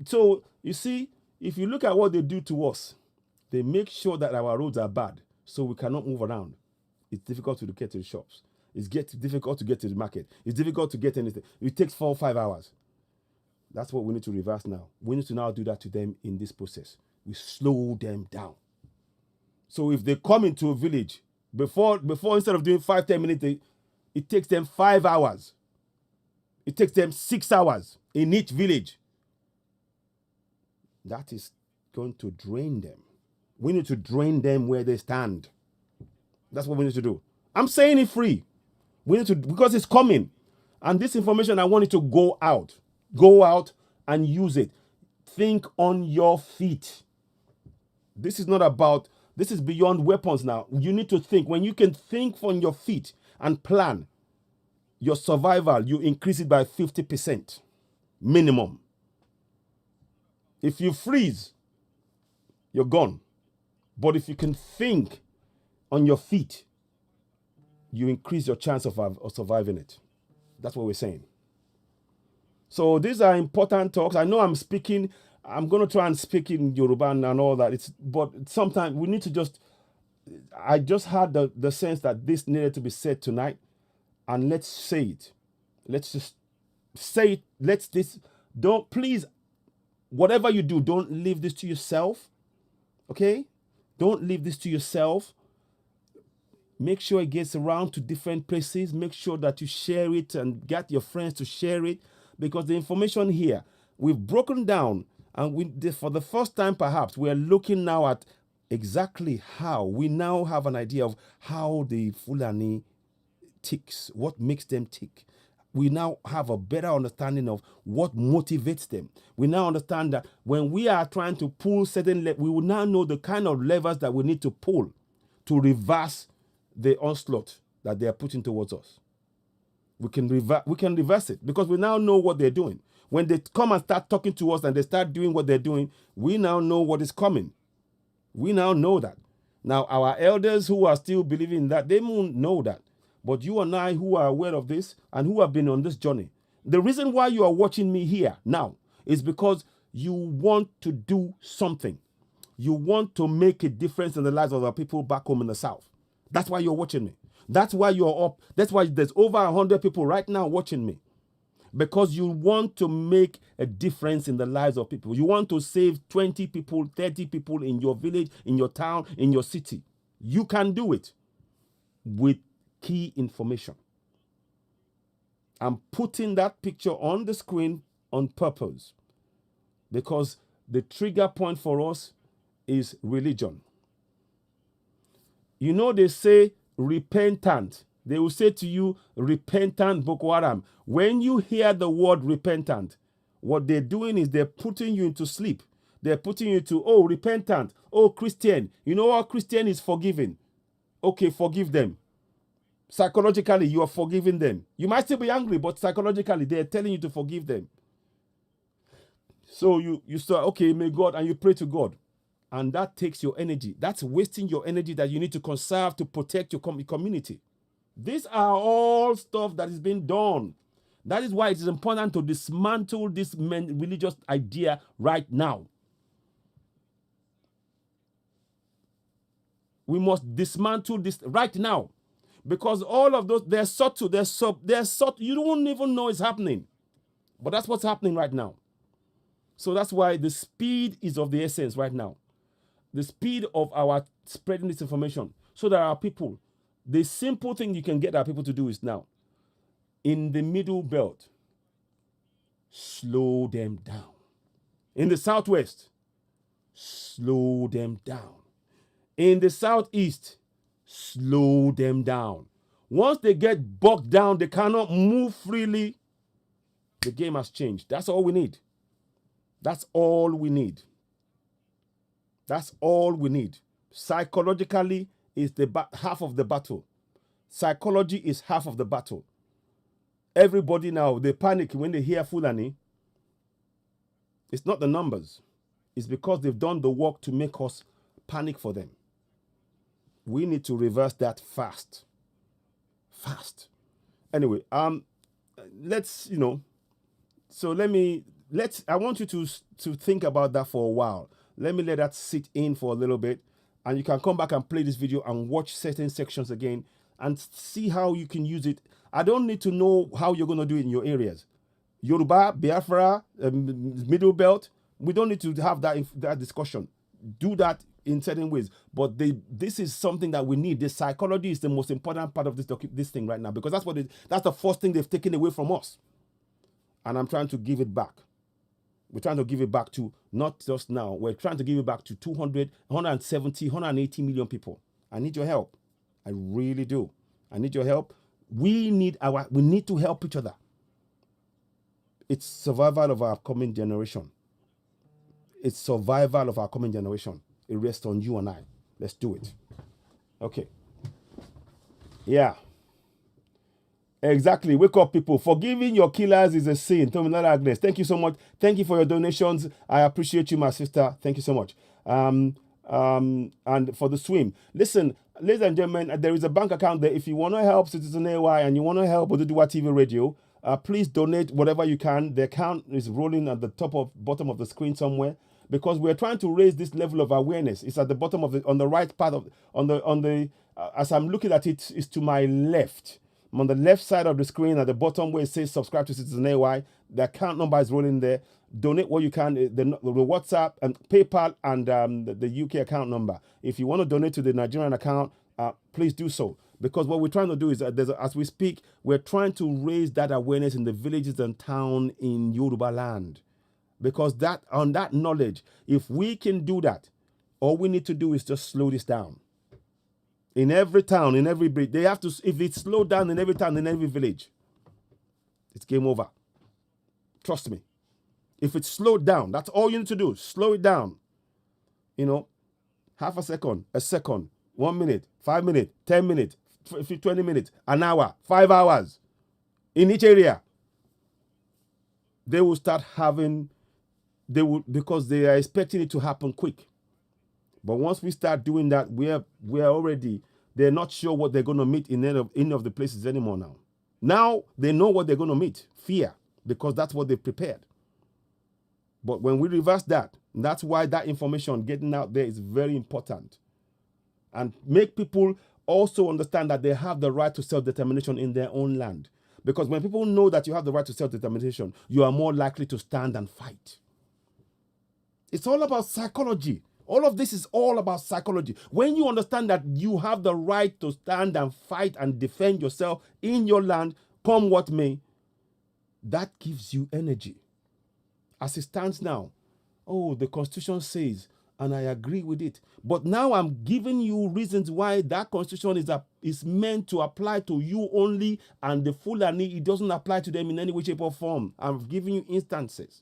So, you see, if you look at what they do to us, they make sure that our roads are bad, so we cannot move around. It's difficult to get to the shops. It's difficult to get to the market. It's difficult to get anything. It takes 4 or 5 hours. That's what we need to reverse now. We need to now do that to them in this process. We slow them down. So if they come into a village, before instead of doing 5-10 minutes, it takes them 5 hours. It takes them 6 hours in each village. That is going to drain them. We need to drain them where they stand. That's what we need to do. I'm saying it free. We need to, because it's coming. And this information, I want it to go out. Go out and use it. Think on your feet. This is beyond weapons now. You need to think. When you can think on your feet and plan your survival, you increase it by 50% minimum. If you freeze, you're gone. But if you can think on your feet, you increase your chance of surviving it. That's what we're saying. So these are important talks. I know I'm going to try and speak in Yoruba and all that. But sometimes we need to I just had the sense that this needed to be said tonight. And let's say it. Let's just say it. Please, whatever you do, don't leave this to yourself. Okay? Don't leave this to yourself. Make sure it gets around to different places. Make sure that you share it and get your friends to share it. Because the information here, we've broken down, and for the first time perhaps, we're looking now at exactly how. We now have an idea of how the Fulani ticks, what makes them tick. We now have a better understanding of what motivates them. We now understand that when we are trying to pull certain levers, we will now know the kind of levers that we need to pull to reverse the onslaught that they are putting towards us. We can reverse it because we now know what they're doing. When they come and start talking to us and they start doing what they're doing, we now know what is coming. We now know that. Now, our elders who are still believing that, they won't know that. But you and I who are aware of this and who have been on this journey, the reason why you are watching me here now is because you want to do something. You want to make a difference in the lives of the people back home in the South. That's why you're watching me. That's why you're up. That's why there's over 100 people right now watching me. Because you want to make a difference in the lives of people. You want to save 20 people, 30 people in your village, in your town, in your city. You can do it with key information. I'm putting that picture on the screen on purpose because the trigger point for us is religion. You know, they say repentant. They will say to you, repentant Boko Haram. When you hear the word repentant, what they're doing is they're putting you into sleep. They're putting you to, oh, repentant. Oh, Christian. You know what? Christian is forgiving. Okay, forgive them. Psychologically, you are forgiving them. You might still be angry, but psychologically, they're telling you to forgive them. So you start, okay, may God, and you pray to God. And that takes your energy. That's wasting your energy that you need to conserve to protect your community. These are all stuff that is being done. That is why it is important to dismantle this religious idea right now. We must dismantle this right now. Because all of those, they're subtle, they're subtle. You don't even know it's happening. But that's what's happening right now. So that's why the speed is of the essence right now. The speed of our spreading this information. So that our people, the simple thing you can get our people to do is now, in the middle belt, slow them down. In the southwest, slow them down. In the southeast, slow them down. Once they get bogged down, they cannot move freely, the game has changed. That's all we need. That's all we need. That's all we need. Psychologically is the half of the battle. Psychology is half of the battle. Everybody now, they panic when they hear Fulani. It's not the numbers. It's because they've done the work to make us panic for them. We need to reverse that fast. Fast. Anyway, let's, so I want you to think about that for a while. Let me let that sit in for a little bit, and you can come back and play this video and watch certain sections again and see how you can use it. I don't need to know how you're going to do it in your areas. Yoruba, Biafra, Middle Belt, we don't need to have that discussion. Do that in certain ways. But this is something that we need. The psychology is the most important part of this thing right now, because that's the first thing they've taken away from us. And I'm trying to give it back. We're trying to give it back to, not just now, we're trying to give it back to 200, 170, 180 million people. I need your help. I really do. I need your help. We need to help each other. It's survival of our coming generation. It's survival of our coming generation. It rests on you and I. Let's do it. Okay. Yeah. Exactly. Wake up, people. Forgiving your killers is a sin. Tominala Agnes, thank you so much. Thank you for your donations. I appreciate you, my sister. Thank you so much. And for the swim. Listen, ladies and gentlemen, there is a bank account there. If you want to help Citizen AY and you want to help Oduduwa TV Radio, please donate whatever you can. The account is rolling at the bottom of the screen somewhere, because we're trying to raise this level of awareness. It's at the bottom on the right part as I'm looking at it, is to my left. I'm on the left side of the screen at the bottom where it says subscribe to Citizen AY. The account number is rolling there. Donate what you can. The WhatsApp and PayPal and the UK account number. If you want to donate to the Nigerian account, please do so. Because what we're trying to do is, as we speak, we're trying to raise that awareness in the villages and town in Yoruba land. Because on that knowledge, if we can do that, all we need to do is just slow this down. In every town, in every village, they have to. If it's slowed down in every town, in every village, it's game over. Trust me. If it's slowed down, that's all you need to do. Slow it down. Half a second, 1 minute, 5 minutes, 10 minutes, 20 minutes, an hour, 5 hours. in each area. They will start having, because they are expecting it to happen quick. But once we start doing that, we are already, they're not sure what they're going to meet in any of the places anymore now. Now they know what they're going to meet, fear, because that's what they prepared. But when we reverse that, that's why that information getting out there is very important. And make people also understand that they have the right to self-determination in their own land. Because when people know that you have the right to self-determination, you are more likely to stand and fight. It's all about psychology. All of this is all about psychology. When you understand that you have the right to stand and fight and defend yourself in your land, come what may, that gives you energy. As it stands now, oh, the Constitution says, and I agree with it. But now I'm giving you reasons why that Constitution is meant to apply to you only, and the Fulani, it doesn't apply to them in any way, shape, or form. I'm giving you instances.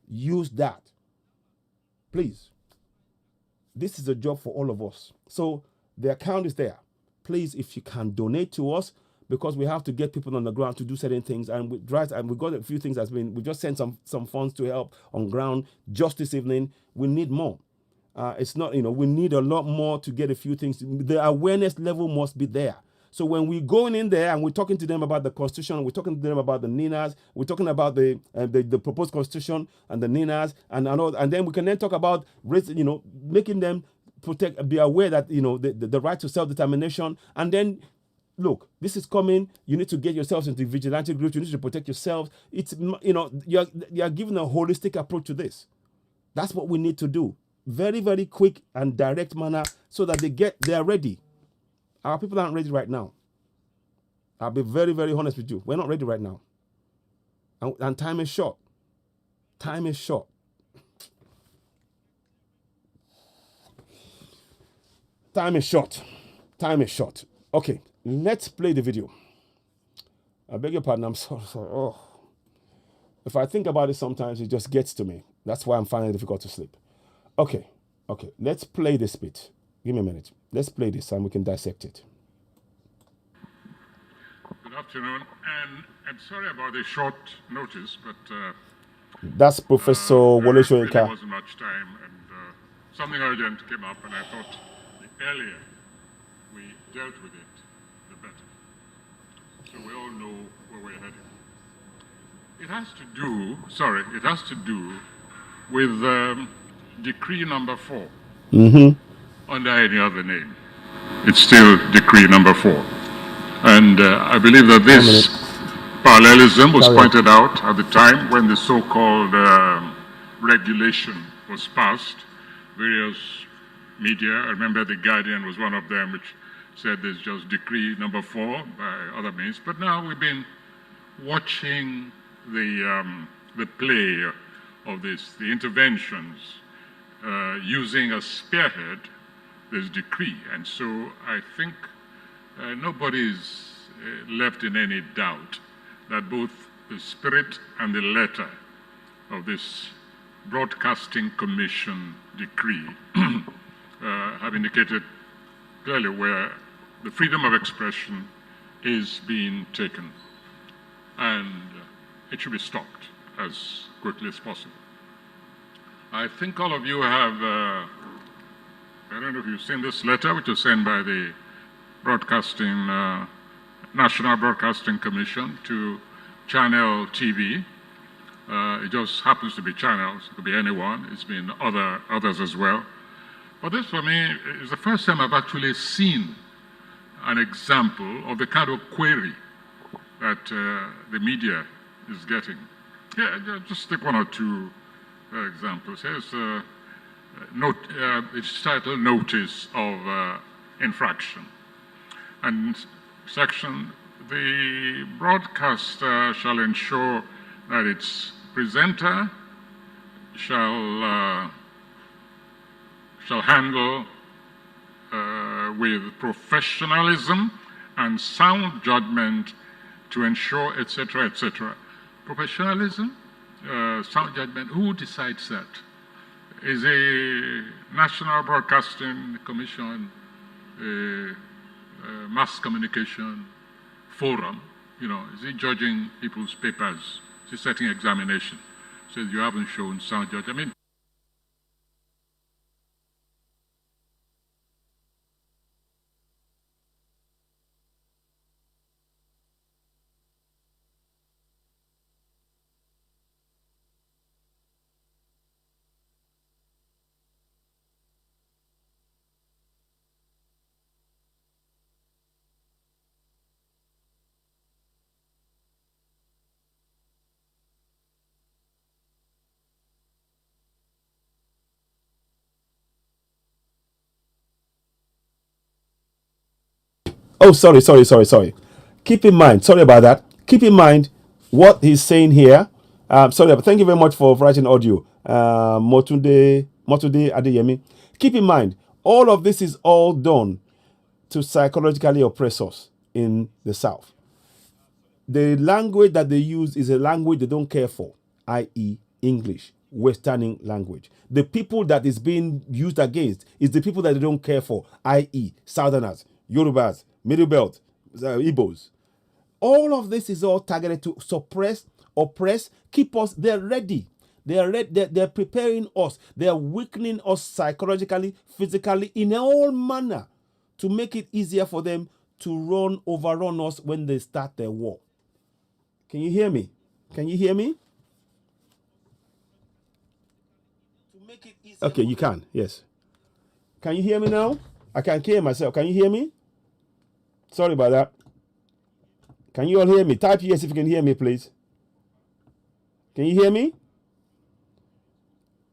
Use that. Please. This is a job for all of us. So the account is there. Please, if you can donate to us, because we have to get people on the ground to do certain things, and we got a few things we just sent some funds to help on ground just this evening. We need more. It's not, we need a lot more to get a few things. The awareness level must be there. So when we're going in there and we're talking to them about the Constitution, we're talking to them about the NINAs, we're talking about the proposed Constitution and the NINAs, and then we can then talk about, making them be aware that, the right to self-determination. And then, look, this is coming. You need to get yourselves into vigilante groups. You need to protect yourselves. It's, you're given a holistic approach to this. That's what we need to do. Very, very quick and direct manner, so that they are ready. Our people aren't ready right now. I'll be very, very honest with you. We're not ready right now. And time is short. Time is short. Time is short. Time is short. Okay, let's play the video. I beg your pardon, I'm sorry. Oh. If I think about it sometimes, it just gets to me. That's why I'm finding it difficult to sleep. Okay, let's play this bit. Give me a minute. Let's play this and we can dissect it. Good afternoon, and I'm sorry about the short notice, but that's Professor Wole Soyinka. There wasn't much time, and something urgent came up, and I thought the earlier we dealt with it, the better. So we all know where we're heading. It has to do with Decree number 4. Under any other name. It's still Decree number 4. And I believe that this parallelism was pointed out at the time when the so-called regulation was passed. Various media, I remember The Guardian was one of them, which said there's just Decree number 4 by other means. But now we've been watching the play of this, the interventions, using a spearhead this decree. And so I think nobody's left in any doubt that both the spirit and the letter of this Broadcasting Commission decree have indicated clearly where the freedom of expression is being taken, and it should be stopped as quickly as possible. I think all of you have, I don't know if you've seen this letter, which was sent by the National Broadcasting Commission to Channel TV. It just happens to be channels, it could be anyone, it's been others as well. But this for me is the first time I've actually seen an example of the kind of query that the media is getting. Yeah, just take one or two examples. Here's it's titled Notice of Infraction. And section, the broadcaster shall ensure that its presenter shall handle with professionalism and sound judgment to ensure, etc., etc. Professionalism, sound judgment, who decides that? Is a National Broadcasting Commission a mass communication forum Is he judging people's papers? Is he setting examination? Says you haven't shown sound judgment. I mean, Oh, sorry. Keep in mind, sorry about that. Keep in mind what he's saying here. Sorry, but thank you very much for writing audio. Motunde Adeyemi. Keep in mind, all of this is all done to psychologically oppress us in the South. The language that they use is a language they don't care for, i.e., English, Westerning language. The people that is being used against is the people that they don't care for, i.e., Southerners, Yorubas, Middle Belt, Igbos. All of this is all targeted to suppress, oppress, keep us. They're ready. They're preparing us. They're weakening us psychologically, physically, in all manner to make it easier for them to overrun us when they start their war. Can you hear me? Can you hear me? Okay, you can. Yes. Can you hear me now? I can't hear myself. Can you hear me? Sorry about that. Can you all hear me? Type yes if you can hear me, please. Can you hear me?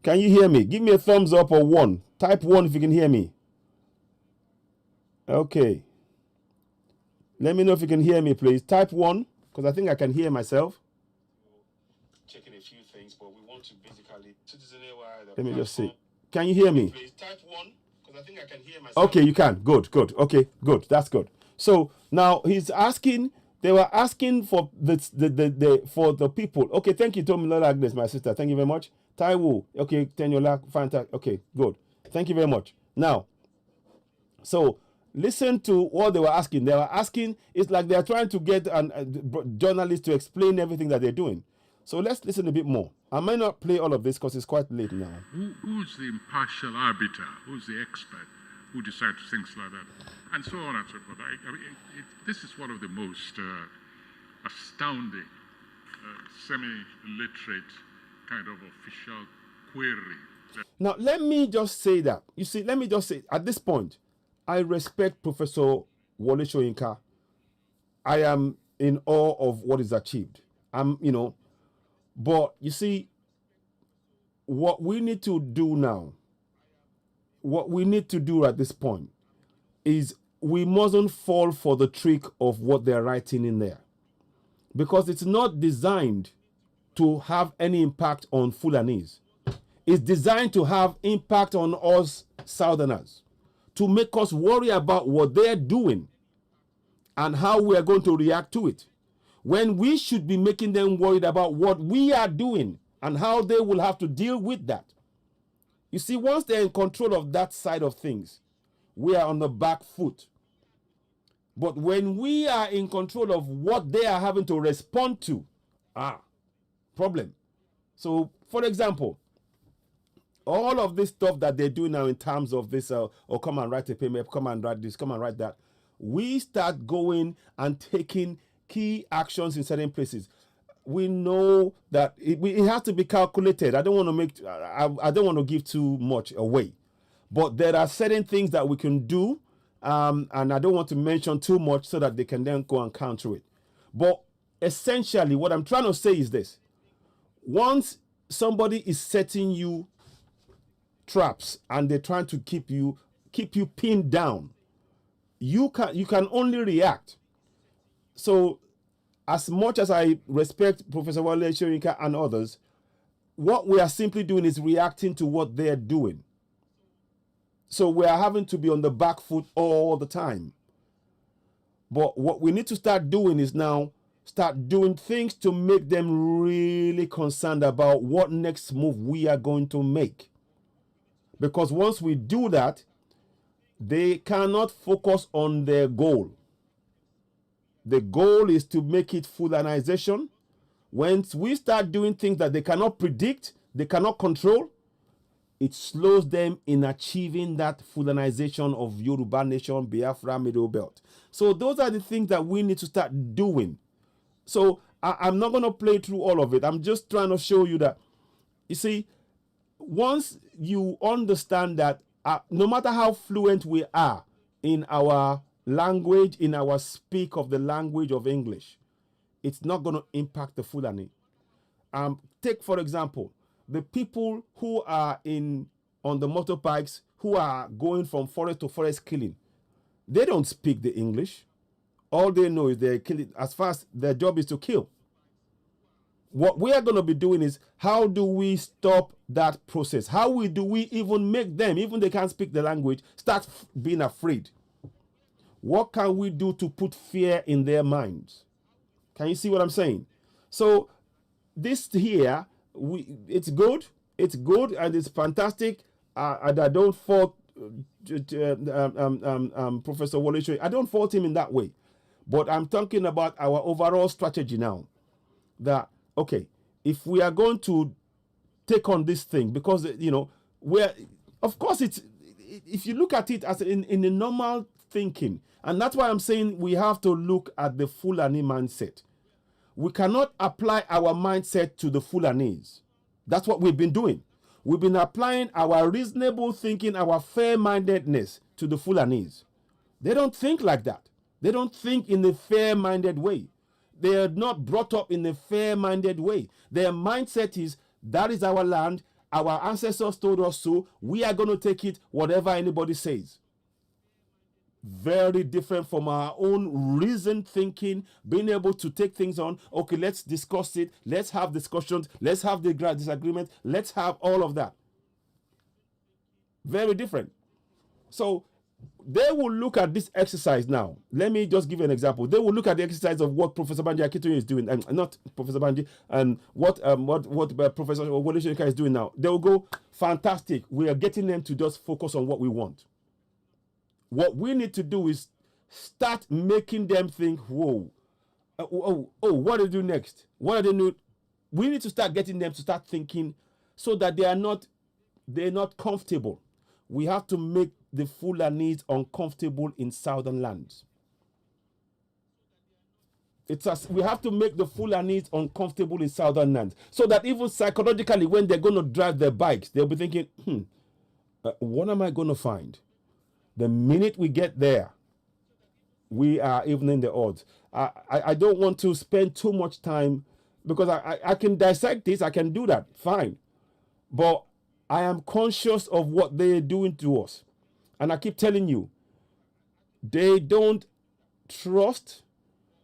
Can you hear me? Give me a thumbs up or one. Type one if you can hear me. Okay. Let me know if you can hear me, please. Type one, because I think I can hear myself. Checking a few things, but we want to basically... Let me just see. Can you hear me? Please type one, because I think I can hear myself. Okay, you can. Good. Okay, good. That's good. So now he's asking... They were asking for for the people. Okay, thank you, Tomilola Agnes, my sister. Thank you very much. Taiwo. Okay, Tenyola. Fantastic. Okay, good. Thank you very much. Now, so listen to what they were asking. They were asking, it's like they're trying to get journalists to explain everything that they're doing. So let's listen a bit more. I might not play all of this because it's quite late now. Who's the impartial arbiter? Who's the expert who decides things like that? And so on and so forth. I mean, this is one of the most astounding, semi-literate kind of official query. Now, let me just say that. You see, let me just say, at this point, I respect Professor Wole Soyinka. I am in awe of what is achieved. But you see, what we need to do now, what we need to do at this point is we mustn't fall for the trick of what they're writing in there, because it's not designed to have any impact on Fulanis. It's designed to have impact on us Southerners, to make us worry about what they're doing and how we are going to react to it, when we should be making them worried about what we are doing and how they will have to deal with that. You see, once they're in control of that side of things, we are on the back foot. But when we are in control of what they are having to respond to, problem. So, for example, all of this stuff that they do now in terms of this, come and write a payment, come and write this, come and write that, we start going and taking key actions in certain places. We know that it has to be calculated. I don't want to give too much away, but there are certain things that we can do, and I don't want to mention too much so that they can then go and counter it. But essentially, what I'm trying to say is this: once somebody is setting you traps and they're trying to keep you pinned down, you can only react. So, as much as I respect Professor Wole Soyinka and others, what we are simply doing is reacting to what they're doing. So we are having to be on the back foot all the time. But what we need to start doing is now start doing things to make them really concerned about what next move we are going to make. Because once we do that, they cannot focus on their goal. The goal is to make it Fulanization. Once we start doing things that they cannot predict, they cannot control, it slows them in achieving that Fulanization of Yoruba Nation, Biafra, Middle Belt. So those are the things that we need to start doing. So I'm not going to play through all of it. I'm just trying to show you that, you see, once you understand that no matter how fluent we are in our language, in our speak of the language of English, it's not going to impact the Fulani. Take, for example, the people who are on the motorbikes, who are going from forest to forest killing. They don't speak the English. All they know is they're killing. As far as their job is to kill. What we are going to be doing is, how do we stop that process? How do we even make them, even they can't speak the language, start being afraid? What can we do to put fear in their minds? Can you see what I'm saying? So this here, it's good, and it's fantastic. And I don't fault Professor Wole. I don't fault him in that way, but I'm talking about our overall strategy now. That, okay, if we are going to take on this thing, because of course if you look at it as in a normal thinking, and that's why I'm saying we have to look at the Fulani mindset. We cannot apply our mindset to the Fulanis. That's what we've been doing. We've been applying our reasonable thinking, our fair-mindedness to the Fulanis. They don't think like that. They don't think in a fair-minded way. They are not brought up in a fair-minded way. Their mindset is, that is our land. Our ancestors told us so. We are going to take it, whatever anybody says. Very different from our own reasoned thinking, being able to take things on. Okay, let's discuss it. Let's have discussions. Let's have the disagreement. Let's have all of that. Very different. So they will look at this exercise now. Let me just give you an example. They will look at the exercise of what Professor Banji Akintoye is doing, and not Professor Banji, and what Professor Wole Soyinka is doing now. They will go, fantastic. We are getting them to just focus on what we want. What we need to do is start making them think, whoa, what do they do next? What are they doing? We need to start getting them to start thinking, so that they're not comfortable. We have to make the Fulanis uncomfortable in southern lands. We have to make the Fulanis uncomfortable in southern lands, so that even psychologically, when they're going to drive their bikes, they'll be thinking, what am I going to find? The minute we get there, we are evening the odds. I don't want to spend too much time, because I can dissect this, I can do that, fine. But I am conscious of what they're doing to us. And I keep telling you, they don't trust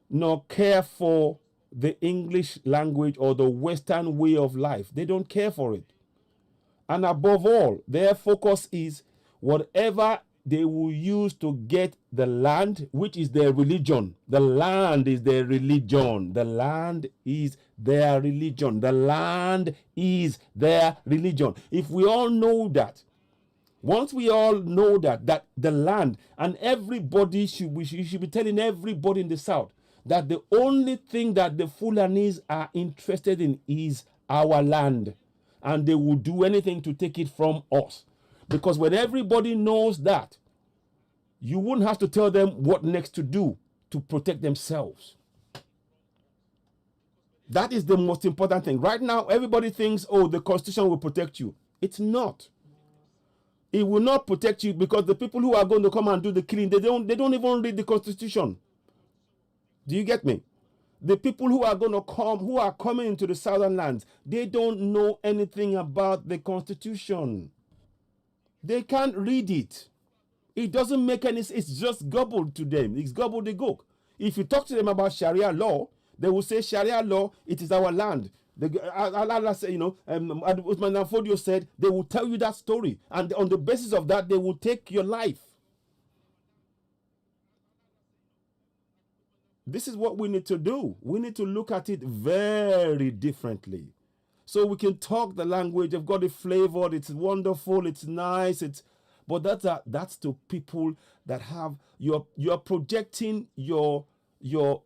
nor care for the English language or the Western way of life. They don't care for it. And above all, their focus is whatever they will use to get the land, which is their religion. The land is their religion. The land is their religion. The land is their religion. If we all know that, once we all know that the land, and everybody should be telling everybody in the South that the only thing that the Fulanis are interested in is our land, and they will do anything to take it from us. Because when everybody knows that, you wouldn't have to tell them what next to do to protect themselves. That is the most important thing. Right now, everybody thinks, oh, the Constitution will protect you. It's not. It will not protect you, because the people who are going to come and do the killing, they don't even read the Constitution. Do you get me? The people who are going to come, who are coming into the southern lands, they don't know anything about the Constitution. They can't read it. It doesn't make any sense. It's just gobbled to them. It's gobbledygook. If you talk to them about Sharia law, they will say Sharia law, it is our land. Allah said, Usman Fodio said, they will tell you that story. And on the basis of that, they will take your life. This is what we need to do. We need to look at it very differently. So we can talk the language. They've got it flavored. It's wonderful. It's nice. But that's to people that have, you're projecting your your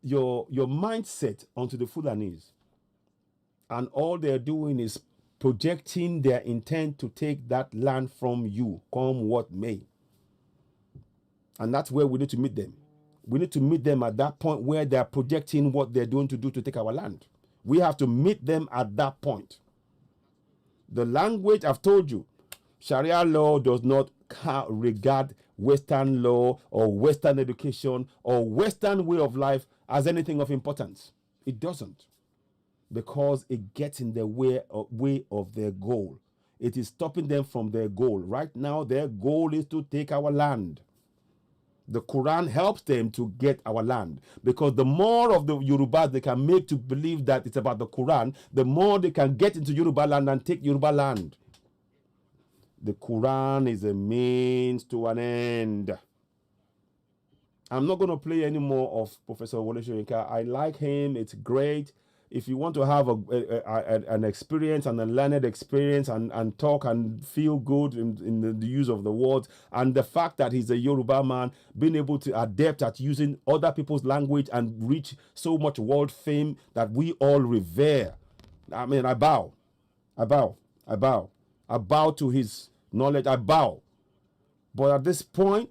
mindset onto the Fulanis, and all they're doing is projecting their intent to take that land from you, come what may. And that's where we need to meet them. We need to meet them at that point where they're projecting what they're doing to do to take our land. We have to meet them at that point. The language, I've told you, Sharia law does not regard Western law or Western education or Western way of life as anything of importance. It doesn't, because it gets in the way of their goal. It is stopping them from their goal. Right now, their goal is to take our land. The Quran helps them to get our land, because the more of the Yorubas they can make to believe that it's about the Quran, the more they can get into Yoruba land and take Yoruba land. The Quran is a means to an end. I'm not going to play any more of Professor Wole Soyinka. I like him. It's great. If you want to have an experience and a learned experience and talk and feel good in the use of the words, and the fact that he's a Yoruba man, being able to adapt at using other people's language and reach so much world fame that we all revere. I mean, I bow to his knowledge. I bow. But at this point,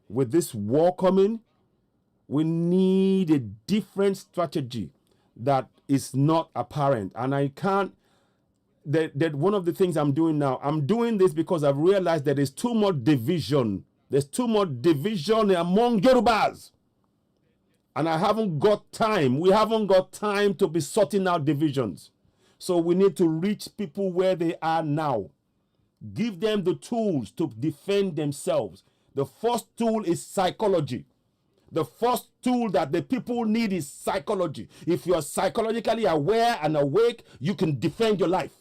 with this war coming, we need a different strategy that is not apparent. And I can't, that one of the things I'm doing now, I'm doing this because I've realized that there's too much division. There's too much division among Yorubas. And I haven't got time. We haven't got time to be sorting out divisions. So we need to reach people where they are now. Give them the tools to defend themselves. The first tool is psychology. The first tool that the people need is psychology. If you are psychologically aware and awake, you can defend your life.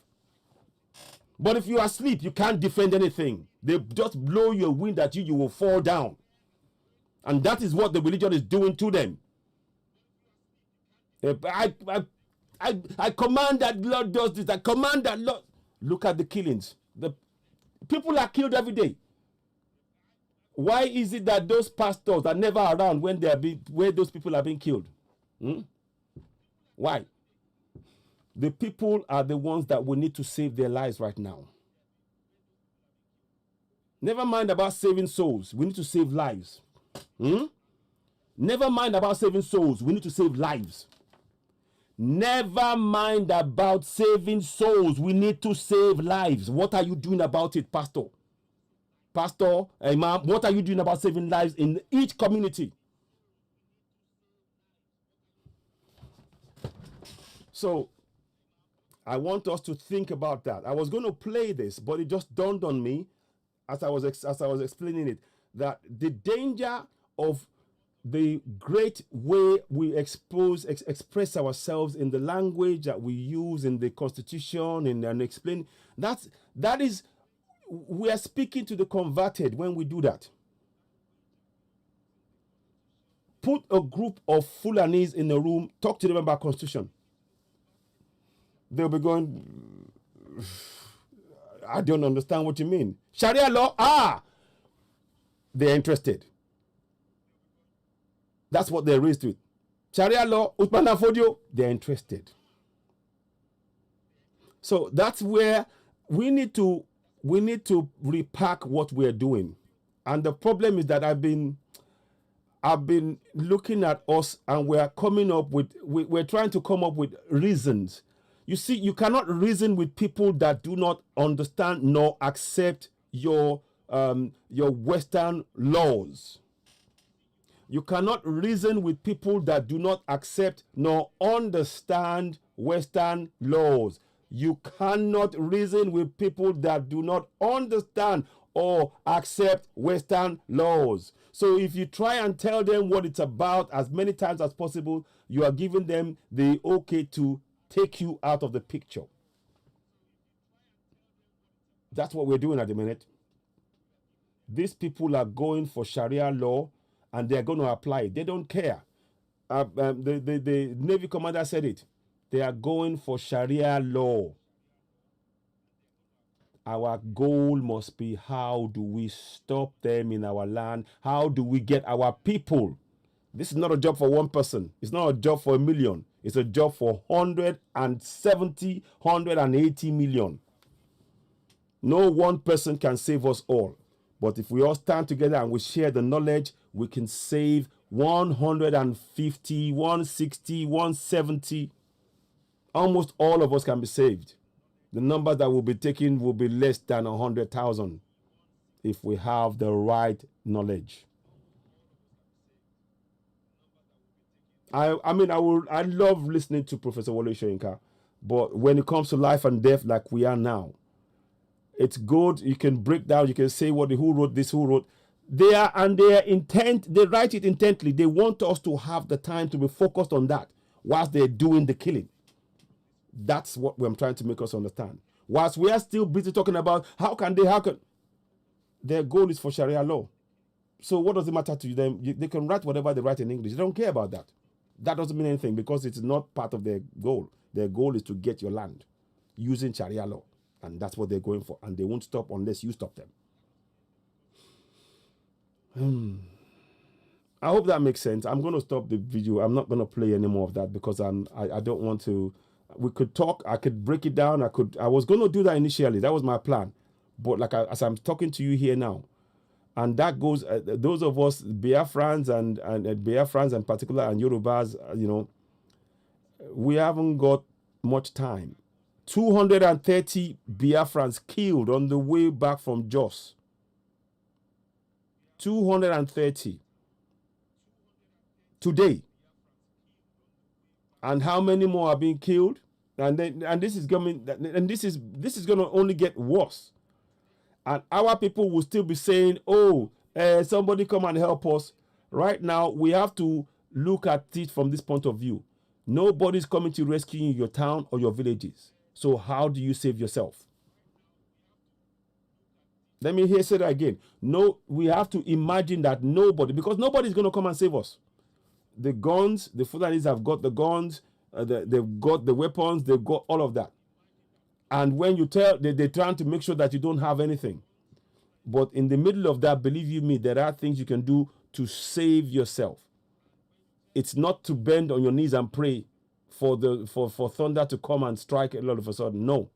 But if you are asleep, you can't defend anything. They just blow your wind at you, you will fall down. And that is what the religion is doing to them. I command that Lord does this. I command that Lord. Look at the killings. The people are killed every day. Why is it that those pastors are never around when where those people are being killed? Why? The people are the ones that we need to save their lives right now. Never mind about saving souls. We need to save lives. Never mind about saving souls. We need to save lives. Never mind about saving souls. We need to save lives. What are you doing about it, Pastor? Pastor, Imam, what are you doing about saving lives in each community? So, I want us to think about that. I was going to play this, but it just dawned on me as I was explaining it, that the danger of the great way we express ourselves in the language that we use in the Constitution and explain, that is, we are speaking to the converted when we do that. Put a group of Fulanis in a room, talk to them about Constitution. They'll be going, I don't understand what you mean. Sharia law, they're interested. That's what they're raised with. Sharia law, Usman Fodio, they're interested. So that's where we need to repack what we're doing. And the problem is that I've been looking at us, and we're trying to come up with reasons. You see, you cannot reason with people that do not understand nor accept your Western laws. You cannot reason with people that do not accept nor understand Western laws. You cannot reason with people that do not understand or accept Western laws. So if you try and tell them what it's about as many times as possible, you are giving them the okay to take you out of the picture. That's what we're doing at the minute. These people are going for Sharia law and they're going to apply it. They don't care. The Navy commander said it. They are going for Sharia law. Our goal must be, how do we stop them in our land? How do we get our people This is not a job for one person. It's not a job for a million. It's a job for 170, 180 million. No one person can save us all. But if we all stand together and we share the knowledge, we can save 150, 160, 170. Almost all of us can be saved. The number that will be taken will be less than 100,000 if we have the right knowledge. I love listening to Professor Wole Soyinka, but when it comes to life and death like we are now, it's good. You can break down, you can say who wrote this, who wrote. Their intent, they write it intently. They want us to have the time to be focused on that whilst they're doing the killing. That's what I'm trying to make us understand. Whilst we are still busy talking about how can their goal is for Sharia law. So what does it matter to them? They can write whatever they write in English. They don't care about that. That doesn't mean anything because it's not part of their goal. Their goal is to get your land using Sharia law. And that's what they're going for. And they won't stop unless you stop them. I hope that makes sense. I'm going to stop the video. I'm not going to play any more of that because I don't want to. We could talk. I could break it down. I was going to do that initially. That was my plan. But as I'm talking to you here now, and that goes, those of us, Biafrans and Biafrans in particular and Yorubas, we haven't got much time. 230 Biafrans killed on the way back from Jos. 230 today. And how many more are being killed? And this is going to only get worse. And our people will still be saying, somebody come and help us. Right now, we have to look at it from this point of view. Nobody's coming to rescue you in your town or your villages. So how do you save yourself? Let me say that again. No, we have to imagine that because nobody's going to come and save us. The guns, the Fulanis have got the guns, they've got the weapons, they've got all of that. And when you they're trying to make sure that you don't have anything. But in the middle of that, believe you me, there are things you can do to save yourself. It's not to bend on your knees and pray for thunder to come and strike all of a sudden. No.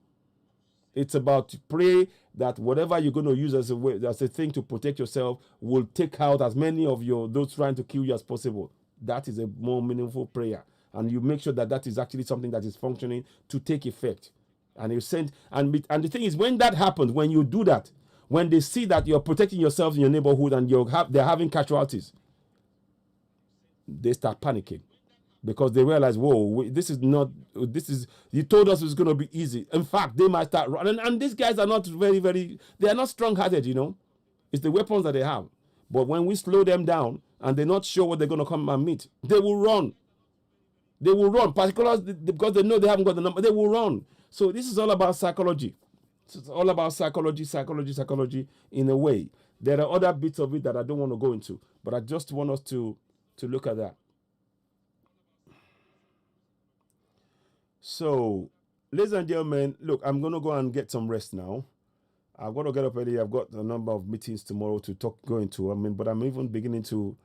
It's about to pray that whatever you're going to use as a thing to protect yourself will take out as many of those trying to kill you as possible. That is a more meaningful prayer. And you make sure that is actually something that is functioning to take effect. And you send, and the thing is, when that happens, when you do that, when they see that you're protecting yourselves in your neighborhood and they're having casualties, they start panicking because they realize, you told us it was going to be easy. In fact, they might start running. And these guys are not they are not strong-hearted, It's the weapons that they have. But when we slow them down and they're not sure what they're going to come and meet, they will run. They will run, particularly because they know they haven't got the number. They will run. So this is all about psychology. It's all about psychology in a way. There are other bits of it that I don't want to go into, but I just want us to look at that. So, ladies and gentlemen, look, I'm going to go and get some rest now. I've got to get up early. I've got a number of meetings tomorrow to go into. But I'm even beginning to,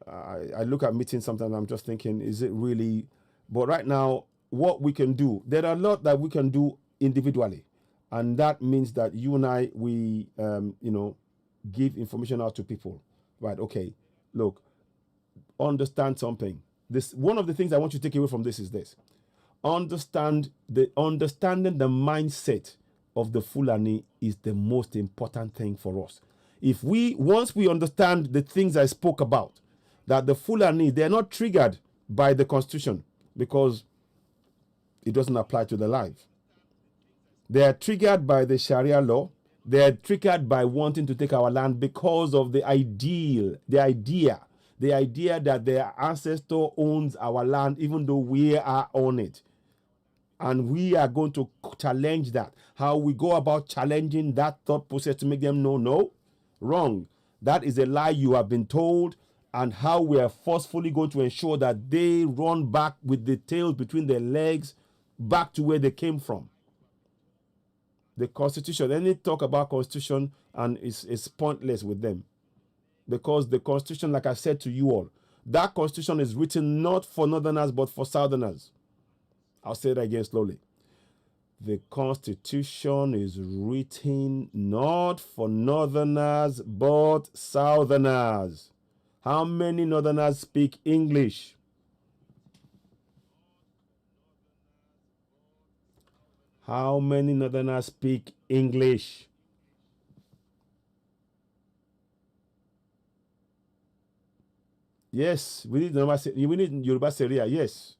I look at meetings sometimes, I'm just thinking, is it really? But right now, what we can do, there are a lot that we can do individually. And that means that you and I, we, give information out to people. Right, okay, look, understand something. One of the things I want you to take away from this is this. Understanding the mindset of the Fulani is the most important thing for us. Once we understand the things I spoke about, that the Fulani, they're not triggered by the Constitution because it doesn't apply to their life. They are triggered by the Sharia law. They are triggered by wanting to take our land because of the idea that their ancestor owns our land, even though we are on it. And we are going to challenge that. How we go about challenging that thought process to make them know, no, wrong. That is a lie you have been told, and how we are forcefully going to ensure that they run back with the tails between their legs back to where they came from. The Constitution, any talk about Constitution and is pointless with them. Because the Constitution, like I said to you all, That constitution is written not for northerners but for southerners. I'll say that again slowly. The constitution is written not for northerners but southerners. How many northerners speak English? How many northerners speak English? Yes, we need Yoruba Sharia, yes.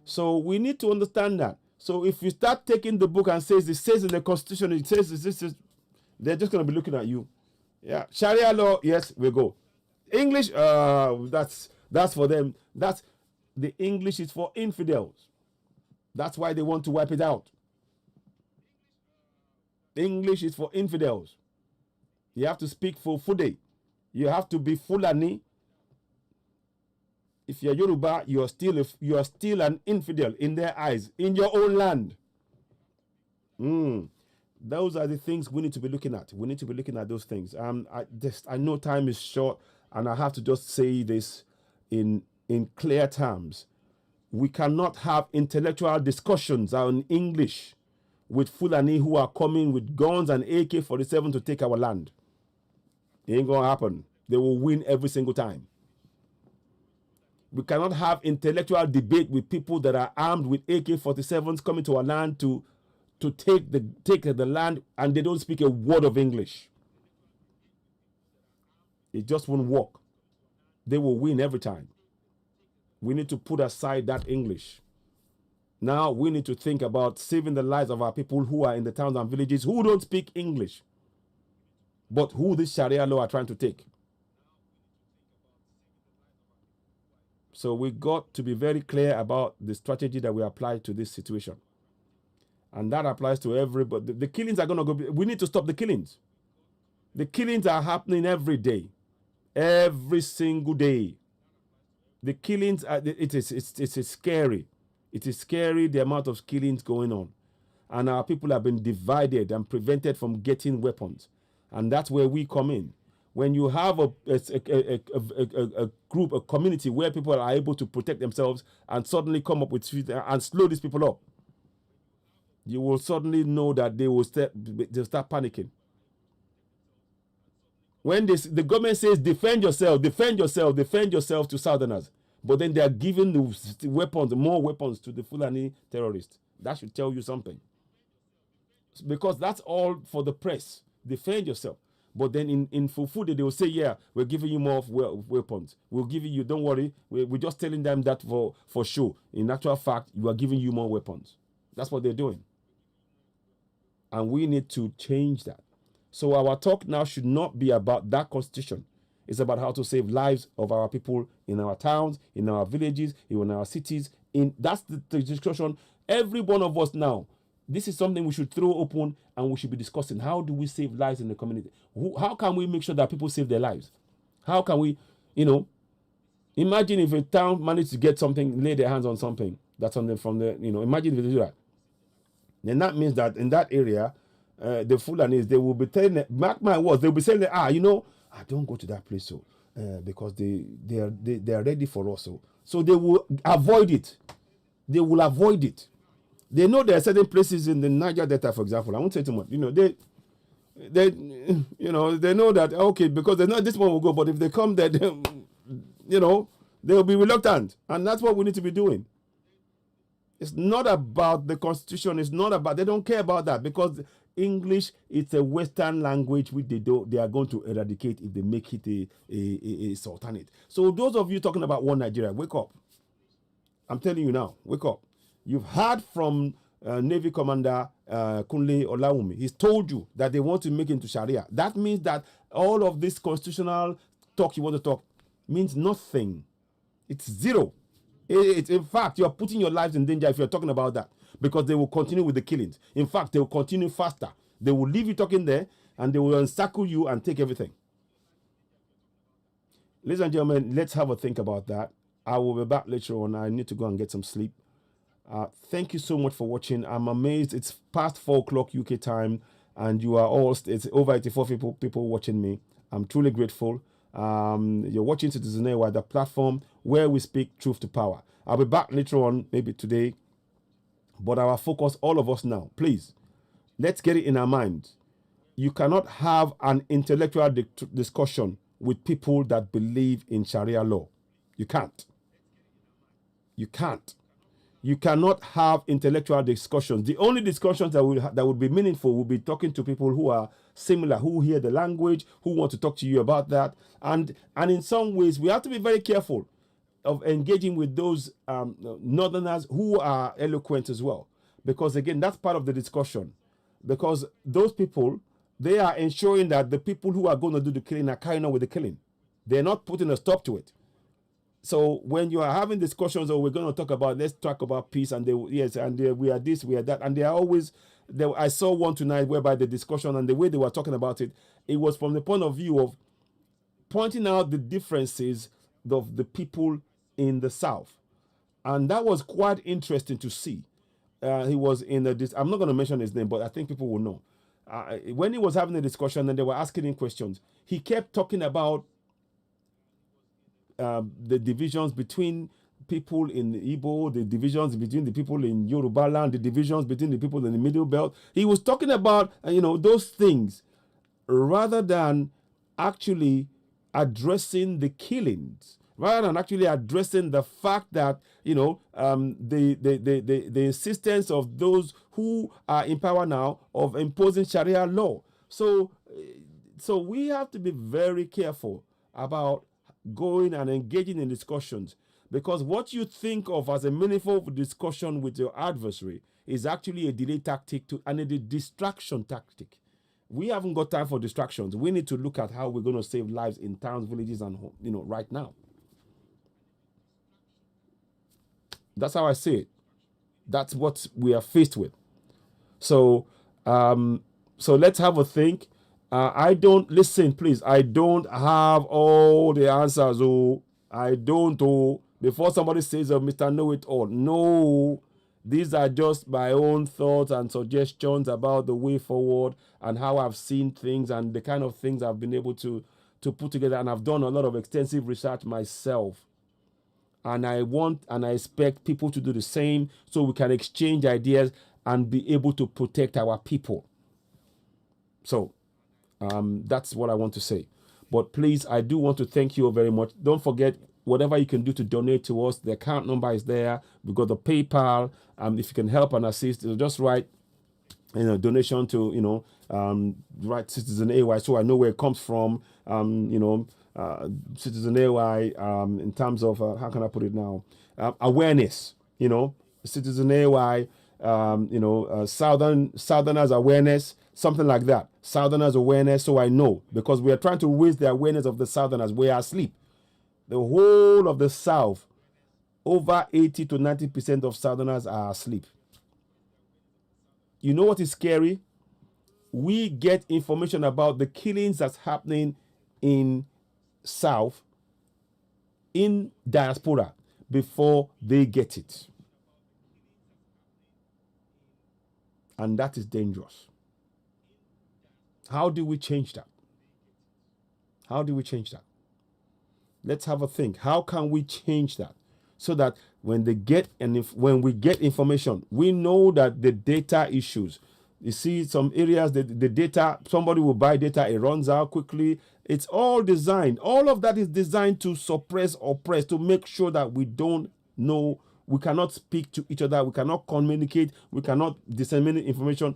So we need to understand that. So if you start taking the book and it says in the constitution, it says this, they're just going to be looking at you. Yeah, Sharia law, yes, we go. English, that's for them. That's the English is for infidels. That's why they want to wipe it out. English is for infidels. You have to speak for Fude. You have to be Fulani. If you're Yoruba, you are still an infidel in their eyes, in your own land. Those are the things we need to be looking at. We need to be looking at those things. I know time is short, and I have to just say this in clear terms. We cannot have intellectual discussions on English with Fulani who are coming with guns and AK-47 to take our land. It ain't gonna happen. They will win every single time. We cannot have intellectual debate with people that are armed with AK-47s coming to our land to take the land, and they don't speak a word of English. It just won't work. They will win every time. We need to put aside that English. Now we need to think about saving the lives of our people who are in the towns and villages who don't speak English, but who this Sharia law are trying to take. So we got to be very clear about the strategy that we apply to this situation. And that applies to everybody. The killings are going to go. We need to stop the killings. The killings are happening every day. Every single day. The killings, it's scary. It is scary, the amount of killings going on. And our people have been divided and prevented from getting weapons. And that's where we come in. When you have a group, a community where people are able to protect themselves and suddenly come up with and slow these people up, you will suddenly know that they'll start panicking. When the government says defend yourself to Southerners, but then they are giving the weapons, more weapons to the Fulani terrorists, that should tell you something. Because that's all for the press. Defend yourself. But then in Fufude, they will say, yeah, we're giving you more weapons. We'll give you, don't worry. We're just telling them that for sure. In actual fact, we are giving you more weapons. That's what they're doing. And we need to change that. So our talk now should not be about that constitution. It's about how to save lives of our people in our towns, in our villages, in our cities. That's the discussion. Every one of us now, this is something we should throw open and we should be discussing. How do we save lives in the community? How can we make sure that people save their lives? How can we, imagine if a town managed to get something, lay their hands on something that's on imagine if they do that. Then that means that in that area, the Fulanis, they will be telling, mark my words, they'll be saying, don't go to that place, because they are ready for us. So they will avoid it. They will avoid it. They know there are certain places in the Niger Delta, for example. I won't say too much. They know that, okay, because they know this one will go, but if they come there, they'll be reluctant. And that's what we need to be doing. It's not about the constitution. It's not about, they don't care about that, because English, it's a Western language which they are going to eradicate if they make it a sultanate. So those of you talking about one Nigeria, wake up. I'm telling you now, wake up. You've heard from Navy Commander Kunle Olawumi. He's told you that they want to make it into Sharia. That means that all of this constitutional talk you want to talk means nothing. It's zero. In fact, you're putting your lives in danger if you're talking about that, because they will continue with the killings. In fact, they will continue faster. They will leave you talking there and they will encircle you and take everything. Ladies and gentlemen, let's have a think about that. I will be back later on. I need to go and get some sleep. Thank you so much for watching. I'm amazed. It's past 4 o'clock UK time and you are all, it's over 84 people watching me. I'm truly grateful. You're watching Citizen AY, the platform where we speak truth to power. I'll be back later on, maybe today. But our focus, all of us now, please, let's get it in our minds. You cannot have an intellectual discussion with people that believe in Sharia law. You can't. You can't. You cannot have intellectual discussions. The only discussions that would be meaningful will be talking to people who are similar, who hear the language, who want to talk to you about that. And in some ways, we have to be very careful of engaging with those northerners who are eloquent as well. Because again, that's part of the discussion. Because those people, they are ensuring that the people who are going to do the killing are carrying on with the killing. They're not putting a stop to it. So when you are having discussions, or we're going to talk about, let's talk about peace, and we are this, we are that, and they are always. I saw one tonight whereby the discussion and the way they were talking about it, it was from the point of view of pointing out the differences of the people in the South, and that was quite interesting to see. He was in I'm not going to mention his name, but I think people will know. When he was having a discussion and they were asking him questions, he kept talking about the divisions between people in Igbo, the divisions between the people in Yoruba land, the divisions between the people in the Middle Belt. He was talking about, those things rather than actually addressing the killings, rather than actually addressing the fact that, the insistence of those who are in power now of imposing Sharia law. So we have to be very careful about going and engaging in discussions, because what you think of as a meaningful discussion with your adversary is actually a delay tactic and a distraction tactic. We haven't got time for distractions. We need to look at how we're going to save lives in towns, villages, and right now. That's how I see it. That's what we are faced with. So let's have a think. I don't have all the answers. I don't. Before somebody says, Mr. Know-it-all. No, these are just my own thoughts and suggestions about the way forward and how I've seen things and the kind of things I've been able to put together. And I've done a lot of extensive research myself. And I want and I expect people to do the same so we can exchange ideas and be able to protect our people. So that's what I want to say. But please, I do want to thank you very much. Don't forget, whatever you can do to donate to us, the account number is there. We've got the PayPal. If you can help and assist, just write donation to write Citizen AY so I know where it comes from. Citizen AY in terms of how can I put it now? Awareness. Citizen AY. Southerners awareness, something like that. Southerners awareness, so I know, because we are trying to raise the awareness of the Southerners. We are asleep. The whole of the South, over 80 to 90% of Southerners are asleep. You know what is scary? We get information about the killings that's happening in South, in diaspora, before they get it. And that is dangerous. How do we change that? How do we change that? Let's have a think. How can we change that? So that when we get information, we know that the data issues. You see, some areas, the data, somebody will buy data, it runs out quickly. It's all designed. All of that is designed to suppress, oppress, to make sure that we don't know. We cannot speak to each other. We cannot communicate. We cannot disseminate information.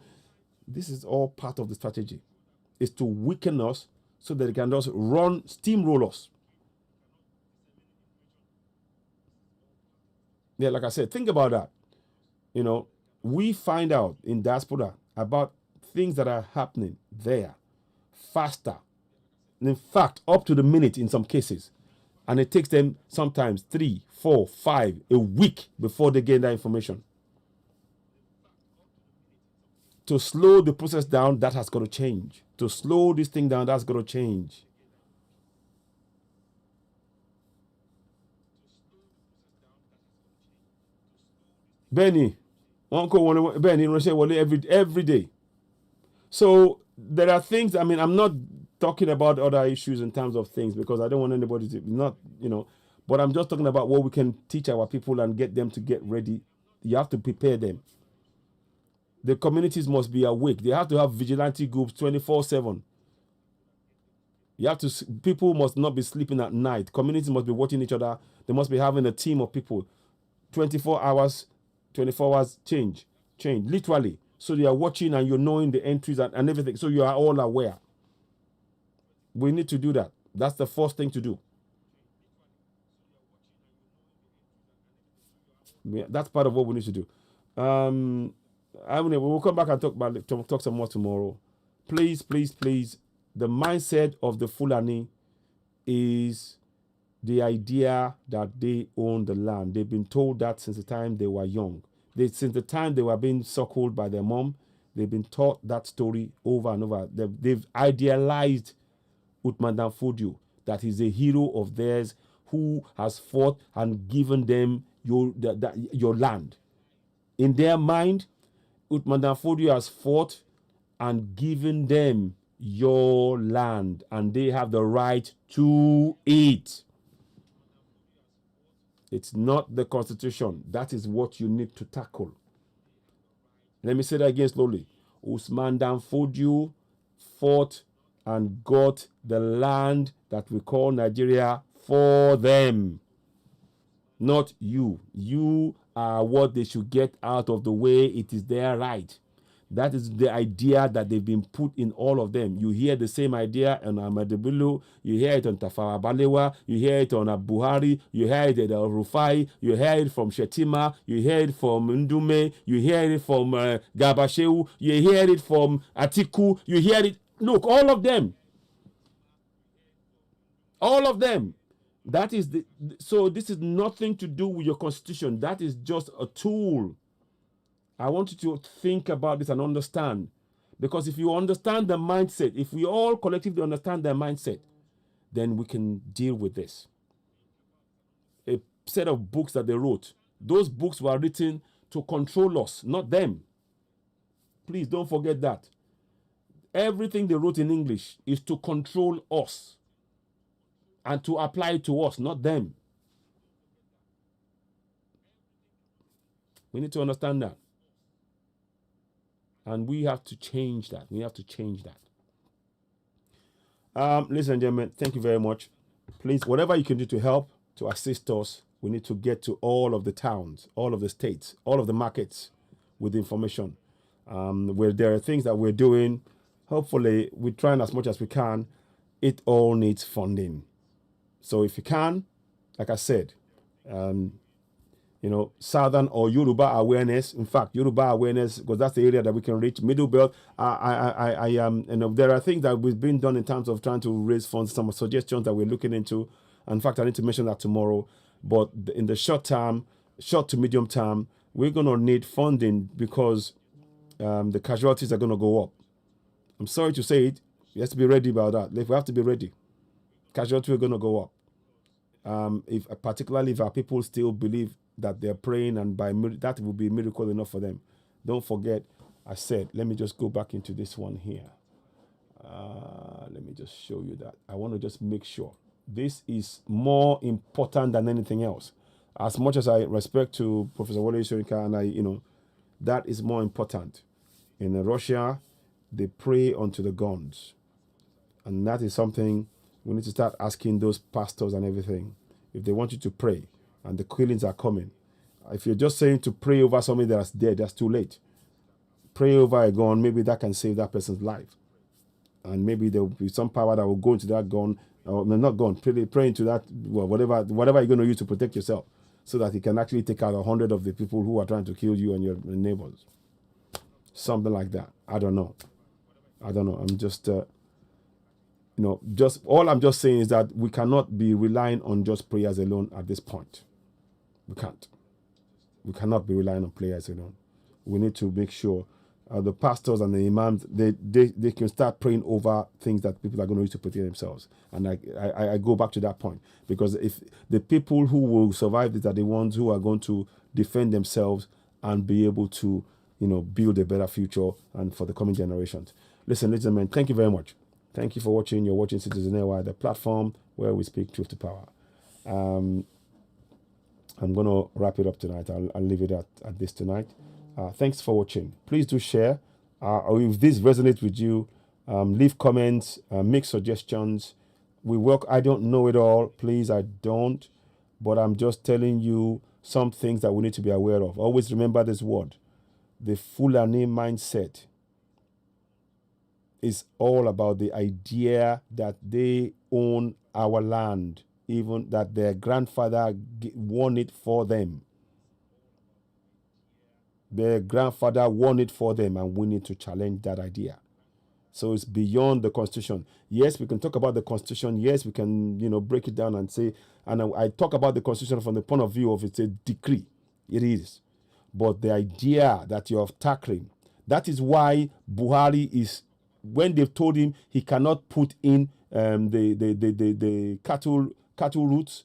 This is all part of the strategy. It's to weaken us so that they can just steamroll us. Yeah, like I said, think about that. We find out in diaspora about things that are happening there faster. In fact, up to the minute in some cases. And it takes them sometimes 3, 4, 5, a week before they get that information. To slow the process down, that has got to change. To slow this thing down, that's got to change. Benny, every day. So there are things, I'm not talking about other issues in terms of things because I don't want anybody to not, but I'm just talking about what we can teach our people and get them to get ready. You have to prepare them. The communities must be awake. They have to have vigilante groups 24/7. People must not be sleeping at night. Communities must be watching each other. They must be having a team of people. 24 hours change, literally. So they are watching and you're knowing the entries and everything. So you are all aware. We need to do that. That's the first thing to do. Yeah, that's part of what we need to do. We'll come back and talk some more tomorrow. Please. The mindset of the Fulani is the idea that they own the land. They've been told that since the time they were young. Since the time they were being suckled by their mom, they've been taught that story over and over. They've idealized Uthman Dan Fodio, that he's a hero of theirs who has fought and given them your land. In their mind, Uthman Dan Fodio has fought and given them your land, and they have the right to it. It's not the constitution. That is what you need to tackle. Let me say that again slowly. Uthman Dan Fodio fought and got the land that we call Nigeria for them. Not you. You are what they should get out of the way. It is their right. That is the idea that they've been put in all of them. You hear the same idea on Ahmadu Bello, you hear it on Tafawa Balewa, you hear it on Buhari, you hear it at Rufai, you hear it from Shetima, you hear it from Ndume, you hear it from Gabashew, you hear it from Atiku, you hear it. Look, all of them. All of them. That is so this is nothing to do with your constitution. That is just a tool. I want you to think about this and understand. Because if you understand the mindset, if we all collectively understand their mindset, then we can deal with this. A set of books that they wrote, those books were written to control us, not them. Please don't forget that. Everything they wrote in English is to control us and to apply it to us, not them. We need to understand that. And we have to change that. Ladies and gentlemen, thank you very much. Please, whatever you can do to help, to assist us, we need to get to all of the towns, all of the states, all of the markets with information. Where there are things that we're doing, hopefully we're trying as much as we can. It all needs funding. So if you can, like I said, Southern or Yoruba awareness. In fact, Yoruba awareness, because that's the area that we can reach. Middle Belt. There are things that we've been done in terms of trying to raise funds. Some suggestions that we're looking into. In fact, I need to mention that tomorrow. But in the short to medium term, we're going to need funding because the casualties are going to go up. I'm sorry to say it. You have to be ready about that. We have to be ready. Casualties are going to go up. Particularly if our people still believe that they're praying, and that will be a miracle enough for them. Don't forget, I said, let me just go back into this one here. Let me just show you that. I want to just make sure. This is more important than anything else. As much as I respect to Professor Wole Soyinka, and that is more important. In Russia, they pray unto the guns. And that is something we need to start asking those pastors and everything. If they want you to pray, and the killings are coming. If you're just saying to pray over somebody that's dead, that's too late. Pray over a gun, maybe that can save that person's life. And maybe there will be some power that will go into that gun, or not gun, pray into that, whatever you're going to use to protect yourself, so that it can actually take out 100 of the people who are trying to kill you and your neighbors. Something like that. I don't know. I'm just... all I'm just saying is that we cannot be relying on just prayers alone at this point. We can't. We cannot be relying on prayers alone. We need to make sure the pastors and the imams, they can start praying over things that people are going to use to protect themselves. And I go back to that point, because if the people who will survive this are the ones who are going to defend themselves and be able to, build a better future and for the coming generations. Listen, ladies and gentlemen, thank you very much. Thank you for watching. You're watching Citizen AY, the platform where we speak truth to power. I'm going to wrap it up tonight. I'll leave it at this tonight. Thanks for watching. Please do share. If this resonates with you, leave comments, make suggestions. I don't know it all. Please, I don't. But I'm just telling you some things that we need to be aware of. Always remember this word. The Fulani mindset is all about the idea that they own our land, even that their grandfather won it for them. Their grandfather won it for them, and we need to challenge that idea. So it's beyond the Constitution. Yes, we can talk about the Constitution. Yes, we can, break it down and say, and I talk about the Constitution from the point of view of it's a decree. It is. But the idea that you're tackling, that is why Buhari is, when they've told him he cannot put in the cattle routes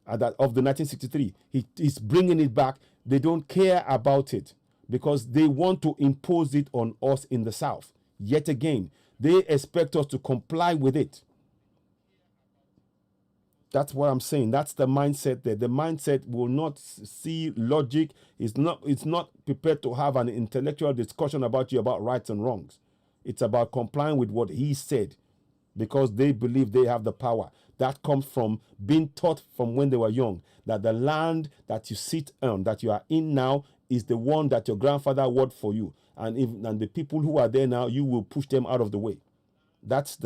of the 1963, he's bringing it back. They don't care about it because they want to impose it on us in the South. Yet again, they expect us to comply with it. That's what I'm saying. That's the mindset there. The mindset will not see logic. It's not prepared to have an intellectual discussion about you about rights and wrongs. It's about complying with what he said because they believe they have the power. That comes from being taught from when they were young that the land that you sit on, that you are in now, is the one that your grandfather worked for you. And the people who are there now, you will push them out of the way. That's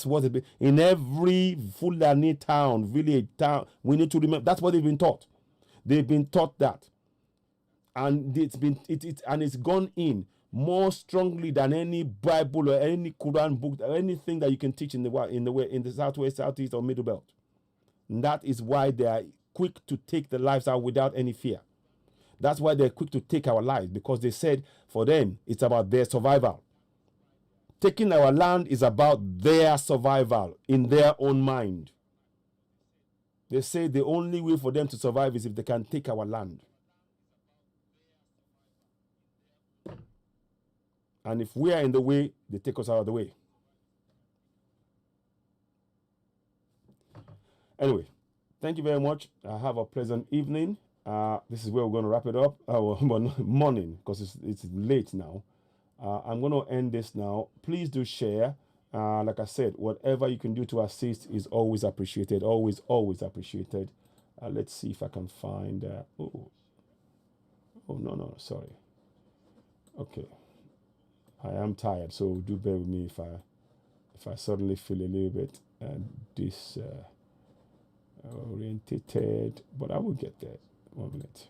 what it be. In every Fulani town, village, town, we need to remember that's what they've been taught. They've been taught that, and it's gone in more strongly than any Bible or any Quran book or anything that you can teach in the Southwest, Southeast, or Middle Belt. And that is why they are quick to take the lives out without any fear. That's why they're quick to take our lives, because they said for them it's about their survival. Taking our land is about their survival in their own mind. They say the only way for them to survive is if they can take our land. And if we are in the way, they take us out of the way. Anyway, thank you very much. Have a pleasant evening. This is where we're going to wrap it up. Morning, because it's late now. I'm going to end this now. Please do share. Like I said, whatever you can do to assist is always appreciated. Always, always appreciated. Let's see if I can find... no, sorry. Okay. I am tired, so do bear with me if I suddenly feel a little bit disorientated, but I will get there. 1 minute.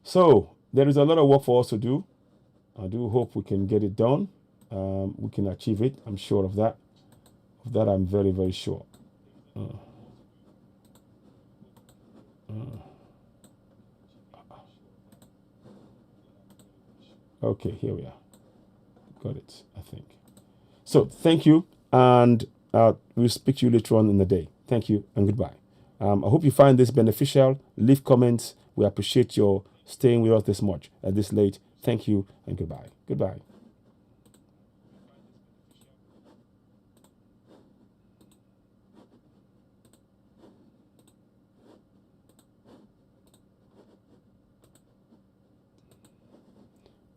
So there is a lot of work for us to do. I do hope we can get it done. We can achieve it. I'm sure of that. Of that, I'm very, very sure. Okay, here we are. Got it, I think. So thank you, and we'll speak to you later on in the day. Thank you and goodbye. I hope you find this beneficial. Leave comments. We appreciate your staying with us this much at this late. Thank you and goodbye. Goodbye.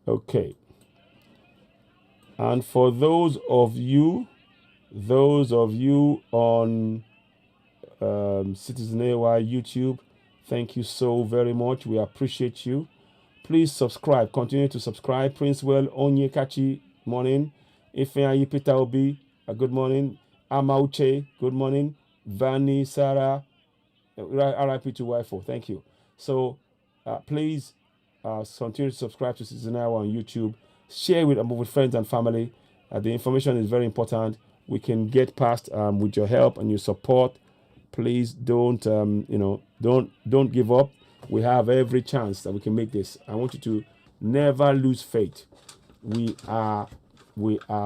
Okay. And for those of you on Citizen AY YouTube, thank you so very much. We appreciate you. Please subscribe. Continue to subscribe. Princewell Onyekachi, morning. Ifeanyi Peter Obi, good morning. Amauche, good morning. Vani Sarah, RIP to Y4. Thank you. So please continue to subscribe to Citizen AY on YouTube. Share with friends and family. The information is very important. We can get past with your help and your support. Please don't don't give up. We have every chance that we can make this. I want you to never lose faith. We are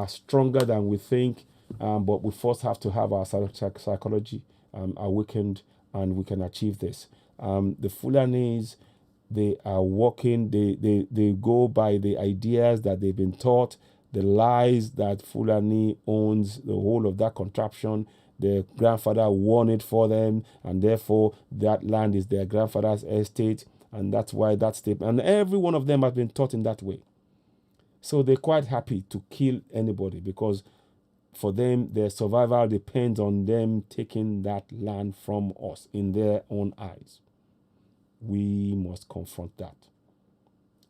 stronger than we think, but we first have to have our psychology awakened, and we can achieve this. The Fulanis, they are working. They go by the ideas that they've been taught. the lies that Fulani owns the whole of that contraption. Their grandfather won it for them, and therefore that land is their grandfather's estate, and that's why that statement. And every one of them has been taught in that way. So they're quite happy to kill anybody because for them, their survival depends on them taking that land from us in their own eyes. We must confront that.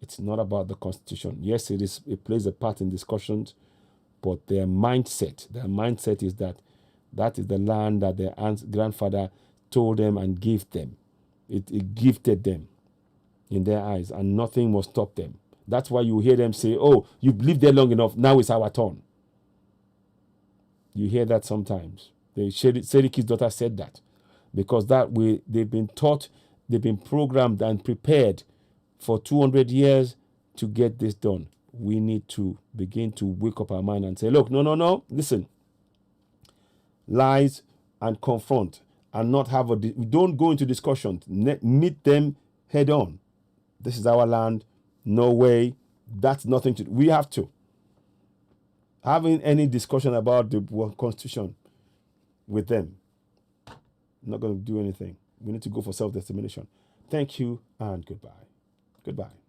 It's not about the Constitution. Yes, it plays a part in discussions, but their mindset is that is the land that their grandfather told them and gave them. It gifted them in their eyes, and nothing must stop them. That's why you hear them say, oh, you've lived there long enough, now it's our turn. You hear that sometimes. Seriki's daughter said that because that way they've been taught, they've been programmed and prepared for 200 years to get this done. We need to begin to wake up our mind and say, look, no, listen. Lies and confront and not have we don't go into discussions. Meet them head on. This is our land. No way. That's nothing to do. We have to. Having any discussion about the Constitution with them, not going to do anything. We need to go for self-determination. Thank you and goodbye. Goodbye.